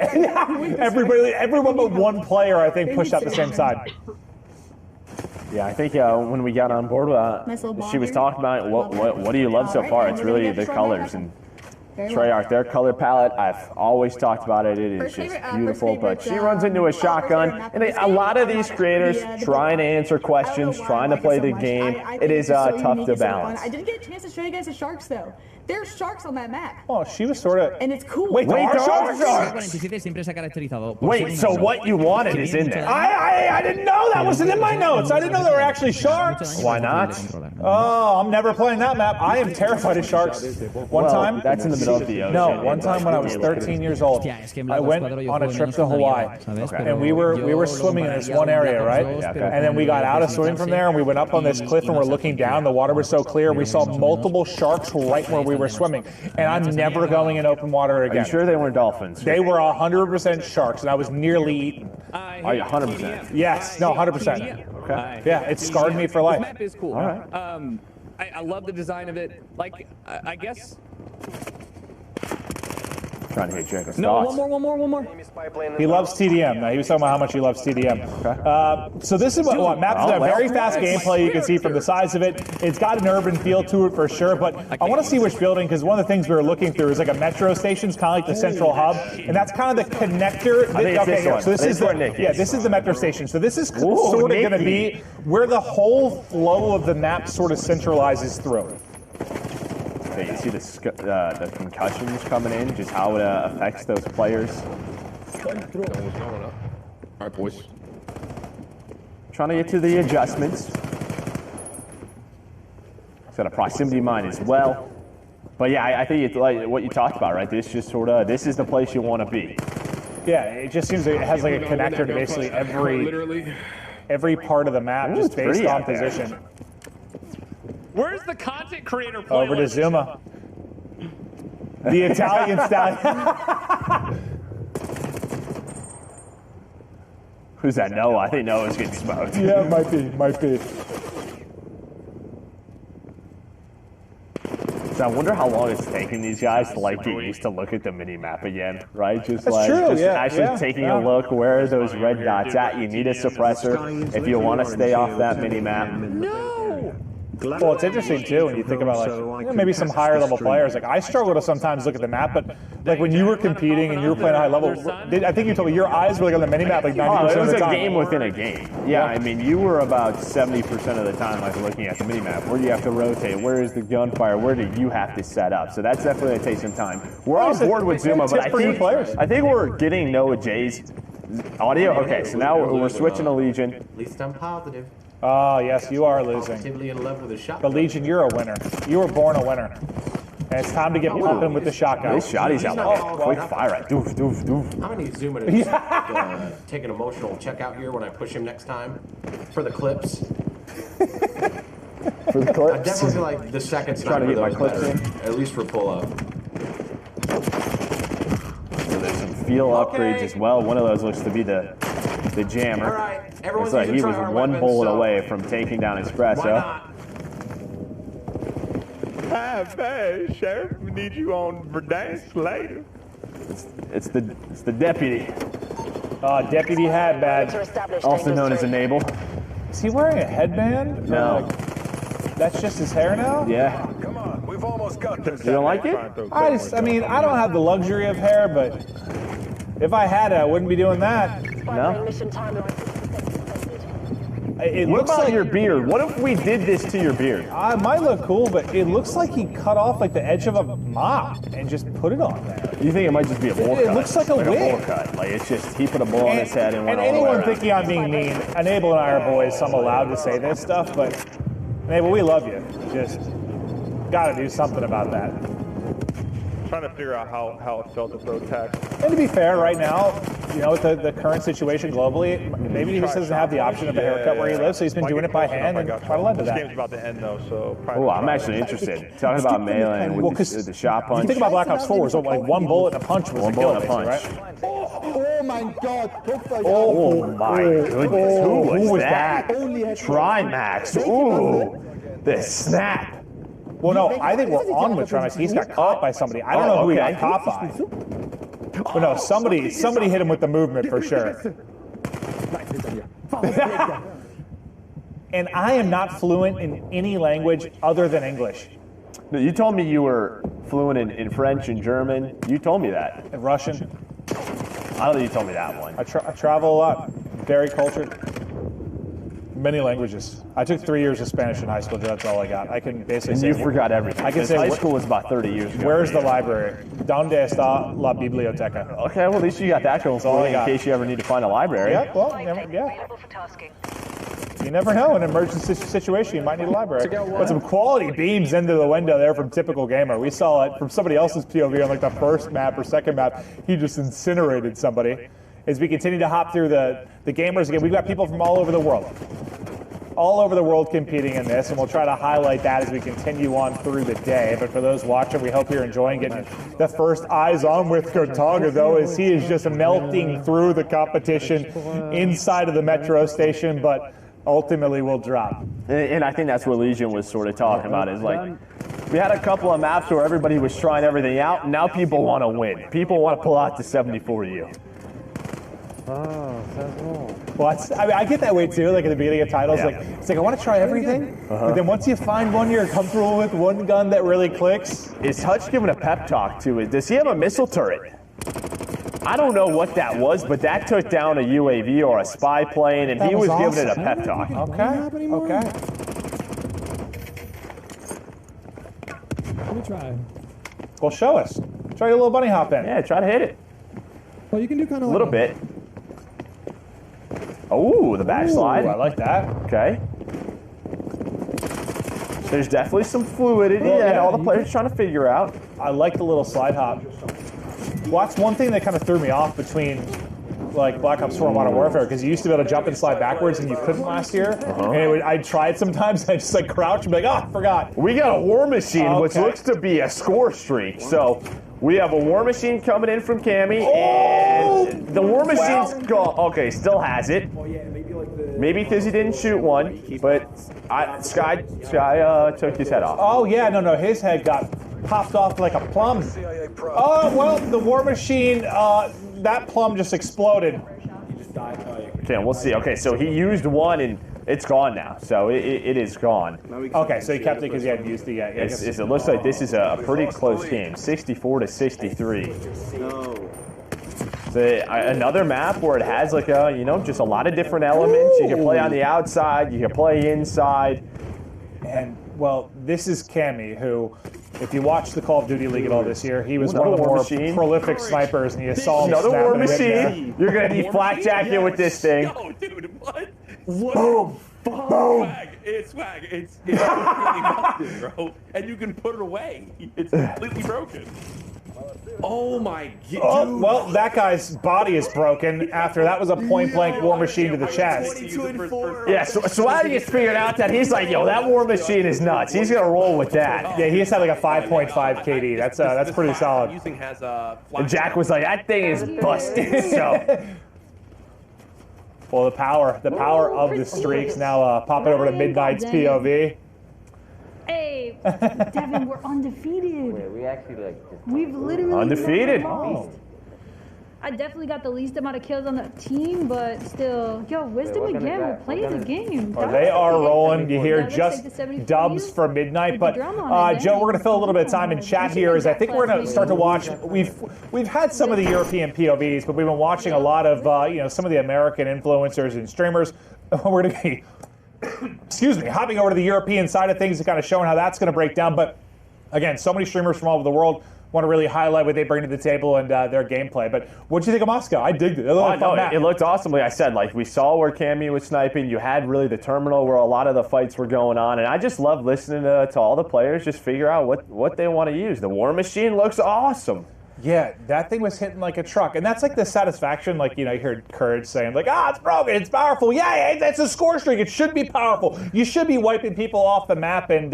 everyone but one player, I think, pushed out the same side. Yeah, I think when we got on board, she was talking about what do you love so far? It's really the colors and Treyarch, their color palette. I've always talked about it. It is just beautiful. But she runs into a shotgun, and a lot of these creators trying to answer questions, trying to play the game. It is tough to balance. I didn't get a chance to show you guys the sharks though. There's sharks on that map. Oh, she was sort of. And it's cool. Wait, there are sharks. Wait, so what you wanted is in there. I didn't know that wasn't in my notes. I didn't know there were actually sharks. Why not? Oh, I'm never playing that map. I am terrified of sharks. One time. That's in the middle of the ocean. No, one time when I was 13 years old, I went on a trip to Hawaii, and we were swimming in this one area, right? And then we got out of swimming from there, and we went up on this cliff, and we're looking down. The water was so clear, we saw multiple sharks right where we were swimming, and I'm never going in open water again. Are you sure they weren't dolphins? They were 100% sharks, and I was nearly eaten. Are you 100%? Yes, no, 100%. Okay. Yeah, it scarred me for life. This map is cool. All right. I love the design of it. Like, I guess. Trying to hear Jacob's No, thoughts. one more. He loves TDM. Now, he was talking about how much he loves TDM. Okay. So this is what maps a very fast gameplay. You can see from the size of it. It's got an urban feel to it for sure. But I want to see which building, because one of the things we were looking through is like a metro station, kind of like the central hub, and that's kind of the connector. So this is this is the metro station. So this is sort of going to be where the whole flow of the map sort of centralizes through. Okay, you see the concussions coming in, just how it affects those players. All right, boys. Trying to get to the adjustments. It's got a proximity mine as well. But yeah, I think it's like what you talked about, right? This just this is the place you want to be. Yeah, it just seems like it has like a connector to basically every part of the map, just based on position. Where's the content creator playlist? Over to Zuma. The Italian stallion. Who's that? Noah? I think Noah's getting smoked. Yeah, might be. So I wonder how long it's taking these guys to like get used to look at the mini map again, right? Just That's like true, just yeah, actually yeah, taking yeah. a look. Where are those red dots at? You need a suppressor if you want to stay off that mini map. Well, it's interesting too when you think about like maybe some higher level players. Like I struggle to sometimes look at the map, but like when you were competing and you were playing a high level, I think you told me your eyes were like on the mini map like 90% Oh, it of was the a time. game within a game. Yeah, I mean, you were about 70% of the time like looking at the mini map. Where do you have to rotate? Where is the gunfire? Where do you have to set up? So that's definitely going to take some time. We're on board with Zuma, but I think we're getting Noah J's audio. Okay, so now we're switching to Legion. At least I'm positive. Oh, yes, you are losing. Positively in love with a shot. But Legion, you're a winner. You were born a winner. And it's time to get popping with the shotgun. These shotties out there. Quick fire at doof, doof, doof. I'm going to need Zuma to take an emotional check out here when I push him next time for the clips. For the clips? I definitely feel like the second Trying to sniper get my though clips is in. better, at least for pull-up. So there's some field upgrades as well. One of those looks to be the jammer. All right, everyone's Looks like he using was tryhard one weapons, bullet so away from taking down Espresso. Hi, bad, Sheriff. We need you on Verdansk later. It's the deputy. Deputy Hatbad. Also known as Enable. Is he wearing a headband? No. That's just his hair now? Yeah. Come on, we've almost got this. You don't like it? I mean, I don't have the luxury of hair, but if I had it, I wouldn't be doing that. No? It What looks about like your beard? What if we did this to your beard? It might look cool, but it looks like he cut off like the edge of a mop and just put it on there. You think it might just be a bowl cut? It looks like a wig. bowl cut. Like it's just he put a bowl on his head and went And all the way anyone around. thinking I'm being mean, Enable and I are boys, so I'm allowed to say this stuff, but Enable, we love you. Just gotta do something about that. Trying to figure out how it felt to throw tax. And to be fair, right now, you know, with the current situation globally, maybe he just doesn't have the option of a haircut where he lives, so he's been doing it by hand and probably led to This that. game's about to end though, so. Oh, I'm actually interested. Talking about melee and with the shot If punch. you think about Black Ops 4, it was like one bullet and a punch was One a kill, bullet and a basically, punch. right? Oh my God! Oh my goodness, who was that? Trimax. Ooh, the snap. Well, no, I think we're on with Trimax. He's got caught by somebody. I don't know who he got caught by. But no, somebody hit him with the movement for sure. And I am not fluent in any language other than English. No, you told me you were fluent in French and German. You told me that. And Russian. I don't think you told me that one. I travel a lot. Very cultured. Many languages. I took 3 years of Spanish in high school. That's all I got. I can basically And say. you forgot everything. I can This say high school was about 30 years ago. Where's the library? ¿Dónde está la biblioteca? Okay, well at least you got that going That's all for I you in got. case you ever need to find a library. Yeah, well, yeah. You never know. In an emergency situation, you might need a library. But some quality beams into the window there from Typical Gamer. We saw it from somebody else's POV on like the first map or second map. He just incinerated somebody. As we continue to hop through the gamers again, we've got people from all over the world. All over the world competing in this, and we'll try to highlight that as we continue on through the day. But for those watching, we hope you're enjoying getting the first eyes on with Gotaga, though, as he is just melting through the competition inside of the metro station, but ultimately will drop. And I think that's what Legion was sort of talking about is like, we had a couple of maps where everybody was trying everything out, and now people want to win. People want to pull out the 74U. Oh, that's cool. Well, I get that way too. Like at the beginning of titles, Yeah. it's like I want to try everything, but then once you find one you're comfortable with, one gun that really clicks. Is Hutch giving a pep talk to it? Does he have a missile turret? I don't know what that was, but that took down a UAV or a spy plane, and That he was was giving it a awesome. pep talk. Okay. Let me try. Well, show us. Try your little bunny hop in. Yeah, try to hit it. Well, you can do kind of A little bit. Oh, the backslide. Ooh, I like that. Okay. There's definitely some fluidity Well, that yeah. all the players are trying to figure out. I like the little slide hop. Well, that's one thing that kind of threw me off between like Black Ops 4 and Modern Warfare, because you used to be able to jump and slide backwards and you couldn't last year. And I tried sometimes, I just like crouch and be like, forgot. We got a war machine, which Okay. looks to be a score streak. So we have a war machine coming in from Cammy, and the war machine's gone. Okay, still has it. Maybe because he didn't shoot one, but Sky took his head off. Oh yeah, no, his head got popped off like a plum. Oh, well, the War Machine, that plum just exploded. Okay, we'll see. Okay, so he used one and it's gone now. So it is gone. Okay, so he kept it because he hadn't used it yet. It looks like this is a pretty close game, 64 to 63. Another map where it has like just a lot of different elements. You can play on the outside, you can play inside. And, well, this is Cammy, who, if you watch the Call of Duty League at all this year, he was one of the more prolific snipers in the assault. Another War Machine. You're going to be flakjacking with this thing. Yo, dude, what? Boom. Boom. It's swag. It's completely busted, bro. And you can put it away. It's completely broken. Oh my god. Oh, well, that guy's body is broken after that was a point-blank War Machine to the chest. Yeah, so Swag gets figured out that he's like, yo, that War Machine is nuts. He's going to roll with that. Yeah, he just had like a 5.5 KD. That's pretty solid. And Jack was like, that thing is busted. So. Well, the power of the streaks now popping over to Midnight's POV. Hey, Devin, we're undefeated. Wait, we actually We've literally undefeated. I definitely got the least amount of kills on the team, but still, yo, Wisdom again. We're playing the game. They are rolling. You hear just dubs for Midnight, but Joe, we're gonna fill a little bit of time in chat here. As I think we're gonna start to watch. We've had some of the European POVs, but we've been watching a lot of some of the American influencers and streamers. We're gonna be. Excuse me, hopping over to the European side of things and kind of showing how that's going to break down. But again, so many streamers from all over the world want to really highlight what they bring to the table and their gameplay. But what did you think of Moscow? I digged it. It looked awesome. Like I said, like we saw where Cammy was sniping. You had really the terminal where a lot of the fights were going on. And I just love listening to all the players just figure out what they want to use. The War Machine looks awesome. Yeah, that thing was hitting like a truck. And that's like the satisfaction, like, you heard Courage saying, like, it's broken, it's powerful. Yeah, that's a score streak. It should be powerful. You should be wiping people off the map. And,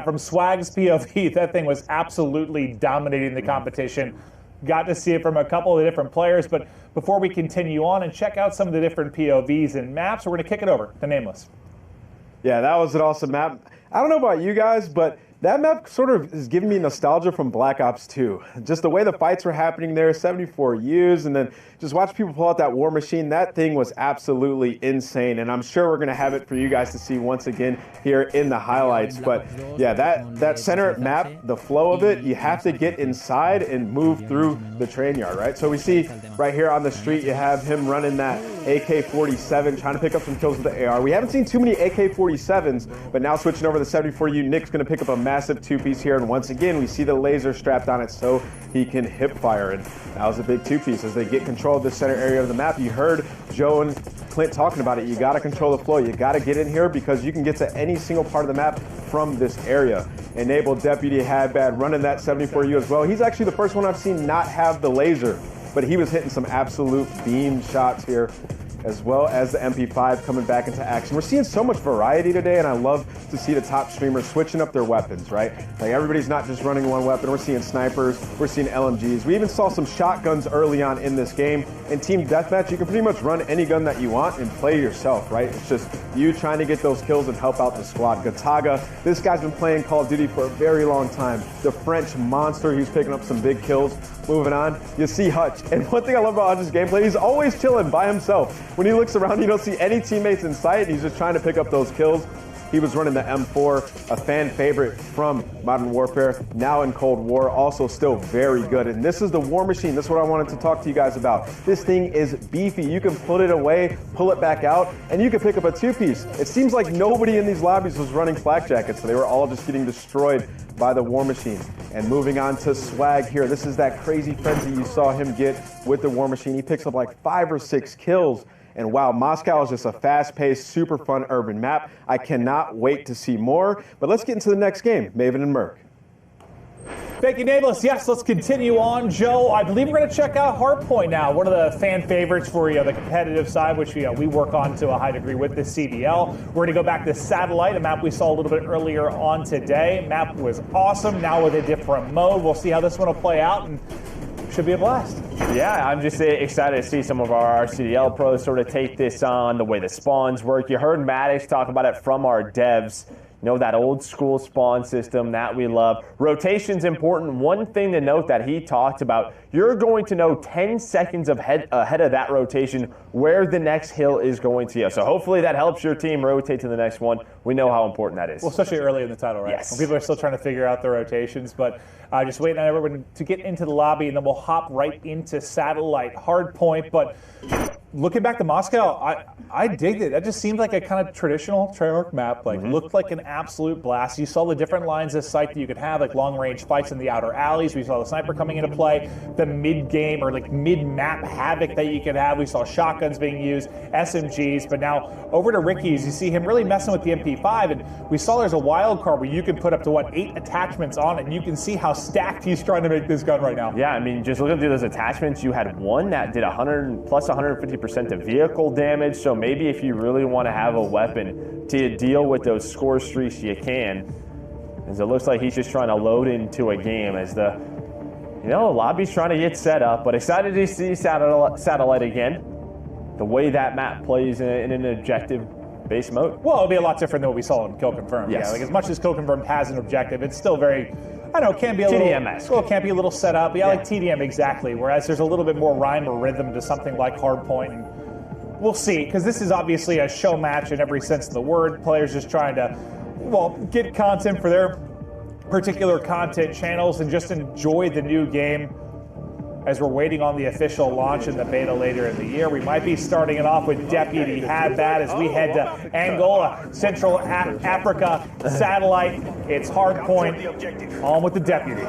from Swag's POV, that thing was absolutely dominating the competition. Got to see it from a couple of different players. But before we continue on and check out some of the different POVs and maps, we're going to kick it over to Nameless. Yeah, that was an awesome map. I don't know about you guys, but that map sort of is giving me nostalgia from Black Ops 2. Just the way the fights were happening there, 74 U's, and then just watch people pull out that War Machine. That thing was absolutely insane, and I'm sure we're going to have it for you guys to see once again here in the highlights. But yeah, that center map, the flow of it, you have to get inside and move through the train yard, right? So we see right here on the street, you have him running that AK-47, trying to pick up some kills with the AR. We haven't seen too many AK-47s, but now switching over to the 74U, Nick's going to pick up a massive two-piece here, and once again, we see the laser strapped on it so he can hip fire, and that was a big two-piece as they get control of the center area of the map. You heard Joe and Clint talking about it. You got to control the flow. You got to get in here because you can get to any single part of the map from this area. Enable Deputy Hadbad running that 74U as well. He's actually the first one I've seen not have the laser, but he was hitting some absolute beam shots here, as well as the MP5 coming back into action. We're seeing so much variety today, and I love to see the top streamers switching up their weapons, right? Like everybody's not just running one weapon. We're seeing snipers, we're seeing LMGs. We even saw some shotguns early on in this game. In Team Deathmatch, you can pretty much run any gun that you want and play yourself, right? It's just you trying to get those kills and help out the squad. Gataga, this guy's been playing Call of Duty for a very long time. The French monster, he's picking up some big kills. Moving on, you see Hutch. And one thing I love about Hutch's gameplay, he's always chilling by himself. When he looks around, you don't see any teammates in sight. He's just trying to pick up those kills. He was running the M4, a fan favorite from Modern Warfare, now in Cold War, also still very good. And this is the War Machine. This is what I wanted to talk to you guys about. This thing is beefy. You can put it away, pull it back out, and you can pick up a two-piece. It seems like nobody in these lobbies was running flak jackets, so they were all just getting destroyed by the War Machine. And moving on to Swag here. This is that crazy frenzy you saw him get with the War Machine. He picks up like 5 or 6 kills. And wow, Moscow is just a fast-paced, super fun urban map. I cannot wait to see more. But let's get into the next game, Maven and Merc. Thank you, Nameless. Yes, let's continue on. Joe, I believe we're going to check out Hardpoint now, one of the fan favorites for the competitive side, which we work on to a high degree with the CDL. We're going to go back to Satellite, a map we saw a little bit earlier on today. Map was awesome, now with a different mode. We'll see how this one will play out, and should be a blast. Yeah, I'm just excited to see some of our CDL pros sort of take this on, the way the spawns work. You heard Maddox talk about it from our devs. You know, that old school spawn system that we love. Rotation's important. One thing to note that he talked about, you're going to know 10 seconds ahead of that rotation where the next hill is going to go. So hopefully that helps your team rotate to the next one. We know how important that is. Well, especially early in the title, right? Yes. When people are still trying to figure out the rotations, but just waiting on everyone to get into the lobby, and then we'll hop right into Satellite Hardpoint. But looking back to Moscow, I digged it. That just seemed like a kind of traditional Treyarch map. Like, looked like an absolute blast. You saw the different lines of sight that you could have, like long-range fights in the outer alleys. We saw the sniper coming into play, the mid-game or like mid-map havoc that you could have. We saw shotguns being used, SMGs. But now over to Ricky's, you see him really messing with the MP5, and we saw there's a wild card where you can put up to, 8 attachments on it, and you can see how stacked he's trying to make this gun right now. Yeah, I mean, just looking through those attachments, you had one that did 100 plus 150% of vehicle damage. So maybe if you really want to have a weapon to deal with those score streaks, you can. As it looks like he's just trying to load into a game as the, lobby's trying to get set up. But excited to see Satellite again. The way that map plays in an objective-based mode. Well, it'll be a lot different than what we saw in Kill Confirmed. Yes. Yeah, like as much as Kill Confirmed has an objective, it's still very, I don't know, can be a TDM-esque. little, well, it can be a little set up. Yeah, like TDM exactly. Whereas there's a little bit more rhyme or rhythm to something like Hardpoint. And we'll see, because this is obviously a show match in every sense of the word. Players just trying to, get content for their particular content channels and just enjoy the new game. As we're waiting on the official launch in the beta later in the year, we might be starting it off with Deputy Hadbad as we head to Angola, Central Africa, Satellite. It's Hardpoint, on with the Deputy.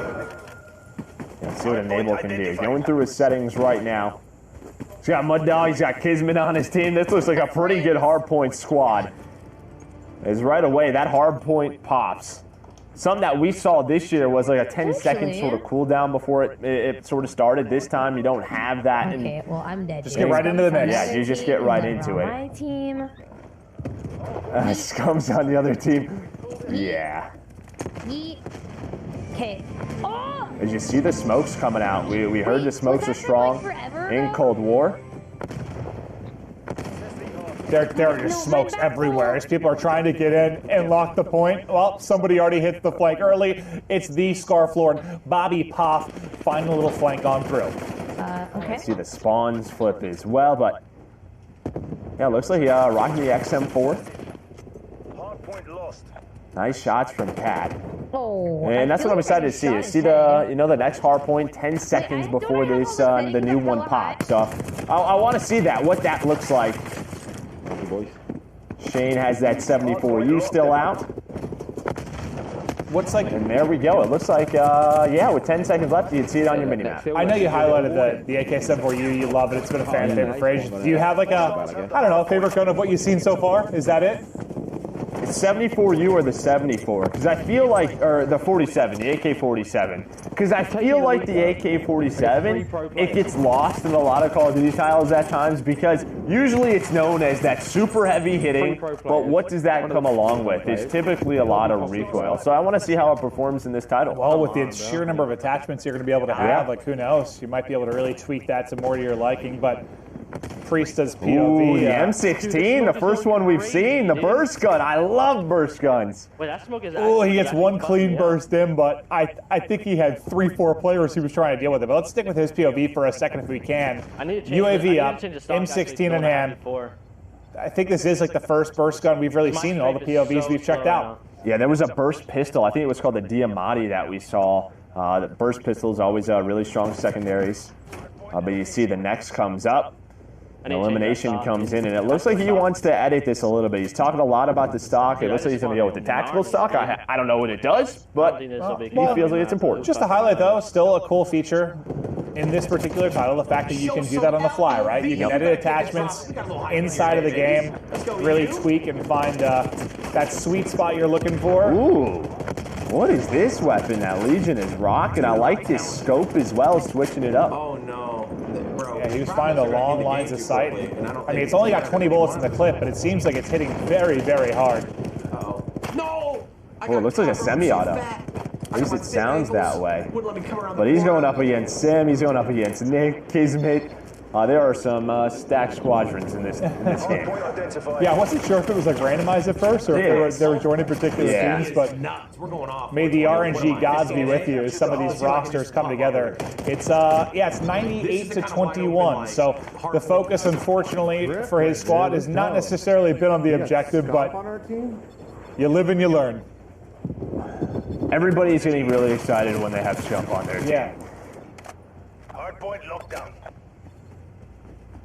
Let's see what Deniable can do. Going through his settings right now. He's got Mud Dog, he's got Kismet on his team. This looks like a pretty good Hardpoint squad. As right away, that Hardpoint pops. Something that we saw this year was like a 10-second sort of cooldown before it sort of started. This time, you don't have that. Okay, well, I'm dead. Just get right into the mix. Yeah, you just get right into it. My team. Scum's on the other team. Yeah. Okay. Oh! As you see the smokes coming out, we heard the smokes are strong in Cold War. There are just smokes everywhere as people are trying to get in and lock the point. Well, somebody already hit the flank early. It's the Scarflord, Bobby Poff, finding a little flank on through. Okay. See the spawns flip as well, but yeah, it looks like he rocking the XM4. Nice shots from Cat. Oh, and that's what I'm excited to see. You see the, the next Hardpoint 10 seconds before this the new one pops. So I want to see that, what that looks like. Shane has that 74U still out. And there we go. It looks like, with 10 seconds left, you'd see it on your minimap. I know you highlighted the AK-74U. You love it. It's been a fan favorite for ages. Do you have like a favorite gun of what you've seen so far? Is that it? It's 74U or the 74, because I feel like, or the 47, the AK-47, because I feel like the AK-47, it gets lost in a lot of Call of Duty titles at times, because usually it's known as that super heavy hitting, but what does that come along with? It's typically a lot of recoil, so I want to see how it performs in this title. Well, with the sheer number of attachments you're going to be able to have, like who knows, you might be able to really tweak that to more to your liking, but Priesta's POV. Ooh, the M16, the first one we've seen, the burst gun. I love burst guns. Wait, that smoke is Oh, he gets one clean burst in, but I think he had 3-4 players he was trying to deal with it. But let's stick with his POV for a second if we can. UAV up, M16 in hand. I think this is like the first burst gun we've really seen in all the POVs we've checked out. Yeah, there was a burst pistol. I think it was called the Diamati that we saw. The burst pistol is always really strong secondaries. But you see the next comes up. And elimination comes in, and it looks like he wants to edit this a little bit. He's talking a lot about the stock. It looks like he's going to go with the tactical stock. I don't know what it does, but he feels like it's important. Just to highlight, though, still a cool feature in this particular title, the fact that you can do that on the fly, right? You can edit attachments inside of the game, really tweak and find that sweet spot you're looking for. Ooh, what is this weapon that Legion is rocking? I like this scope as well, switching it up. Oh, no. Yeah, he was finding the long lines of sight. I mean, it's only got 20 bullets in the clip, but it seems like it's hitting very, very hard. No! Oh, it looks like a semi-auto. At least it sounds that way. But he's going up against Sim, he's going up against Nick, Kismet. There are some stacked squadrons in this game. Yeah, I wasn't sure if it was like randomized at first or if they were joining particular teams, but may the RNG gods be with you as some of these rosters come together. It's it's 98 to 21. So the focus, unfortunately, for his squad has not necessarily been on the objective, but you live and you learn. Everybody's getting really excited when they have Jump on their team. Yeah. Hardpoint lockdown.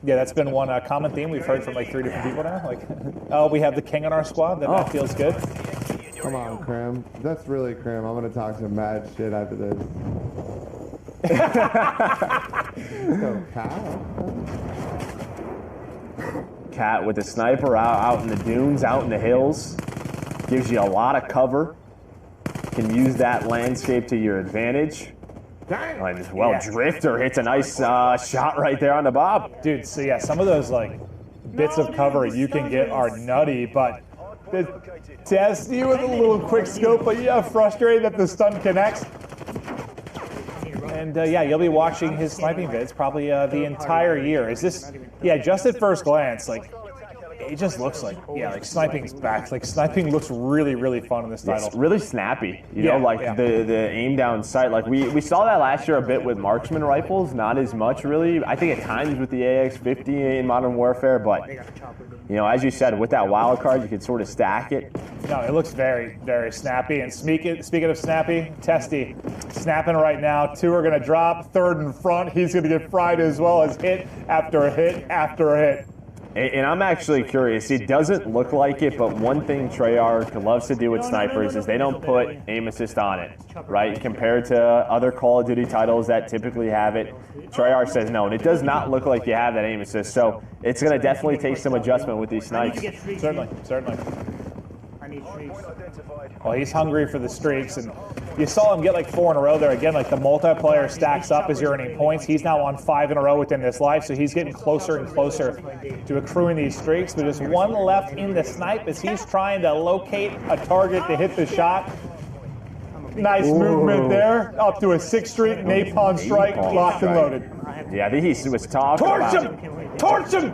Yeah, that's been one common theme we've heard from like 3 different people now. Like, oh, we have the king on our squad. That feels good. Come on, Crim. That's really Crim. I'm gonna talk some mad shit after this. Go, Cat with the sniper out in the dunes, out in the hills. Gives you a lot of cover. Can use that landscape to your advantage. And Drifter hits a nice shot right there on the bob. Dude, so yeah, some of those like bits of cover you can get are nutty, but the Testy with a little quick scope, but yeah, frustrated that the stun connects. And yeah, you'll be watching his sniping vids probably the entire year. Is this, just at first glance, like, it just looks like, like sniping's back. Like sniping looks really, really fun in this title. It's really snappy, you know, like the aim down sight. Like we saw that last year a bit with marksman rifles, not as much really. I think at times with the AX-50 in Modern Warfare, but you know, as you said, with that wild card, you can sort of stack it. No, it looks very, very snappy. And speaking of snappy, Testy snapping right now. 2 are going to drop, 3rd in front. He's going to get fried as well as hit after a hit after a hit. And I'm actually curious. It doesn't look like it, but one thing Treyarch loves to do with snipers is they don't put aim assist on it, right? Compared to other Call of Duty titles that typically have it, Treyarch says no, and it does not look like you have that aim assist. So it's going to definitely take some adjustment with these snipes. Certainly. Well, he's hungry for the streaks, and you saw him get like 4 in a row there. Again, like the multiplayer stacks up as you're earning points. He's now on 5 in a row within this life, so he's getting closer and closer to accruing these streaks. But just 1 left in the snipe as he's trying to locate a target to hit the shot. Nice movement there, up to a 6 streak, napalm strike, locked and loaded. Yeah, I think he was talking about... Torch him!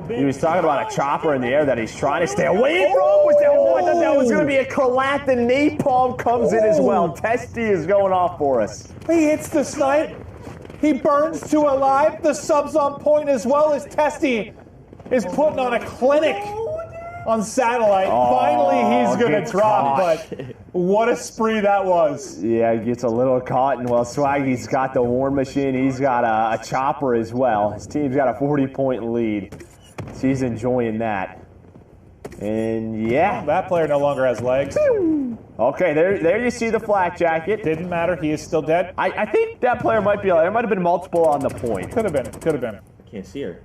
He was talking about a chopper in the air that he's trying to stay away from. I thought that was going to be a collat. The napalm comes in as well. Testy is going off for us. He hits the snipe. He burns to alive. The sub's on point as well as Testy is putting on a clinic on Satellite. Finally, he's going to drop, but what a spree that was. Yeah, he gets a little caught, and well, Swaggy's got the War Machine. He's got a chopper as well. His team's got a 40-point lead. So he's enjoying that. And yeah. That player no longer has legs. Okay, there you see the flak jacket. Didn't matter, he is still dead. I think that player might be, there might have been multiple on the point. Could have been. I can't see her.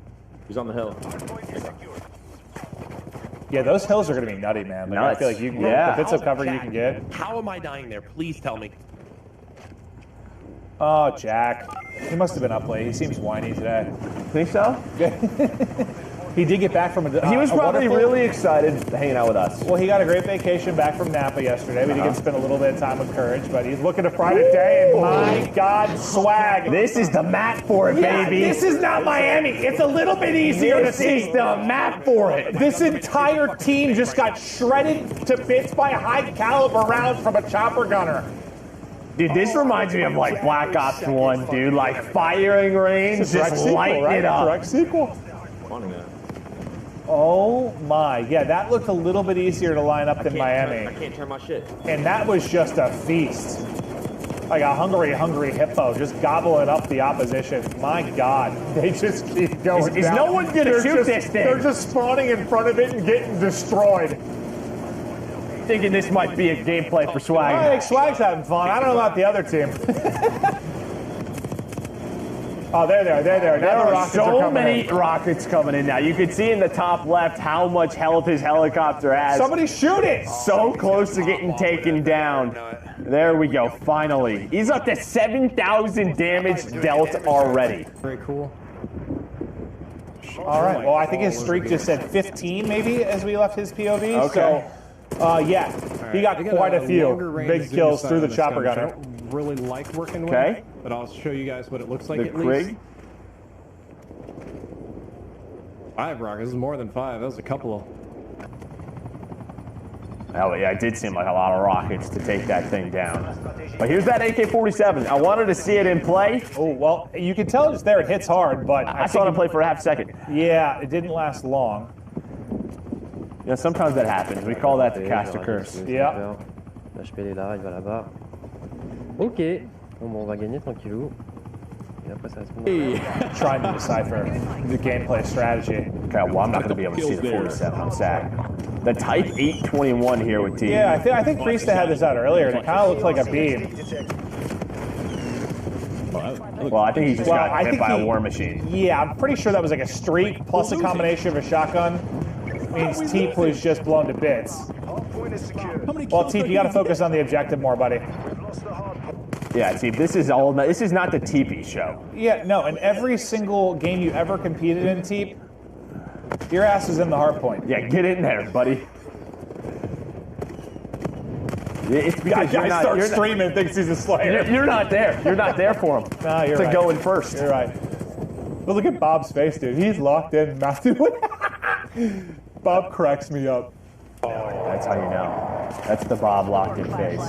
She's on the hill. Yeah, those hills are going to be nutty, man. Like, I feel like you can get the bits of cover you can get. How am I dying there? Please tell me. Oh, Jack. He must have been up late. He seems whiny today. Think so? He did get back from he was probably really excited hanging out with us. Well, he got a great vacation back from Napa yesterday. We did get to spend a little bit of time with Courage, but he's looking to Friday today, and my God, swag. This is the map for it, baby. This is not Miami. It's a little bit easier to see. This is the map for it. This entire team just got shredded to bits by a high-caliber round from a chopper gunner. Dude, this reminds me of like Black Ops 1, dude. Like firing range, just lighting it up. Direct sequel. Oh my, yeah, that looked a little bit easier to line up than Miami. I can't turn my shit. And that was just a feast. Like a hungry hippo, just gobbling up the opposition. My God, they just keep going Is no one gonna shoot this thing? They're just spawning in front of it and getting destroyed. Thinking this might be a gameplay for Swag. I think Swag's having fun. I don't know about the other team. Oh, there. There are so many rockets coming in now. You can see in the top left how much health his helicopter has. Somebody shoot it! So close to getting taken down. There we go, finally. He's up to 7,000 damage dealt already. Very cool. All right, well, I think his streak just said 15 maybe as we left his POV. Okay. So, he got quite a few big kills through the chopper gunner. I don't really like working with, but I'll show you guys what it looks like at least. 5 rockets. This is more than 5. That was a couple. Oh, yeah, it did seem like a lot of rockets to take that thing down. But here's that AK-47. I wanted to see it in play. Oh, well, you can tell just there it hits hard, but I saw it in play for a half second. Yeah, it didn't last long. Yeah, sometimes that happens. We call that the caster curse. Yeah. L'HP est là, il va là-bas. Ok. Bon, on va gagner tranquillou. Et après, ça va se finir. Trying to decipher the gameplay strategy. Okay, well, I'm not going to be able to see the 47. I'm sad. The Type 821 here with T. Yeah, I think Priesta had this out earlier, and it kind of looked like a beam. Well, I think he just got hit by a war machine. Yeah, I'm pretty sure that was like a streak plus a combination of a shotgun. Means Teep was just blown to bits. Well, Teep, you got to focus on the objective more, buddy. Yeah, Teep, this is not the Teepee show. Yeah, no, in every single game you ever competed in, Teep, your ass is in the hard point. Yeah, get in there, buddy. It's because you're streaming and thinks he's a Slayer. You're not there. You're not there for him. No, you're right. Go in first. You're right. But look at Bob's face, dude. He's locked in. Bob cracks me up. That's how you know. That's the Bob locked in face.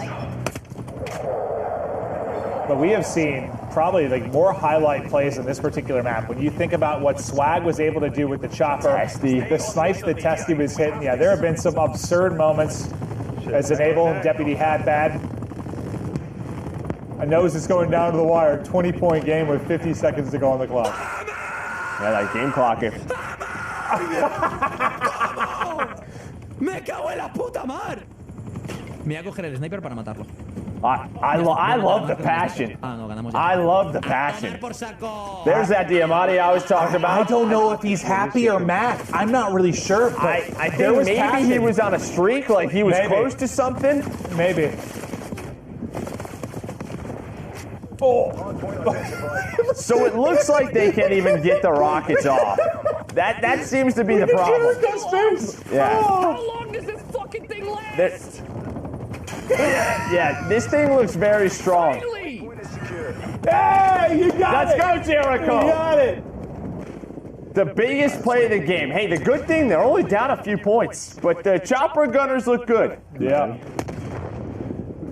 But we have seen probably like more highlight plays in this particular map. When you think about what Swag was able to do with the chopper, the snipes that Testy was hitting, yeah, there have been some absurd moments as Deniable, Deputy Hat Bad. A nose is going down to the wire, 20-point game with 50 seconds to go on the clock. Yeah, that game clock. ¡Me cago en la puta madre! Me voy a coger el sniper para matarlo. I love the passion. I love the passion. There's that Diamante I was talking about. I don't know if he's happy or mad. I'm not really sure. But I think maybe he was on a streak, like he was close to something. Maybe. Oh. So it looks like they can't even get the rockets off. That seems to be the problem. Yeah. How long does this fucking thing last? Yeah, this thing looks very strong. Hey, you got it! Let's go, Jericho! You got it! The biggest play of the game. Hey, the good thing, they're only down a few points, but the chopper gunners look good. Yeah.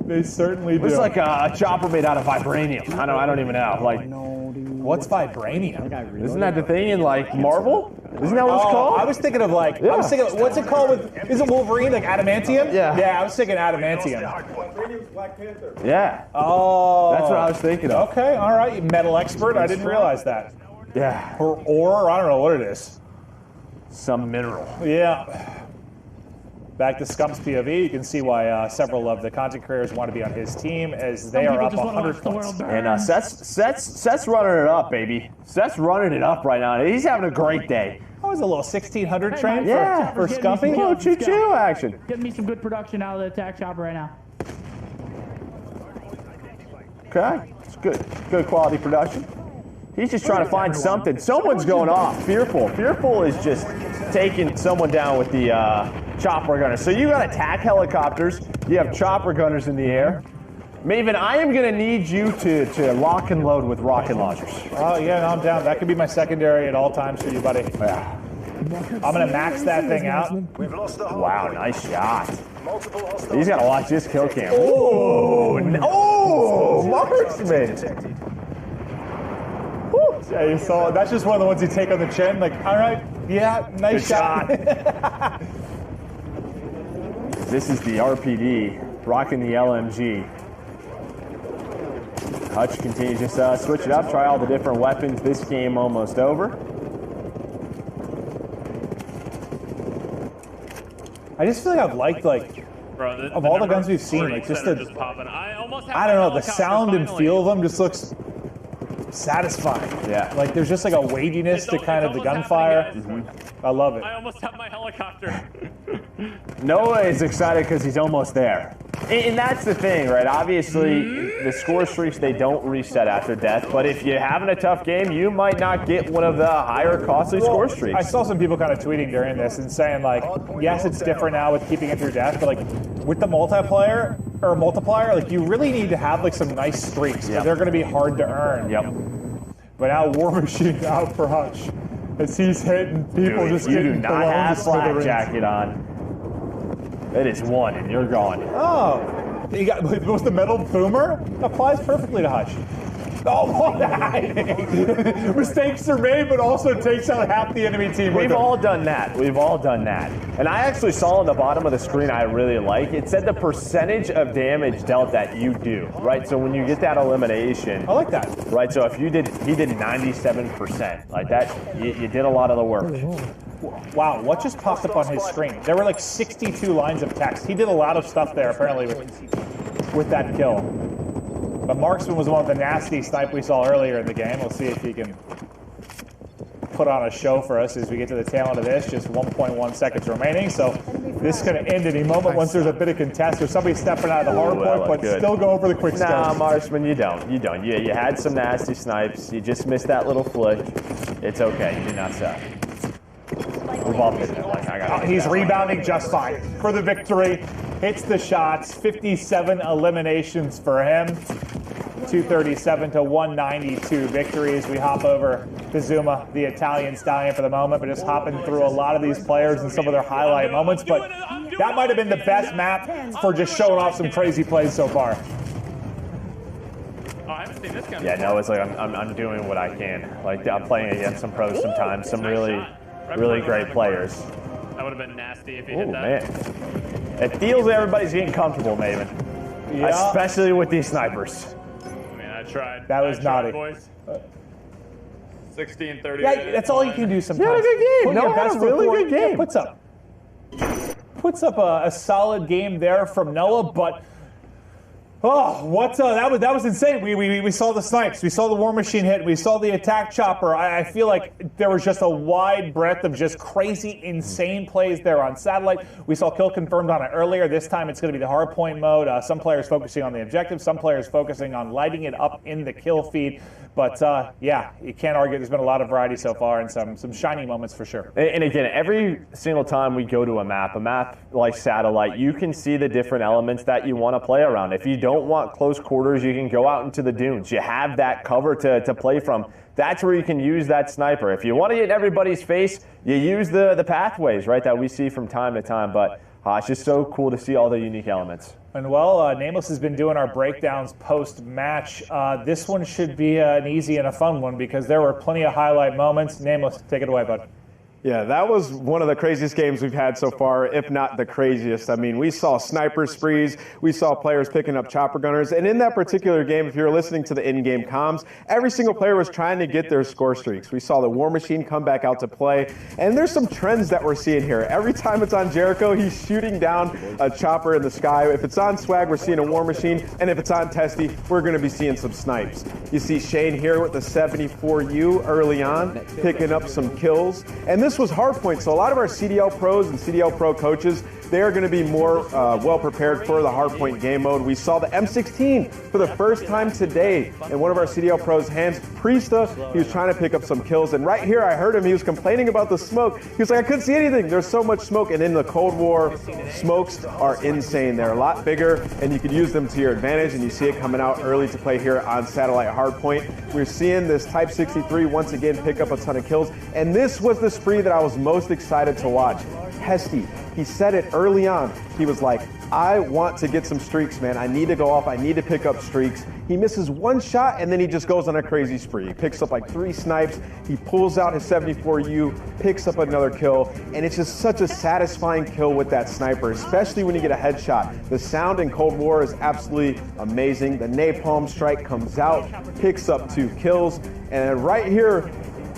They certainly do. It's like a chopper made out of vibranium. I don't even know. Like, what's vibranium? Isn't that the thing in like Marvel? Isn't that what it's called? I was thinking of like, I was thinking, what's it called with, is it Wolverine, like adamantium? Yeah. Yeah, I was thinking adamantium. Yeah. Oh. That's what I was thinking of. Okay, all right, you metal expert, I didn't realize that. Yeah. Or I don't know what it is. Some mineral. Yeah. Back to Scump's POV, you can see why several of the content creators want to be on his team as they are up 100 points. And Seth's running it up, baby. Seth's running it up right now. He's having a great day. That was a little 1600 train for Getting Scumpy. me some Oh, kills. choo-choo action. Getting me some good production out of the attack chopper right now. Okay, it's good. Good quality production. He's just trying to find something. Someone's going off. Fearful. Fearful is just taking someone down with the chopper gunner. So you got attack helicopters. You have chopper gunners in the air. Maven, I am going to need you to lock and load with rocket launchers. Oh, yeah, no, I'm down. That could be my secondary at all times for you, buddy. Yeah. I'm going to max that thing out. Wow, nice shot. He's got to watch this kill cam. Oh, marksman. Yeah, you saw it. That's just one of the ones you take on the chin. Like, all right, yeah, nice shot. This is the RPD, rocking the LMG. Hutch continues to switch it up, try all the different weapons. This game almost over. I just feel like I've liked, like, Bro, of all the guns we've seen, like, just the, I don't know, the sound and feel of them just looks satisfying. Yeah. Like, there's just like a weightiness to kind of the gunfire. I love it. I almost have my helicopter. Noah is excited because he's almost there. And that's the thing, right? Obviously, the score streaks, they don't reset after death. But if you're having a tough game, you might not get one of the higher costly score streaks. I saw some people kind of tweeting during this and saying, like, yes, it's different now with keeping it through death, but, like, with the multiplier, like, you really need to have, like, some nice streaks. Yep. They're going to be hard to earn. Yep. But now War Machine out for Hutch. as he's hitting people. Dude, just you do getting not blown have to flak smithereens. jacket on. It is one, and you're gone. Oh, you got was the metal boomer applies perfectly to Hush. Oh, mistakes are made, but also takes out half the enemy team. We've all done that. We've all done that. And I actually saw on the bottom of the screen I really like. It said the percentage of damage dealt that you do, right? So when you get that elimination. I like that. Right, so if he did 97%. Like that, you did a lot of the work. Wow, what just popped up on his screen? There were like 62 lines of text. He did a lot of stuff there, apparently, with that kill. But Marksman was one of the nasty snipe we saw earlier in the game. We'll see if he can put on a show for us as we get to the tail end of this. Just 1.1 seconds remaining, so this is going to end any moment once there's a bit of contest or somebody stepping out of the hard point, but good. still going for the quick Nah, scopes. Marksman, you don't. You don't. You had some nasty snipes. You just missed that little flick. It's okay. You did not suck. We've all been there. Like, I got He's rebounding just fine for the victory. Hits the shots. 57 eliminations for him. 237 to 192 victories. We hop over to Zuma, the Italian stallion, for the moment, but just hopping through a lot of these players and some of their highlight moments. But that might have been the best map for just showing off some crazy plays so far. Oh, I haven't seen this guy. Yeah, no, it's like I'm doing what I can. Like I'm playing against some pros sometimes, some really great players. That would have been nasty if you Oh hit that. man, it feels like everybody's getting comfortable, Maven. Yeah. Especially with these snipers. I mean, I tried. That was naughty. Boys. 16-30. Yeah, that's all you can do sometimes. Yeah, good game. Put No, your best had a really foot good forward. game. Puts up a solid game there from Noah, but that was insane. We saw the snipes, we saw the War Machine hit, we saw the attack chopper. I feel like there was just a wide breadth of just crazy, insane plays there on satellite. We saw kill confirmed on it earlier. This time it's going to be the hardpoint mode. Some players focusing on the objective, some players focusing on lighting it up in the kill feed. But yeah, you can't argue. There's been a lot of variety so far and some shiny moments for sure. And again, every single time we go to a map like satellite, you can see the different elements that you want to play around. If you don't want close quarters, you can go out into the dunes. You have that cover to play from. That's where you can use that sniper. If you want to get in everybody's face, you use the pathways, right, that we see from time to time. But it's just so cool to see all the unique elements. And well, Nameless has been doing our breakdowns post-match. This one should be an easy and a fun one because there were plenty of highlight moments. Nameless, take it away, bud. Yeah, that was one of the craziest games we've had so far, if not the craziest. I mean, we saw sniper sprees, we saw players picking up chopper gunners, and in that particular game, if you're listening to the in-game comms, every single player was trying to get their score streaks. We saw the War Machine come back out to play, and there's some trends that we're seeing here. Every time it's on Jericho, he's shooting down a chopper in the sky. If it's on Swag, we're seeing a War Machine, and if it's on Testy, we're going to be seeing some snipes. You see Shane here with the 74U early on, picking up some kills, and this was hardpoint, so a lot of our CDL pros and CDL pro coaches, they are going to be more well prepared for the hardpoint game mode. We saw the M16 for the first time today in one of our CDL pros' hands. Priesta, he was trying to pick up some kills, and right here I heard him, he was complaining about the smoke. He was like, I couldn't see anything. There's so much smoke, and in the Cold War, smokes are insane. They're a lot bigger, and you can use them to your advantage, and you see it coming out early to play here on Satellite Hardpoint. We're seeing this Type 63 once again pick up a ton of kills, and this was the spree that I was most excited to watch. Hesty, he said it early on. He was like, I want to get some streaks, man. I need to go off. I need to pick up streaks. He misses one shot, and then he just goes on a crazy spree. He picks up like 3 snipes. He pulls out his 74U, picks up another kill, and it's just such a satisfying kill with that sniper, especially when you get a headshot. The sound in Cold War is absolutely amazing. The napalm strike comes out, picks up 2 kills, and right here,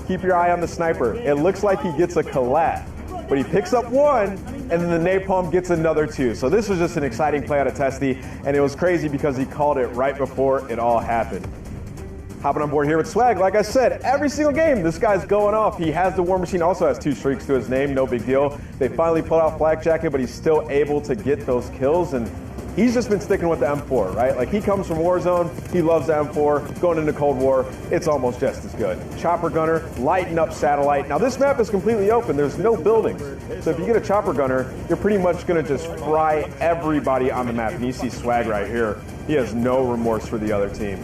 keep your eye on the sniper. It looks like he gets a collab, but he picks up 1, and then the napalm gets another 2. So this was just an exciting play out of Testy, and it was crazy because he called it right before it all happened. Hopping on board here with Swag, like I said, every single game, this guy's going off. He has the War Machine, also has 2 streaks to his name, no big deal. They finally pulled out Flak Jacket, but he's still able to get those kills, and he's just been sticking with the M4, right? Like, he comes from Warzone, he loves the M4, going into Cold War, it's almost just as good. Chopper Gunner, lighting up Satellite. Now, this map is completely open, there's no buildings. So if you get a Chopper Gunner, you're pretty much gonna just fry everybody on the map. And you see Swag right here, he has no remorse for the other team.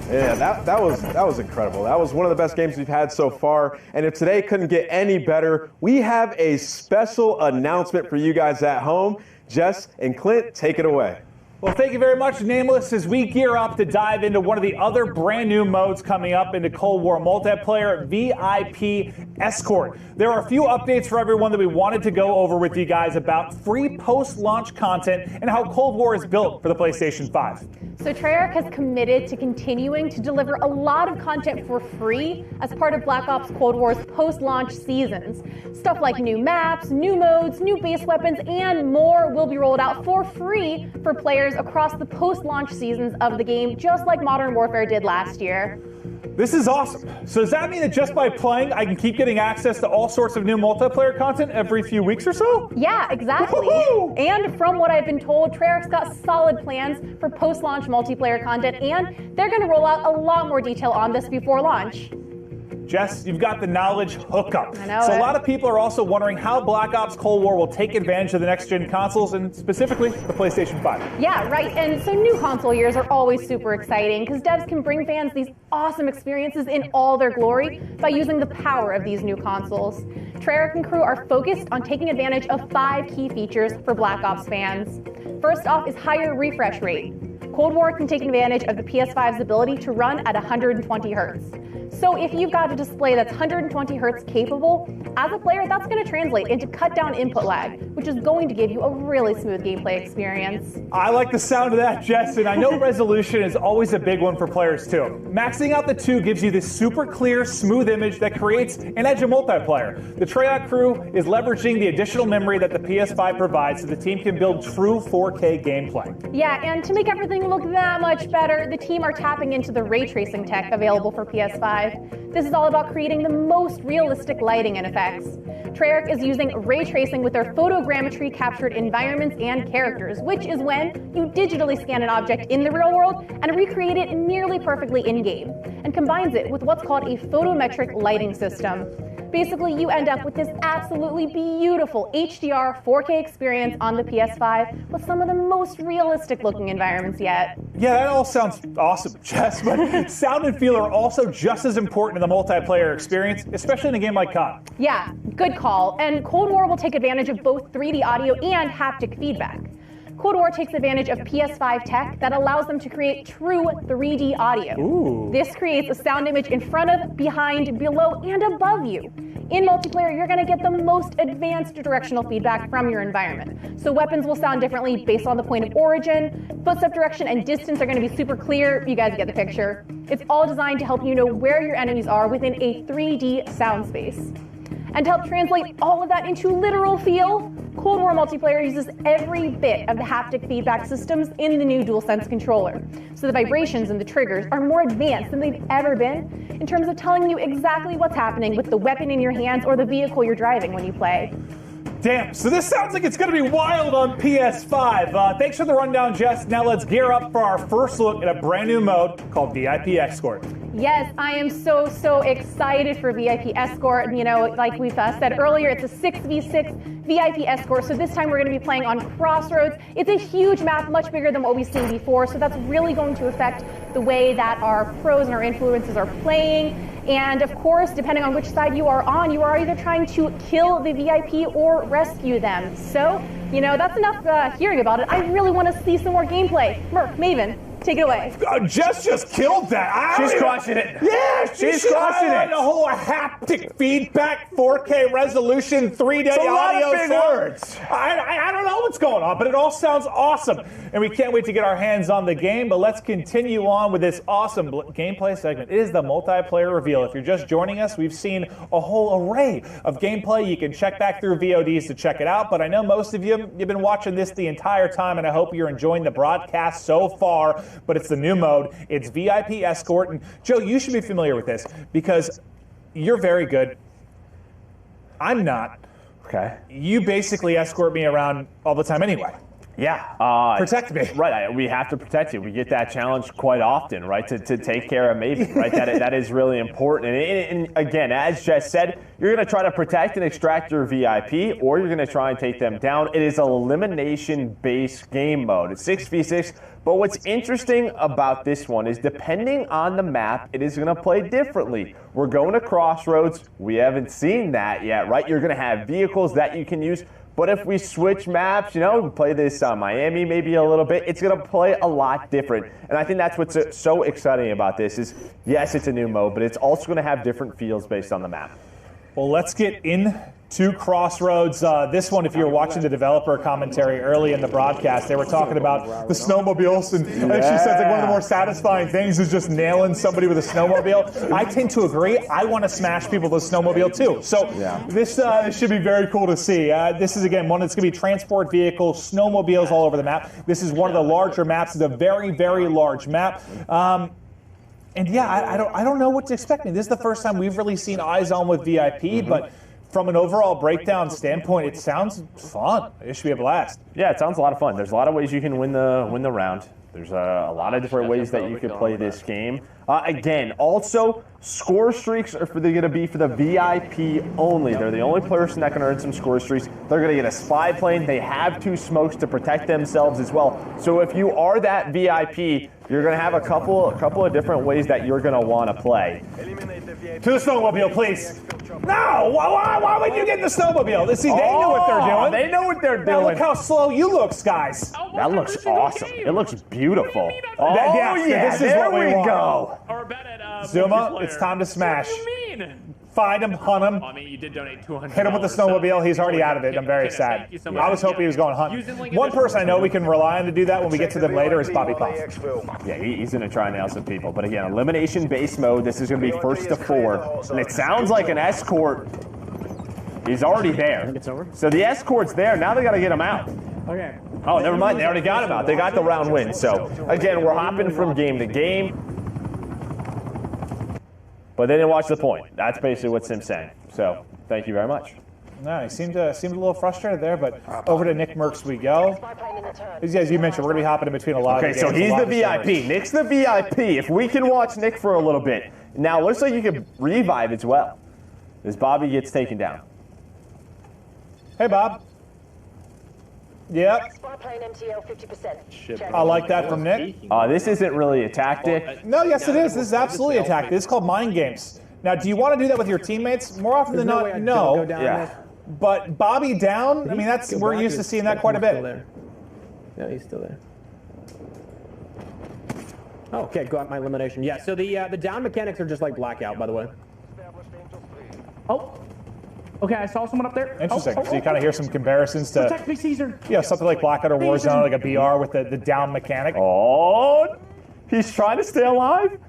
Yeah, that was incredible. That was one of the best games we've had so far. And if today couldn't get any better, we have a special announcement for you guys at home. Jess and Clint, take it away. Well, thank you very much, Nameless, as we gear up to dive into one of the other brand new modes coming up into Cold War multiplayer, VIP Escort. There are a few updates for everyone that we wanted to go over with you guys about free post-launch content and how Cold War is built for the PlayStation 5. So Treyarch has committed to continuing to deliver a lot of content for free as part of Black Ops Cold War's post-launch seasons. Stuff like new maps, new modes, new base weapons, and more will be rolled out for free for players across the post-launch seasons of the game, just like Modern Warfare did last year. This is awesome. So does that mean that just by playing, I can keep getting access to all sorts of new multiplayer content every few weeks or so? Yeah, exactly. Woo-hoo! And from what I've been told, Treyarch's got solid plans for post-launch multiplayer content, and they're going to roll out a lot more detail on this before launch. Jess, you've got the knowledge hookup. I know so it. A lot of people are also wondering how Black Ops Cold War will take advantage of the next-gen consoles, and specifically the PlayStation 5. Yeah, right. And so new console years are always super exciting because devs can bring fans these awesome experiences in all their glory by using the power of these new consoles. Treyarch and crew are focused on taking advantage of 5 key features for Black Ops fans. First off is higher refresh rate. Cold War can take advantage of the PS5's ability to run at 120 Hz. So if you've got a display that's 120 Hz capable, as a player, that's going to translate into cut down input lag, which is going to give you a really smooth gameplay experience. I like the sound of that, Jess, and I know resolution is always a big one for players too. Maxing out the 2 gives you this super clear, smooth image that creates an edge of multiplayer. The Treyarch crew is leveraging the additional memory that the PS5 provides so the team can build true 4K gameplay. Yeah, and to make everything look that much better, the team are tapping into the ray tracing tech available for PS5. This is all about creating the most realistic lighting and effects. Treyarch is using ray tracing with their photogrammetry captured environments and characters, which is when you digitally scan an object in the real world and recreate it nearly perfectly in-game, and combines it with what's called a photometric lighting system. Basically, you end up with this absolutely beautiful HDR 4K experience on the PS5 with some of the most realistic looking environments yet. Yeah, that all sounds awesome, Jess, but sound and feel are also just as important in the multiplayer experience, especially in a game like COD. Yeah, good call. And Cold War will take advantage of both 3D audio and haptic feedback. Cold War takes advantage of PS5 tech that allows them to create true 3D audio. Ooh. This creates a sound image in front of, behind, below, and above you. In multiplayer, you're going to get the most advanced directional feedback from your environment. So weapons will sound differently based on the point of origin. Footstep direction and distance are going to be super clear. You guys get the picture. It's all designed to help you know where your enemies are within a 3D sound space. And to help translate all of that into literal feel, Cold War multiplayer uses every bit of the haptic feedback systems in the new DualSense controller. So the vibrations and the triggers are more advanced than they've ever been in terms of telling you exactly what's happening with the weapon in your hands or the vehicle you're driving when you play. Damn, so this sounds like it's going to be wild on PS5. Thanks for the rundown, Jess. Now let's gear up for our first look at a brand new mode called VIP Escort. Yes, I am so excited for VIP Escort. You know, like we've said earlier, it's a 6v6 VIP Escort. So this time we're going to be playing on Crossroads. It's a huge map, much bigger than what we've seen before. So that's really going to affect the way that our pros and our influencers are playing. And of course, depending on which side you are on, you are either trying to kill the VIP or rescue them. So, you know, that's enough hearing about it. I really want to see some more gameplay. Murph, Maven, take it away. Jess just killed that. She's crushing it. Yeah, she's crushing it. The A whole haptic feedback, 4K resolution, 3D it's a audio. lot of big words. I don't know what's going on, but it all sounds awesome. And we can't wait to get our hands on the game, but let's continue on with this awesome gameplay segment. It is the multiplayer reveal. If you're just joining us, we've seen a whole array of gameplay. You can check back through VODs to check it out, but I know most of you've been watching this the entire time, and I hope you're enjoying the broadcast so far. But it's the new mode. It's VIP Escort. And Joe, you should be familiar with this because you're very good. I'm not. Okay. You basically escort me around all the time anyway. Yeah. Protect me. Right. We have to protect you. We get that challenge quite often, right? To take care of Maven, right? That is really important. And again, as Jess said, you're going to try to protect and extract your VIP, or you're going to try and take them down. It is an elimination-based game mode. It's 6v6. But what's interesting about this one is depending on the map, it is going to play differently. We're going to Crossroads. We haven't seen that yet, right? You're going to have vehicles that you can use. But if we switch maps, you know, we play this Miami maybe a little bit, it's going to play a lot different. And I think that's what's so exciting about this is, yes, it's a new mode, but it's also going to have different feels based on the map. Well, let's get into Crossroads. This one, if you were watching the developer commentary early in the broadcast, they were talking about the snowmobiles, and she says like one of the more satisfying things is just nailing somebody with a snowmobile. I tend to agree. I want to smash people with a snowmobile too. So this should be very cool to see. This is, again, one that's going to be transport vehicles, snowmobiles all over the map. This is one of the larger maps. It's a very, very large map. And yeah, I don't know what to expect. This is the first time we've really seen Eyes On with VIP, but from an overall breakdown standpoint, it sounds fun. It should be a blast. Yeah, it sounds a lot of fun. There's a lot of ways you can win the round. There's a lot of different ways that you could play this game. Again, also, score streaks are going to be for the VIP only. They're the only person that can earn some score streaks. They're going to get a spy plane. They have 2 smokes to protect themselves as well. So if you are that VIP, you're going to have a couple of different ways that you're going to want to play. To the snowmobile, please. No! Why would you get in the snowmobile? See, they know what they're doing. They know what they're doing. Now look how slow you look, guys. That looks awesome. It looks beautiful. This is what we go. Or bet at Zuma, it's time to smash. What do you mean? Find him, hunt him. I mean, you did donate $200. Hit him with the snowmobile. He's already out of it. I'm very sad. I was hoping he was going hunt. One person I know we can rely on to do that when we get to them later is Bobby Puff. Yeah, he's going to try and nail some people. But again, elimination-based mode. This is going to be 1st to 4. And it sounds like an Escort is already there. It's over. So the Escort's there. Now they got to get him out. Okay. Oh, never mind. They already got him out. They got the round win. So, again, we're hopping from game to game. But they didn't watch the point. That's basically what Sim's saying. So, thank you very much. No, he seemed a little frustrated there, but over to Nick Merckx we go. As you mentioned, we're going to be hopping in between a lot of so he's the VIP. Nick's the VIP. If we can watch Nick for a little bit. Now, looks like you could revive as well as Bobby gets taken down. Hey, Bob. Yep. I like that from Nick. This isn't really a tactic. No, yes it is. This is absolutely a tactic. This is called mind games. Now, do you want to do that with your teammates? More often than not, no. But Bobby down, I mean, we're used to seeing that quite a bit. No, he's still there. Oh, okay, got my elimination. Yeah, so the down mechanics are just like blackout, by the way. Oh. Okay, I saw someone up there. Interesting. So you kind of hear some comparisons to Protect me, Caesar. Something like Blackout or Warzone, like a BR with the down mechanic. Oh, he's trying to stay alive.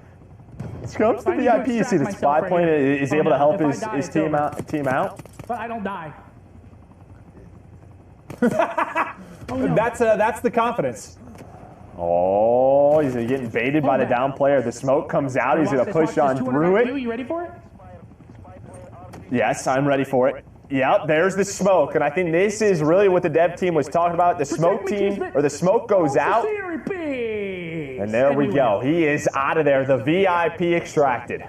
This comes to VIP. You see the spy plane is able to help his team out. But I don't die. That's the confidence. Oh, he's getting baited by the down player. The smoke comes out. He's going to push on through it. You ready for it? Yes, I'm ready for it. Yep, there's the smoke. And I think this is really what the dev team was talking about. The smoke team, or the smoke goes out. And there we go. He is out of there. The VIP extracted.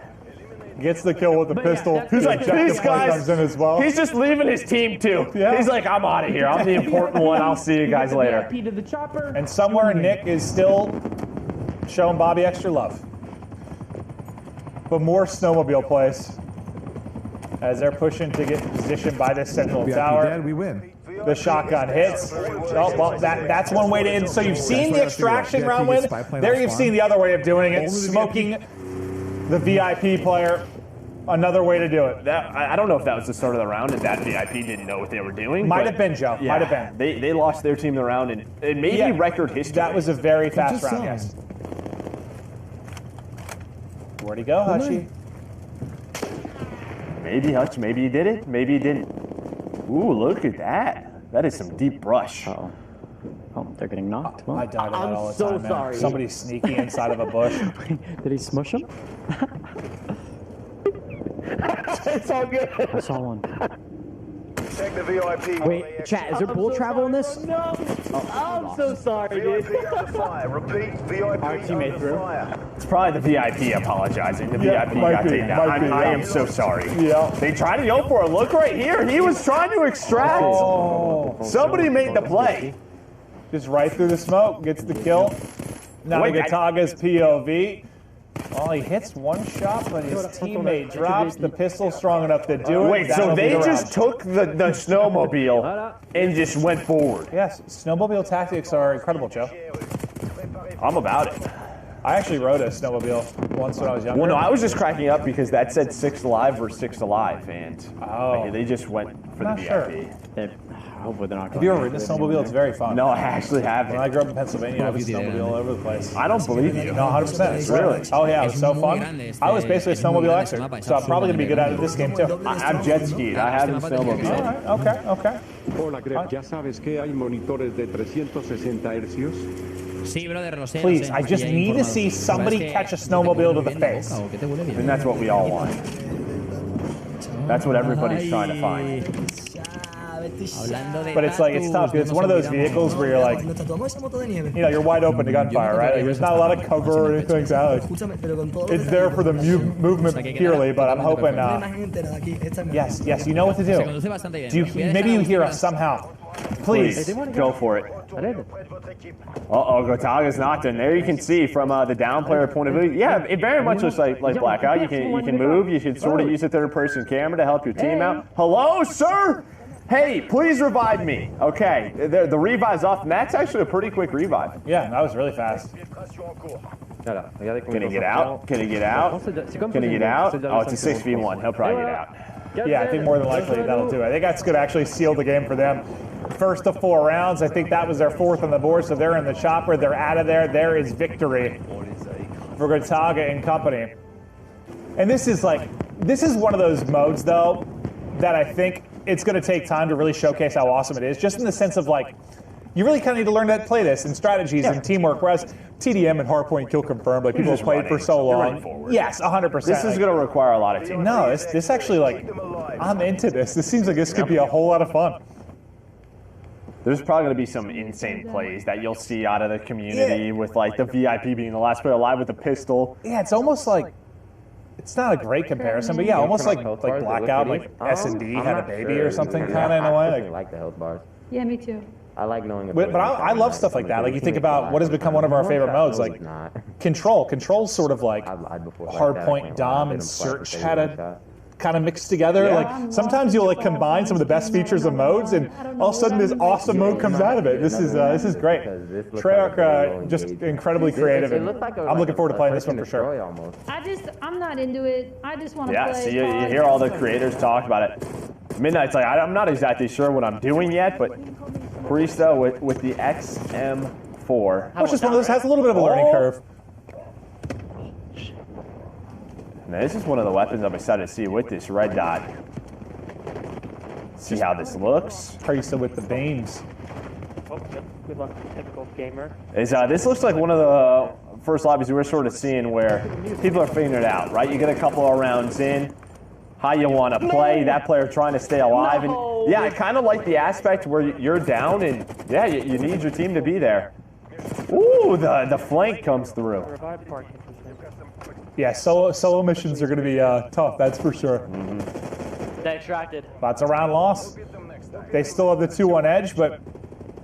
Gets the kill with the pistol. He's like, these guys, comes in as well. He's just leaving his team too. Yeah. He's like, I'm out of here. I'm the important one. I'll see you guys later. VIP to the chopper. And somewhere Nick is still showing Bobby extra love. But more snowmobile plays as they're pushing to get positioned by this central tower. Dead, we win. The shotgun hits. Oh, well, that's one way to end. So you've seen the extraction round win. There you've seen the other way of doing it, smoking the VIP player. Another way to do it. I don't know if that was the start of the round and that VIP didn't know what they were doing. Might have been, Joe. Yeah, might have been. They lost their team the round and it may be record history. That was a very fast round, yes. Where'd he go, Hutchie? Maybe Hutch, maybe he did it, maybe he didn't. Ooh, look at that. That is some deep brush. Oh, they're getting knocked. Well, I die to that all the so time, man. sorry. Somebody's sneaking inside of a bush. Did he smush him? It's all good. I saw one. Check the VIP. Wait, chat, is there bullet travel in this? No. I'm so sorry, dude. VIP under fire. Repeat, VIP Our teammate under through. fire. It's probably the VIP apologizing. The VIP might got be, taken might down. be, I yeah. am so sorry. Yeah. They tried to go for a look right here. He was trying to extract. Oh. Somebody made the play. Just right through the smoke, gets the kill. Nagataga's POV. Well, he hits one shot, but his teammate drops the pistol strong enough to do it. Wait, so That'll they be the just round. took the snowmobile and just went forward. Yes, snowmobile tactics are incredible, Joe. I'm about it. I actually rode a snowmobile once when I was younger. Well, no, I was just cracking up because that said 6 alive versus 6 alive, and they just went for the Not VIP. sure. Hopefully they're not. Have you ever ridden a snowmobile? It's very fun. No, I actually haven't. When I grew up in Pennsylvania, I was snowmobile all over the place. I don't believe you. No, 100%. It's Really? Oh yeah, it was so fun. I was basically a snowmobile expert, so I'm probably gonna be good at it this game too. I'm jet skied. I haven't snowmobiled. All right, okay. Hola, Greg. ¿Ya sabes que hay monitores de 360 hercios? Sí, brother, lo sé. Please, I just need to see somebody catch a snowmobile to the face. And that's what we all want. That's what everybody's trying to find. But it's like, it's tough. It's one of those vehicles where you're like, you know, you're wide open to gunfire, right? Like, there's not a lot of cover or anything like that. Like, it's there for the movement purely, but I'm hoping, yes, you know what to do. Maybe you hear us somehow. Please. Go for it. Uh-oh, Gotaga's knocked in. There you can see from the down player point of view. Yeah, it very much looks like Blackout. You can move. You can sort of use a third-person camera to help your team out. Hello, sir? Hey, please revive me. Okay, the revive's off, and that's actually a pretty quick revive. Yeah, that was really fast. Can he get out? Can he get out? Can he get out? Oh, it's a 6v1. He'll probably get out. Yeah, I think more than likely that'll do it. I think that's going to actually seal the game for them. First of 4 rounds, I think that was their 4th on the board, so they're in the chopper. They're out of there. There is victory for Gotaga and company. And this is one of those modes, though, that I think it's going to take time to really showcase how awesome it is, just in the sense of, like, you really kind of need to learn to play this and strategies and teamwork, whereas TDM and Hardpoint Kill Confirmed, like, people have played for so long. Yes, 100%. This is going to require a lot of teamwork. No, this actually, like, I'm into this. This seems like this could be a whole lot of fun. There's probably going to be some insane plays that you'll see out of the community with, like, the VIP being the last player alive with a pistol. Yeah, it's almost like, it's not a great comparison, but yeah, almost like Blackout, like S&D had a baby or something, kind of in a way. I like the health bars. Yeah, me too. I like knowing. But I love stuff like that. Like, you think about what has become one of our favorite modes, like Control. Control's sort of like Hardpoint, Dom, and Search had a kind of mixed together. Yeah. Like, sometimes you'll like combine some of the best features of modes, and all of a sudden this awesome mode comes out of it. This is great. Treyarch just incredibly creative, and I'm looking forward to playing this one for sure. I'm not into it. I just want to Yeah, play. see, you hear all the creators talk about it. Midnight's like, I'm not exactly sure what I'm doing yet, but Pristo with the XM4. Which is one of those, has a little bit of a learning curve. Now, this is one of the weapons I'm excited to see with this red dot. See how this looks. Pristo with the beams. Oh, yep. Good luck, typical gamer. This looks like one of the first lobbies we're sort of seeing where people are figuring it out, right? You get a couple of rounds in, how you want to play, that player trying to stay alive. And yeah, I kind of like the aspect where you're down and yeah, you need your team to be there. Ooh, the flank comes through. Yeah, solo missions are going to be tough, that's for sure. They extracted. That's a round loss. They still have the 2-1 edge, but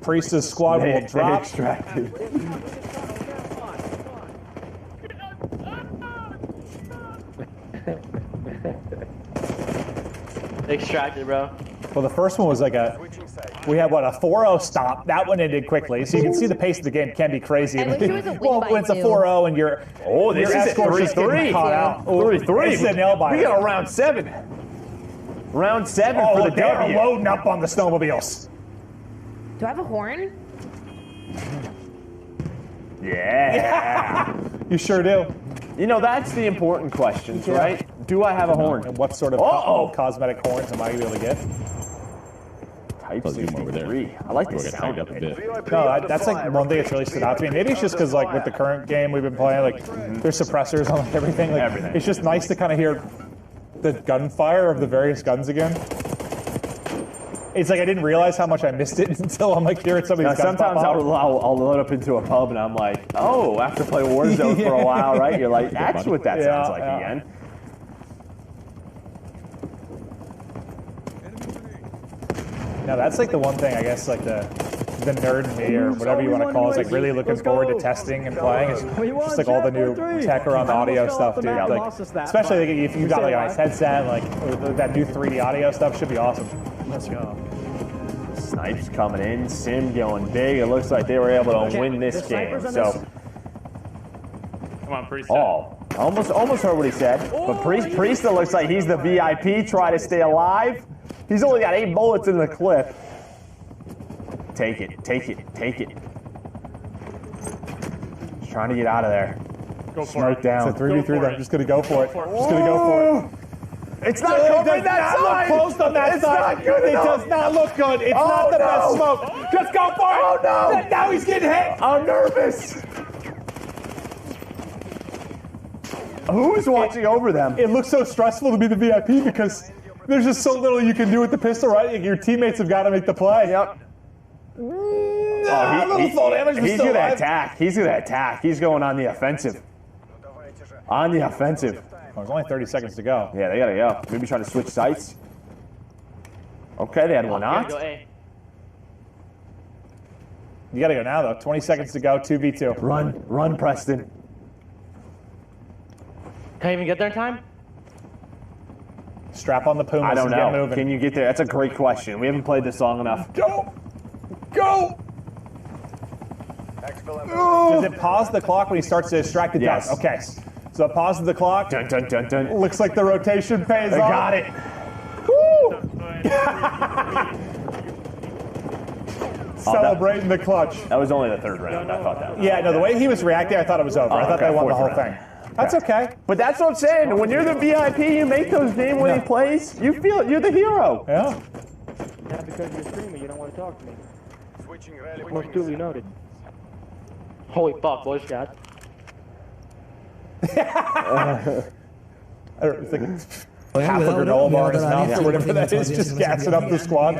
Priest's squad will drop. They extracted. They extracted, bro. Well, the first one was like we had what, a 4-0 stop. That one ended quickly, so you can see the pace of the game can be crazy. I wish it was a win well, by when it's a two. 4-0 and your this is Escort's just getting 3-3. caught out. 3-3. It's a nail biter. We got a round 7. Round 7 for the look, they're W. loading up on the snowmobiles. Do I have a horn? Yeah. You sure do. You know, that's the important questions, right? Do I have a horn? And what sort of cosmetic horns am I going to be able to get? Type 63. I like the sound of it. No, that's like one thing that's really stood out to me. Maybe it's just because like with the current game we've been playing, like there's suppressors on like, everything. Like, Everything. It's just nice to kind of hear the gunfire of the various guns again. It's like I didn't realize how much I missed it until I'm like hearing some of these guys Sometimes pop up. I'll load up into a pub and I'm like, oh, after playing Warzone for a while, right? You're like, that's what that sounds like again. Now that's like the one thing I guess like the nerd in me or whatever you want to call it is like really looking forward to testing and playing. It's just like all the new tech around the audio stuff, dude. Like, especially like if you got like a nice headset, like that new 3D audio stuff should be awesome. Let's go. Snipes coming in, Sim going big. It looks like they were able to win this game. So, Come on, Priest. oh, almost heard what he said. But Priest looks like he's the VIP. Try to stay alive. He's only got 8 bullets in the clip. Take it. He's trying to get out of there. Go for Smoke it. down. It's a 3v3 though. I'm just gonna go for it. Just gonna go for it. It's not covering that side. Look close on that It's side. not good It enough. does not look good. It's not the best smoke. Just go for it. Oh no! Now he's getting hit. I'm nervous. Who's watching over them? It looks so stressful to be the VIP because there's just so little you can do with the pistol, right? Your teammates have got to make the play. Yep. Little fall damage, but He's still gonna alive. attack. He's gonna attack. He's going on the offensive. On the offensive. Oh, there's only 30 seconds to go. Yeah, they gotta go. Maybe try to switch sites. Okay, they had one knocked. Go A. You gotta go now though. 20 seconds to go. 2v2. Run, Preston. Can't even get there in time? Strap on the Pumas I don't and get know. moving. Can you get there? That's a great question. We haven't played this long enough. Go! Does it pause the clock when he starts to distract? It Yes. does. Okay. So it pauses the clock. Dun dun dun dun. Looks like the rotation pays They off. got it. Celebrating the clutch. That was only the 3rd round. I thought that was. Yeah, no, the way he was reacting, I thought it was over. I thought okay, they won the 4th whole round. thing. That's okay. But that's what I'm saying. When you're the VIP, you make those game-winning plays. You feel you're the hero. Yeah. Not because you're streaming, you don't want to talk to me. Most duly noted. Holy fuck, boys, shot. It's like half a granola bar in his mouth or whatever that is, just gassing up the squad.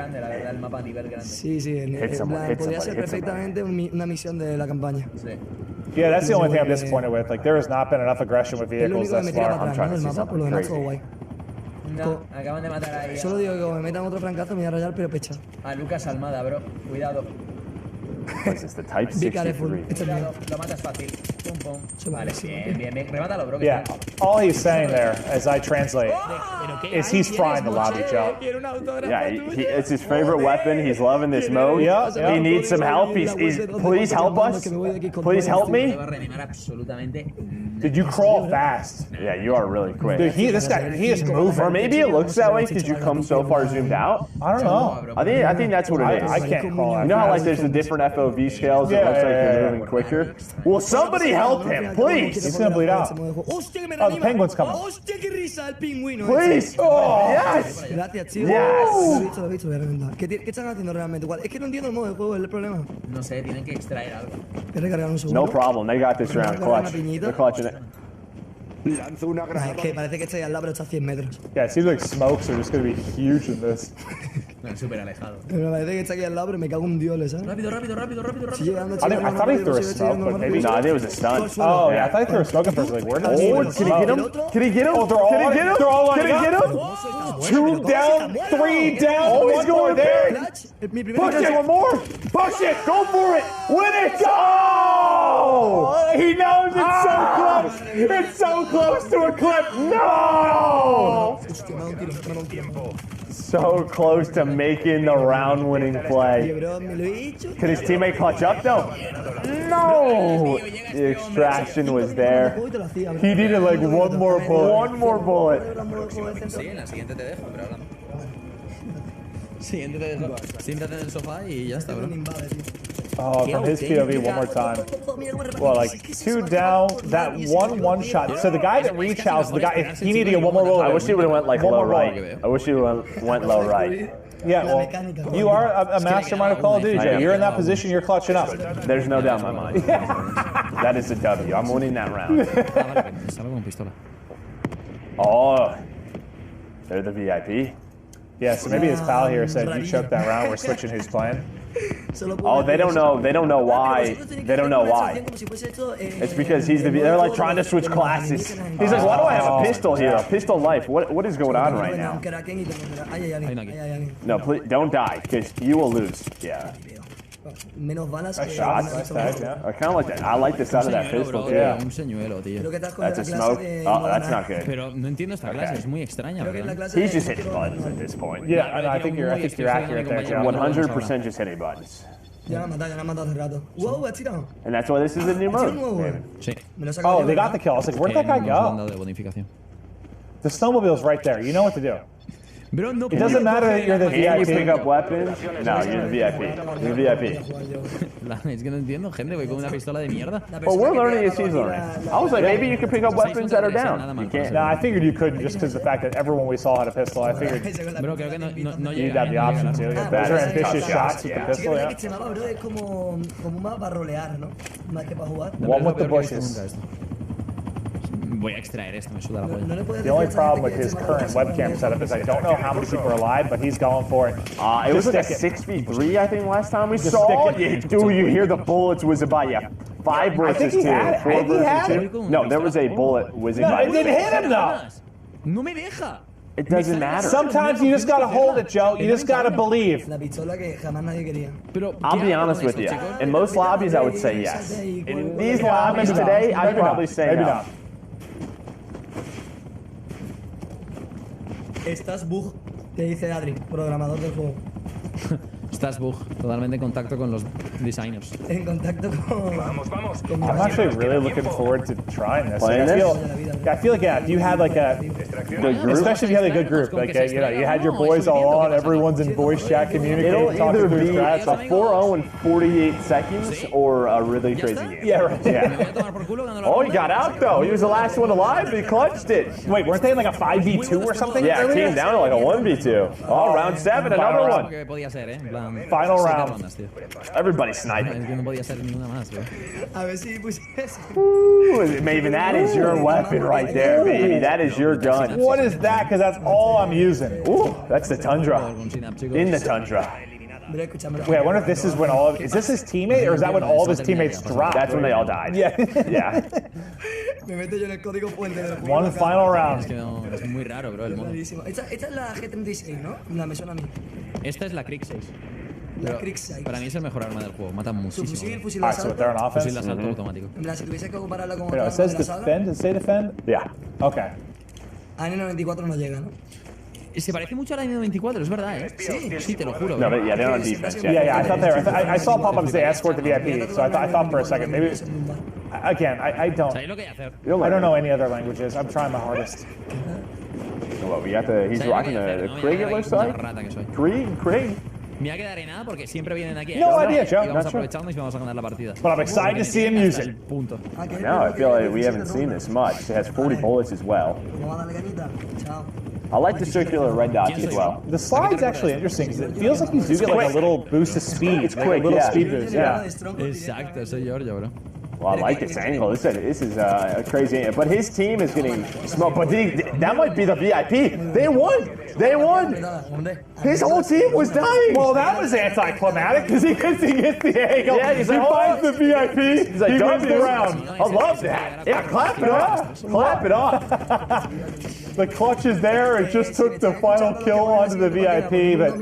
Sí, sí, Hit someone, hit podría ser somebody, hit somebody. perfectamente una misión de la campaña. Yeah, that's the only thing I'm disappointed with. Like, there has not been enough aggression with Es lo vehicles único que me thus tira far. para atrás, ¿no? Del mapa, por lo demás todo guay. No, acaban de matar ahí. Solo digo que como me metan otro francazo me voy a rayar, pero pecha. A Lucas Almada, bro. Cuidado. What is this, the Type Be careful. 63? It's a Cuidado, lo matas fácil. Pum, pum. Vale, bien. Remátalo, bro. Yeah, all he's saying there, as I translate, is he's frying the lobby, Joe. Yeah, it's his favorite weapon. He's loving this mode. Yeah. He needs some help. He's please help us. Please help me. Did you crawl fast? Yeah, you are really quick. Dude, this guy, he is moving. Or maybe it looks that way because you come so far zoomed out. I don't know. I think that's what it is. I can't crawl. You know how like there's the different FOV scales that looks like you're moving quicker? Well, somebody help him, please. He's gonna bleed out. Oh, the penguin's coming. Please. Oh, yes. Gracias, tío. Yes. Lo he visto, voy a reventar. ¿Qué están haciendo realmente? Es que no entiendo el modo de juego, es el problema. No sé, tienen que extraer algo. Voy a recargar un segundo. No problem. They got this round. Clutch. They're clutching it. Es que parece que está ahí al lado, pero está a 100 metros. Yeah, it seems like smokes are just gonna be huge in this. No, súper alejado. Me parece que está aquí al lado, pero me cago en Dios, ¿sabes? Rápido. Sí, llegando, I thought he threw a smoke, but maybe. No, I think it was a stunt. Oh, yeah, I thought he threw a smoke at first. Like, where did he Oh, can he get him? Can he get him? Oh, they're all Can he get him? They're all Can he lining get up. him? 2 down, 3 down. Oh, he's one more going there. big. Push it. One more. Push it. Go for it. Win it. Oh! He knows it's so close. It's so close to a clip. No! So close to making the round-winning play. Can his teammate clutch up though? No! The extraction was there. He needed like one more bullet. One more bullet. Sí, en la siguiente te dejo, pero hablamos. Siguiente te dejo. Siéntate en el sofá y ya está, bro. Oh, from his POV one more time. Well, like 2 down, that one shot. So the guy that rechows, the guy, he needed to get one more roll. I wish he would have went like One low more roll. right. I wish he went low right. Yeah, well, you are a mastermind of Call of Duty, Jay. You're in that position, you're clutching up. There's no doubt in my mind. That is a W. I'm winning that round. Oh, they're the VIP. Yeah, so maybe his pal here said, you choked that round, we're switching who's playing. Oh, they don't know. They don't know why. They don't know why. It's because they're like trying to switch classes. He's like, why do I have a pistol here? A pistol life. What is going on right now? No, please don't die, because you will lose. Yeah. Nice shot. Nice tag, yeah. I kind of like that. I like the sound of that pistol too. Yeah. Un señuelo, tío. That's a smoke. Oh, that's not good. Pero no entiendo esta clase, es muy extraña, ¿verdad? He's just hitting buttons at this point. Yeah, I think you're accurate there, Joe. 100% just hitting buttons. Ya la ha matado hace rato. Wow, ha tirado. And that's why this is the new mode. Sí. Oh, they got the kill. I was like, where'd that guy go? The snowmobile's right there. You know what to do. It doesn't matter that you're the Can VIP. you pick up weapons? No, you're the VIP. You're the VIP. Es que no entiendo, gente, voy con una pistola de mierda. Well, we're learning as he's learning. I was like, maybe you can pick up weapons that are down. You can't. No, I figured you couldn't just because the fact that everyone we saw had a pistol. I figured you'd have the option to. Those are ambitious shots with the pistol, yeah. Es como un mapa para rolear, ¿no? Más que para jugar. One with the bushes. Voy a extraer esto, me suda la polla. The only problem with his current webcam setup is I don't know how many people are alive, but he's going for it. It was like a 6v3, I think, last time we saw. Dude, you hear the bullets whizzing by you. 5 versus 2. 4 versus 2. No, there was a bullet whizzing by. No, it didn't hit him though. No me deja. It doesn't matter. Sometimes you just gotta hold it, Joe. You just gotta believe. La pistola que jamás nadie quería. I'll be honest with you. In most lobbies, I would say yes. In these lobbies today, I'd probably say no. Estás bug, te dice Adri, programador del juego. Estás bug, totalmente en contacto con los designers. En contacto con... Vamos. I'm actually really looking forward to trying this. Playing I feel like if you had like a good group, especially if you had a good group, like you know, you had your boys all on, everyone's in voice chat communicating, it'll either talking be through a strats. 4-0 in 48 seconds or a really crazy game. Yeah, right. Yeah. Oh, he got out though. He was the last one alive. He clutched it. Wait, weren't they in like a 5v2 or something? Yeah, it came down to like a 1v2 Oh, round 7, another one. Final round. Everybody sniping. No podía ser ninguna más, tío. A ver si pusiese. Ooh, Maven, that is your weapon right there, baby. That is your gun. What is that? Because that's all I'm using. Ooh, that's the Tundra. In the Tundra. Wait, I wonder if this is when all of... Is this his teammate, or is that when all of his teammates dropped? That's when they all died. Yeah. Yeah. Me meto yo en el código fuente del juego. One final round. Es muy raro, bro, el modo. Esta es la G36, ¿no? La me suena a mí. Esta es la Crick 6. La Crick 6. Para mí es el mejor arma del juego, mata muchísimo. Fusil de asalto. they're an offense? Fusil de asalto automático. En plan, si tuviese que compararla con Pero, otra it says de la saga, defend. Does it say defend? Yeah. Okay. a N94 no llega, ¿no? Se parece mucho a la N94, es verdad, ¿eh? Sí, te lo juro. No, but yeah, they're on defense. Yeah, I thought they were. I saw pop-ups say Escort the VIP, so I thought for a second maybe. Again, I don't. I don't know any other languages. I'm trying my hardest. Well, we got he's rocking the Krieg, it looks like. Krieg. Me va a quedar en nada porque siempre vienen aquí. No idea, Joe. Y vamos aprovechando y vamos a ganar la partida. But I'm excited to see him use it. Punto. No, I feel like we haven't seen this much. It has 40 bullets as well. I like the circular red dots as well. The slide's actually interesting because it feels like you do get like a little boost of speed. It's quick, a little yeah. speed boost, yeah. Exacto, soy Giorgio, bro. Well, I like this angle. This is a crazy angle. But his team is getting smoked. But that might be the VIP. They won. They won. His whole team was dying. Well, that was anticlimactic because he gets the angle. Yeah, he's like, finds the VIP. He's like, he don't wins the round. I love that. Yeah, clap it up. Clap it up. The clutch is there. It just took the final kill onto the VIP, but.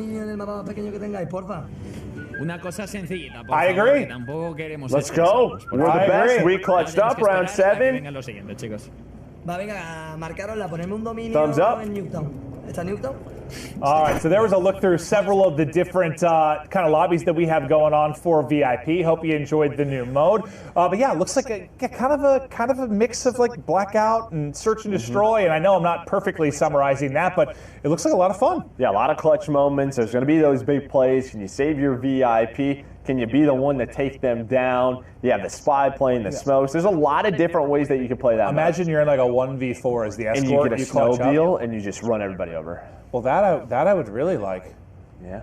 Una cosa sencillita. I agree. Tampoco queremos. Let's go. We're the best. We clutched up round 7. Venga lo siguiente, chicos. Va, venga, marcarosla, ponerme un dominio Thumbs up. en Newton. ¿Está Newton? All right, so there was a look through several of the different kind of lobbies that we have going on for VIP. Hope you enjoyed the new mode. But yeah, it looks like a kind of a mix of like Blackout and Search and Destroy. And I know I'm not perfectly summarizing that, but it looks like a lot of fun. Yeah, a lot of clutch moments. There's going to be those big plays. Can you save your VIP? Can you be the one to take them down? You have the spy playing the smokes. There's a lot of different ways that you can play that. Imagine you're in like a 1v4 as the Escort. And you get a snowmobile and you just run everybody over. Well, that I would really like. Yeah.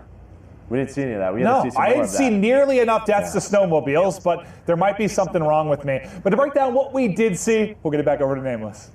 We didn't see any of that. I didn't see nearly enough deaths to snowmobiles, but there might be something wrong with me. But to break down what we did see, we'll get it back over to Nameless.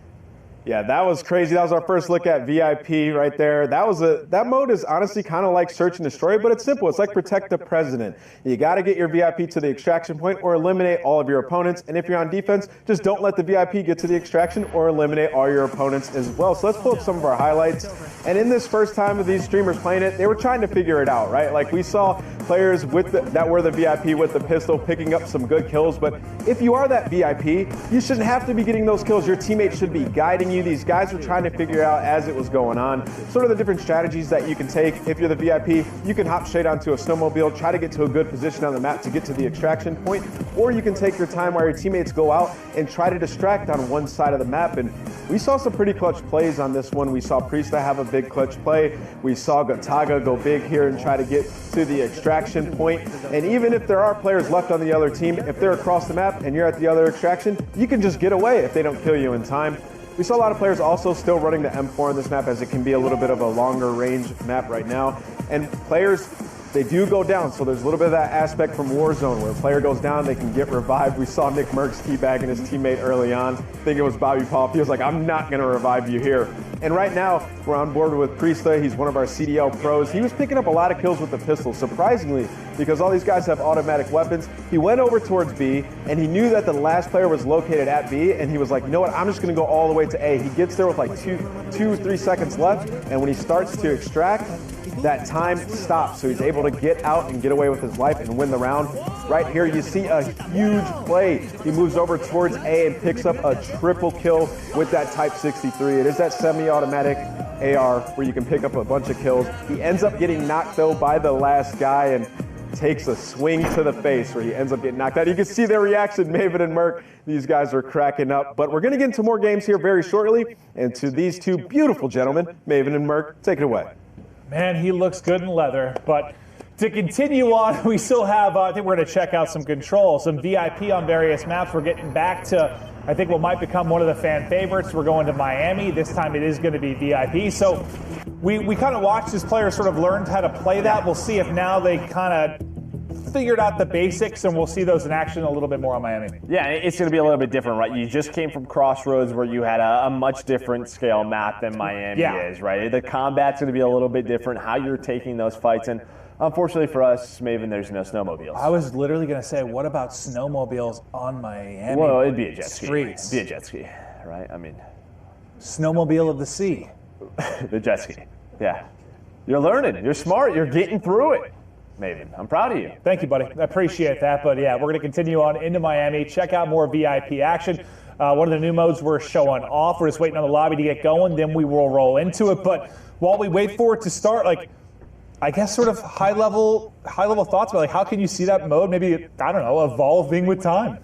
Yeah, that was crazy. That was our first look at VIP right there. That mode is honestly kind of like search and destroy, but it's simple. It's like protect the president. You got to get your VIP to the extraction point or eliminate all of your opponents. And if you're on defense, just don't let the VIP get to the extraction or eliminate all your opponents as well. So let's pull up some of our highlights. And in this first time of these streamers playing it, they were trying to figure it out, right? Like we saw players that were the VIP with the pistol picking up some good kills. But if you are that VIP, you shouldn't have to be getting those kills. Your teammates should be guiding you. These guys were trying to figure out as it was going on sort of the different strategies that you can take. If you're the VIP, you can hop straight onto a snowmobile, try to get to a good position on the map to get to the extraction point, or you can take your time while your teammates go out and try to distract on one side of the map. And we saw some pretty clutch plays on this one. We saw Priesta have a big clutch play. We saw Gotaga go big here and try to get to the extraction point. And even if there are players left on the other team, if they're across the map and you're at the other extraction, you can just get away if they don't kill you in time. We saw a lot of players also still running the M4 on this map, as it can be a little bit of a longer range map right now. And players, they do go down, so there's a little bit of that aspect from Warzone where a player goes down, they can get revived. We saw Nick Merckx teabagging his teammate early on. I think it was Bobby Popp. He was like, I'm not going to revive you here. And right now, we're on board with Priesta. He's one of our CDL pros. He was picking up a lot of kills with the pistol, surprisingly, because all these guys have automatic weapons. He went over towards B, and he knew that the last player was located at B, and he was like, you know what, I'm just going to go all the way to A. He gets there with like 3 seconds left, and when he starts to extract, that time stops, so he's able to get out and get away with his life and win the round. Right here, you see a huge play. He moves over towards A and picks up a triple kill with that Type 63. It is that semi-automatic AR where you can pick up a bunch of kills. He ends up getting knocked, though, by the last guy and takes a swing to the face where he ends up getting knocked out. You can see their reaction, Maven and Merc. These guys are cracking up. But we're going to get into more games here very shortly. And to these two beautiful gentlemen, Maven and Merc, take it away. Man, he looks good in leather, but to continue on, we still have, I think we're going to check out some control, some VIP on various maps. We're getting back to, I think, what might become one of the fan favorites. We're going to Miami. This time it is going to be VIP. So we kind of watched this player sort of learned how to play that. We'll see if now they kind of figured out the basics, and we'll see those in action a little bit more on Miami. Yeah, it's going to be a little bit different, right? You just came from Crossroads where you had a much different scale map than Miami is, right? The combat's going to be a little bit different, how you're taking those fights, and unfortunately for us, Maven, there's no snowmobiles. I was literally going to say, what about snowmobiles on Miami? Well, it'd be a jet ski. Streets. It'd be a jet ski, right? I mean, snowmobile of the sea. The jet ski, yeah. You're learning. You're smart. You're getting through it. Maven, I'm proud of you. Thank you, buddy. I appreciate that. But yeah, we're going to continue on into Miami. Check out more VIP action. One of the new modes we're showing off. We're just waiting on the lobby to get going. Then we will roll into it. But while we wait for it to start, like, I guess sort of high level thoughts about like how can you see that mode maybe, I don't know, evolving with time?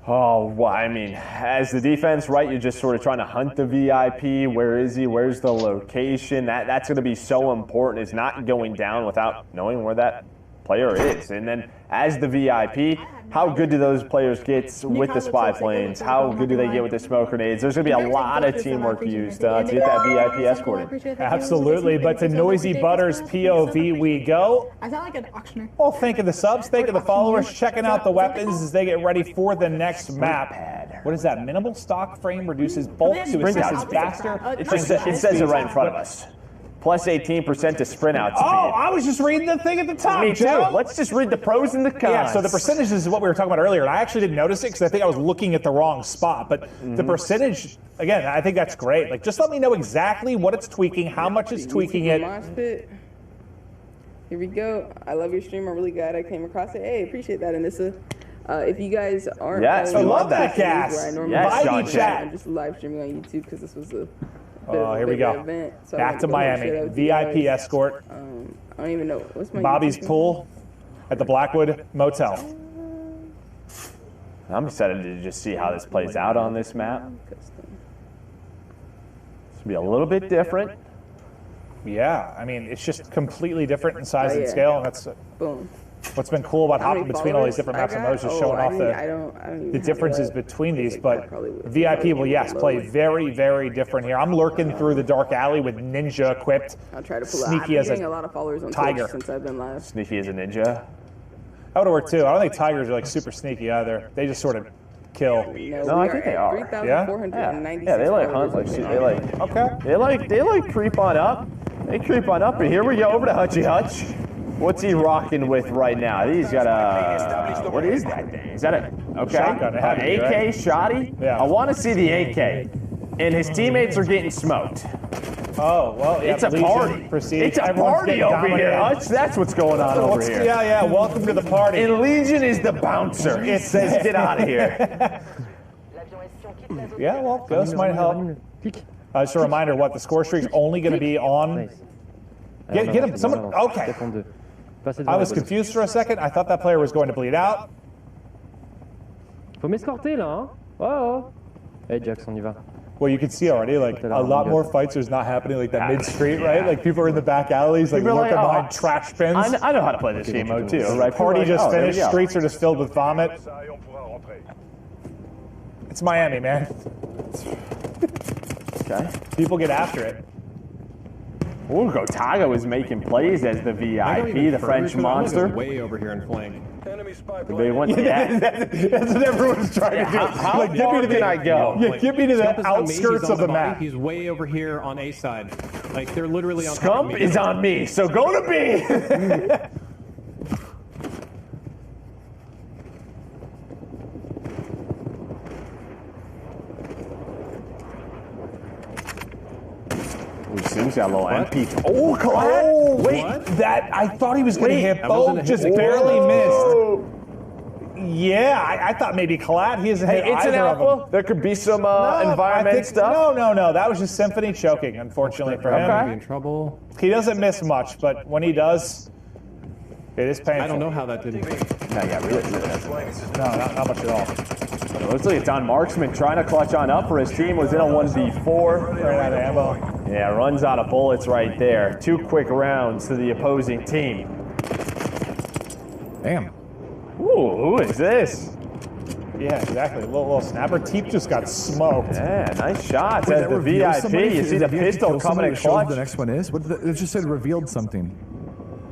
Oh, well, I mean, as the defense, right, you're just sort of trying to hunt the VIP. Where is he? Where's the location? That's going to be so important. It's not going down without knowing where that player is. And then as the VIP, how good do those players get with the spy planes? How good do they get with the smoke grenades? There's going to be a lot of teamwork used to get that VIP escorted. Absolutely, but to Noisy Butters POV we go. I sound like an auctioneer. Well, thank you the subs, thank you the followers, checking out the weapons as they get ready for the next map. What is that? Minimal stock frame reduces bulk to assist faster. It says it right in front of us. Plus 18% to sprint out speed. Oh, I was just reading the thing at the top, Me too. Joe. Let's just read the pros and the cons. Yeah, so the percentages is what we were talking about earlier, and I actually didn't notice it because I think I was looking at the wrong spot. But the percentage, again, I think that's great. Like, just let me know exactly what it's tweaking, how much it's tweaking it. Here we go. I love your stream. I'm really glad I came across it. Hey, appreciate that, Anissa. If you guys aren't, yes, I love that, Cass. Yes, I'm just live streaming on YouTube because this was a. Oh, here we go. Event, so back to Miami. VIP escort. I don't even know. What's my Bobby's pool at the Blackwood Motel. I'm excited to just see how this plays out on this map. This will be a little bit different. Yeah, I mean, it's just completely different in size and scale, and that's what's been cool about hopping between all these different maps and modes, just showing off the differences between these. But VIP will, yes, play very, very different here. I'm lurking through the dark alley with Ninja equipped. I'll try to pull sneaky as a lot of followers on tiger. Twitch since I've been live. Sneaky as a ninja. That would work too. I don't think tigers are like super sneaky either. They just sort of kill. No, I think they are. 3,496. Yeah, they like hunt like shit. They like they like creep on up. They creep on up, and here we go over to Hutchie Hutch. What's he rocking with right now? He's got a what is that thing? Is that a Shotgun, it had to be, AK right? shotty? Yeah. I want to see the AK, and his teammates are getting smoked. Oh, well, yeah, It's a Legion, party. Prestige. It's a Everyone's party getting over here, dominated. Hutch. That's what's going on over here. Yeah, welcome to the party. And Legion is the bouncer. It says, get out of here. Yeah, well, Ghost might help. Just a reminder, what, the score streak's only going to be on... Get him, someone... Okay. I was confused for a second. I thought that player was going to bleed out. Faut m'escorter là, hein? Oh. Hey Jax, on y va. Well, you can see already, like, a lot more fights are not happening, like, that mid-street, right? Like, people are in the back alleys, like, lurking behind trash bins. I know how to play this game mode, too. Right? Party just there we finished, go. streets are just filled with vomit. It's Miami, man. Okay. People get after it. Ooh, Gotaga was making plays as the VIP, the French monster. Way over here and flank. The big one. Yeah. That's what everyone's trying to do. How Like, far can I go? Yeah, get me to Scump the is on me, outskirts he's on of the body, map. He's way over here on A side. Like, they're literally on top of Scump me. is on me, so go to B. Sim's got a little MP. Oh, Colette! Oh, wait, What? that, I thought he was going to Wait, hit that wasn't both, a just hit. barely Whoa. missed. Yeah, I thought maybe Collat, he hasn't hit Hey, it's an either of them. alpha. There could be some I environment think- stuff. No, that was just Symphony choking, unfortunately for him. Okay. Be in trouble. He doesn't miss much, but when he does, it is painful. I don't know how that didn't. No, not much at all. It looks like it's on Marksman trying to clutch on up for his team. Was in a 1v4. Right out of ammo. Yeah, runs out of bullets right there. 2 quick rounds to the opposing team. Damn. Ooh, who is this? Yeah, exactly. A little snapper. Teep just got smoked. Yeah, nice shots Wait, as that the reveals VIP. somebody? You Is see it the if you have to pistol kill coming somebody, in it shows clutch. The next one is? It just said revealed something.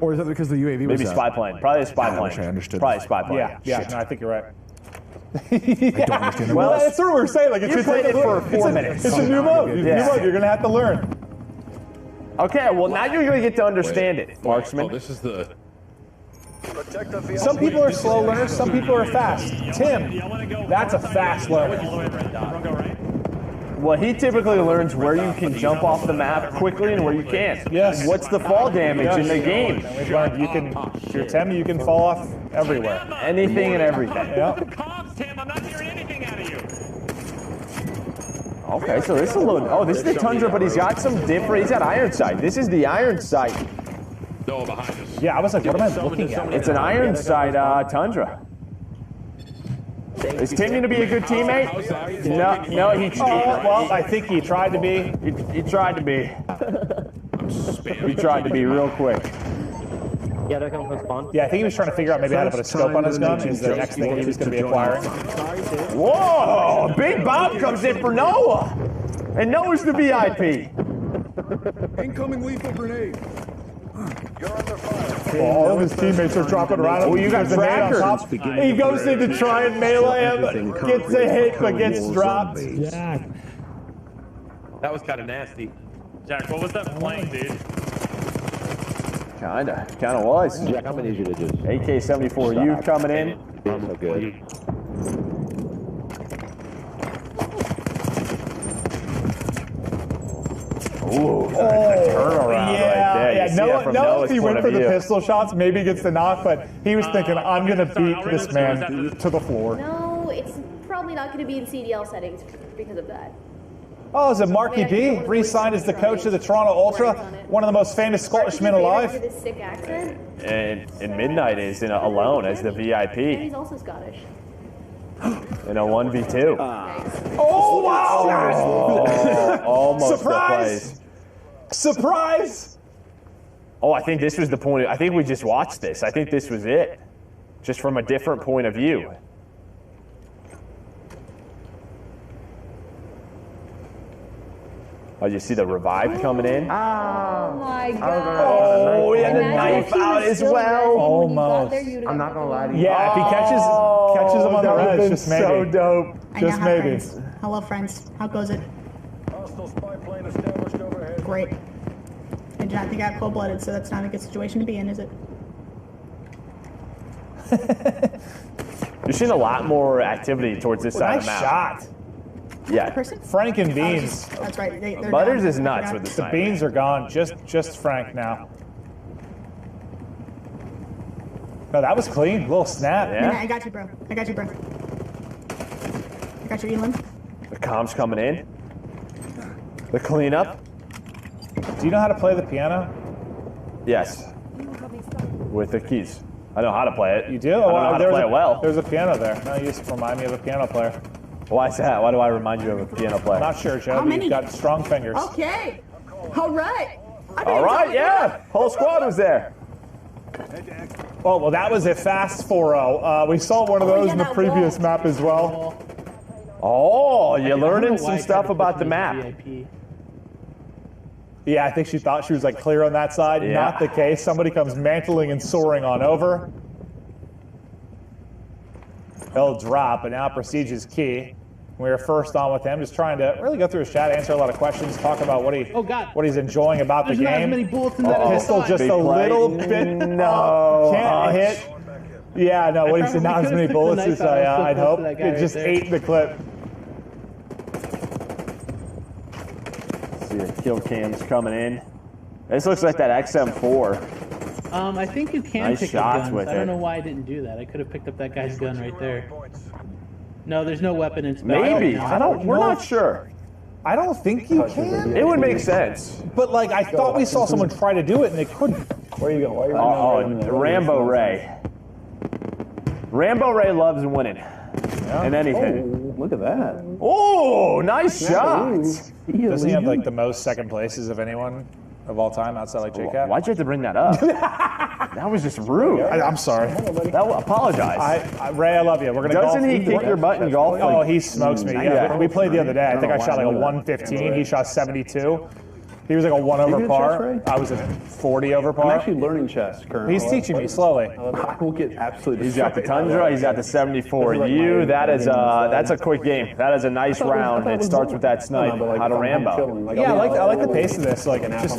Or is that because the UAV was Maybe out? spy plane. Probably a spy I wish I plane. understood Probably a that. spy plane. Yeah, no, I think you're right. I don't understand. Well, that's what we're saying. Like, You played it for 4 minutes. It's a new mode. It's a Yeah. new mode. You're going to have to learn. Okay, well now you're going to get to understand it, Marksman. Oh, this is the. Some people are slow learners. Some people are fast. Tim, that's a fast learner. Well, he typically learns where you can jump off the map quickly and where you can't. Yes. What's the fall damage in the game? And we've learned you can, if you're Tim, you can fall off everywhere. Anything and everything. Yeah. Okay, so this is a little. Oh, this is the Tundra, but he's got some different. He's got iron sight. This is the iron sight. No, behind us. Yeah, I was like, what am I looking at? It's an iron sight Tundra. Is Tim going to be a good teammate? No, he. Well, I think he tried to be. He tried to be. He tried to be real quick. Yeah, they're coming from spawn. Yeah, I think he was trying to figure out maybe how to put a scope on his gun. Is the next thing he was going to be acquiring. Whoa! Big Bob comes in for Noah, and Noah's the VIP. Incoming lethal grenade. All of his teammates are dropping around him. Oh, you got There's a nade on trackers. top. He goes in to try and melee him, gets a hit, but gets dropped. Yeah. That was kind of nasty. Jack, what was that plane, dude? Kinda was. Jack, I'm gonna need you to just. AK-74U coming in. So good. Ooh, turnaround right there. You Yeah, see that from Noah, Noah's if he point went of for the view. pistol shots, maybe gets the knock, but he was thinking, I'm going to beat this man to the floor. No, it's probably not going to be in CDL settings because of that. Oh, is it Marky D? Re-signed as the coach of the Toronto Ultra, one of the most famous Scottishmen alive. With his sick accent. And Midnight is alone as the And VIP he's also Scottish. in a 1v2. Oh, wow! Oh, almost Surprise! the place. Surprise! Oh, I think this was the point. I think we just watched this. I think this was it. Just from a different point of view. Oh, you see the revive coming in? Oh my god. Oh, he had the knife out as well. Almost. I'm not gonna lie to you. Yeah, if he catches him on the res, just maybe. So dope. I Just now have maybe. friends. Hello, friends. How goes it? Great. I do not think I have cold-blooded, so that's not a good situation to be in, is it? You're seeing a lot more activity towards this side of the Nice map. shot. Yeah. Person? Frank and Beans. That's right. They're Butters done. is nuts I with the The sniper. Beans are gone. Just Frank now. No, that was clean. Little snap. I got you, bro. I got you, bro. I got you, Elon. The comms coming in. The cleanup. Do you know how to play the piano? Yes. With the keys. I know how to play it. You do? I don't know how to play it well. There's a piano there. No, you just remind me of a piano player. Why is that? Why do I remind you of a piano player? Not sure, Joe. How but many? You've got strong fingers. Okay. All right. All right, yeah. Whole squad was there. Oh, well, that was a fast 4-0. We saw one of those in the previous map as well. Oh, you're learning some stuff about the map. Yeah, I think she thought she was like clear on that side. Yeah. Not the case. Somebody comes mantling and soaring on over. He'll drop, and now Prestige is key. We were first on with him, just trying to really go through his chat, answer a lot of questions, talk about what he's enjoying about There's the not as game. many bullets in that as I Pistol thought. just Big a play. little bit. No. Can't hit. Yeah, no, what he said, not as many bullets as I'd hope. It just ate the clip. See the kill cams coming in. This looks like that XM4. I think you can Nice pick shots up guns. with I don't it. know why I didn't do that. I could have picked up that guy's gun right there. No, there's no weapon in Maybe. We're not sure. I don't think you can. It would make sense. But like, I thought we saw someone try to do it and they couldn't. Where you going? Why are you Rambo Ray. Rambo Ray loves winning. And anything. Look at that. Oh, nice shot. Doesn't he have like the most second places of anyone of all time outside like Takeoff? Why'd you have to bring that up? That was just rude. I'm sorry. Apologize. Ray, I love you. We're gonna golf. Doesn't he kick your butt in golf? Oh, he smokes me. Yeah, we played the other day. I think I shot like a 115. He shot 72. He was like a 1 over par. I was a 40 over par. I'm actually learning chess currently. He's teaching me slowly. I will get absolutely. He's got the Tundra. He's got the 74U. That is that's a quick game. That is a nice round. It starts with that snipe. How to Rambo. Yeah, I like the pace of this. Like, just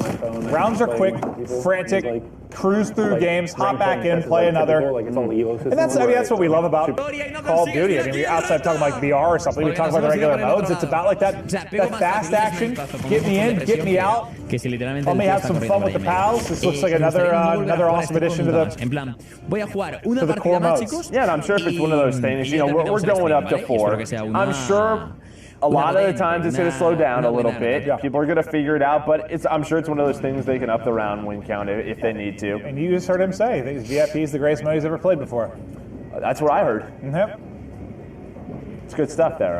rounds are quick, frantic, cruise through games, hop back in, play another. And that's what we love about Call of Duty. I mean, outside of talking like VR or something, we talk about the regular modes. It's about like that fast action. Get me in, get me out. Let me have some fun with the pals. This looks like another awesome addition to the core modes. Yeah, and I'm sure if it's one of those things, you know, we're going up to 4. I'm sure a lot of the times it's going to slow down a little bit. People are going to figure it out, but I'm sure it's one of those things they can up the round win count if they need to. And you just heard him say, I think VIP is the greatest mode he's ever played before. That's what I heard. Yep. It's good stuff there.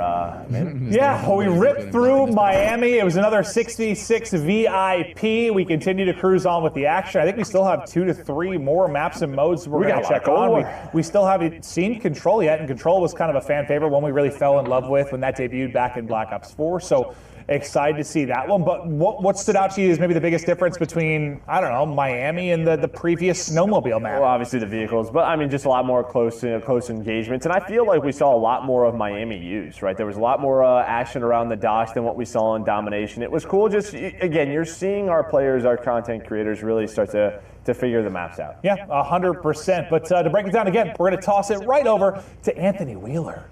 Yeah, well, we ripped through Miami. It was another 66 VIP. We continue to cruise on with the action. I think we still have 2 to 3 more maps and modes we're going to check on. We still haven't seen Control yet, and Control was kind of a fan favorite, one we really fell in love with when that debuted back in Black Ops 4. So excited to see that one. But what stood out to you is maybe the biggest difference between, I don't know, Miami and the previous snowmobile map? Well, obviously the vehicles, but I mean just a lot more close engagements. And I feel like we saw a lot more of Miami used, right? There was a lot more action around the docks than what we saw in Domination. It was cool. Just, again, you're seeing our players, our content creators really start to figure the maps out. Yeah, 100%. But to break it down again, we're going to toss it right over to Anthony Wheeler.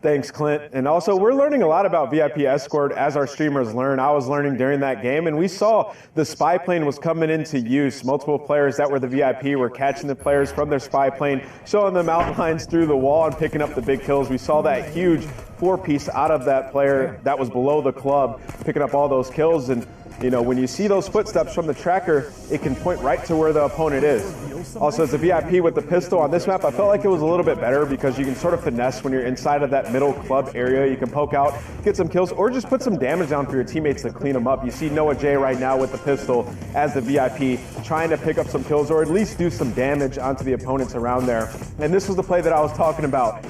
Thanks, Clint. And also, we're learning a lot about VIP Escort as our streamers learn. I was learning during that game, and we saw the spy plane was coming into use. Multiple players that were the VIP were catching the players from their spy plane, showing them outlines through the wall and picking up the big kills. We saw that huge 4-piece out of that player that was below the club, picking up all those kills. And you know, when you see those footsteps from the tracker, it can point right to where the opponent is. Also, as a VIP with the pistol on this map, I felt like it was a little bit better because you can sort of finesse when you're inside of that middle club area. You can poke out, get some kills, or just put some damage down for your teammates to clean them up. You see Noah J right now with the pistol as the VIP, trying to pick up some kills or at least do some damage onto the opponents around there. And this was the play that I was talking about.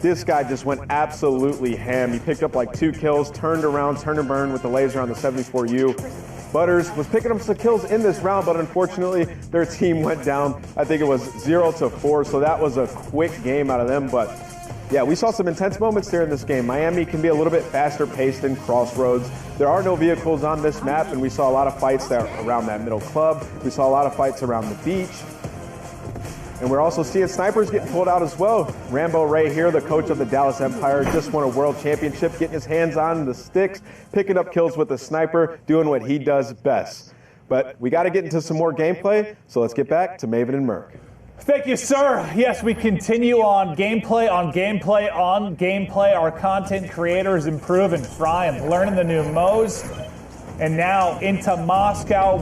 this guy just went absolutely ham. He picked up like 2 kills, turned around, turned and burned with the laser on the 74U. Butters was picking up some kills in this round, but unfortunately their team went down. I think it was 0-4, so that was a quick game out of them. But yeah, we saw some intense moments there in this game. Miami can be a little bit faster paced than Crossroads. There are no vehicles on this map, and we saw a lot of fights there around that middle club. We saw a lot of fights around the beach. And we're also seeing snipers getting pulled out as well. Rambo right here, the coach of the Dallas Empire, just won a world championship, getting his hands on the sticks, picking up kills with the sniper, doing what he does best. But we got to get into some more gameplay, so let's get back to Maven and Merc. Thank you, sir. Yes, we continue on gameplay, on gameplay, on gameplay. Our content creators improve and fry and learning the new modes. And now into Moscow.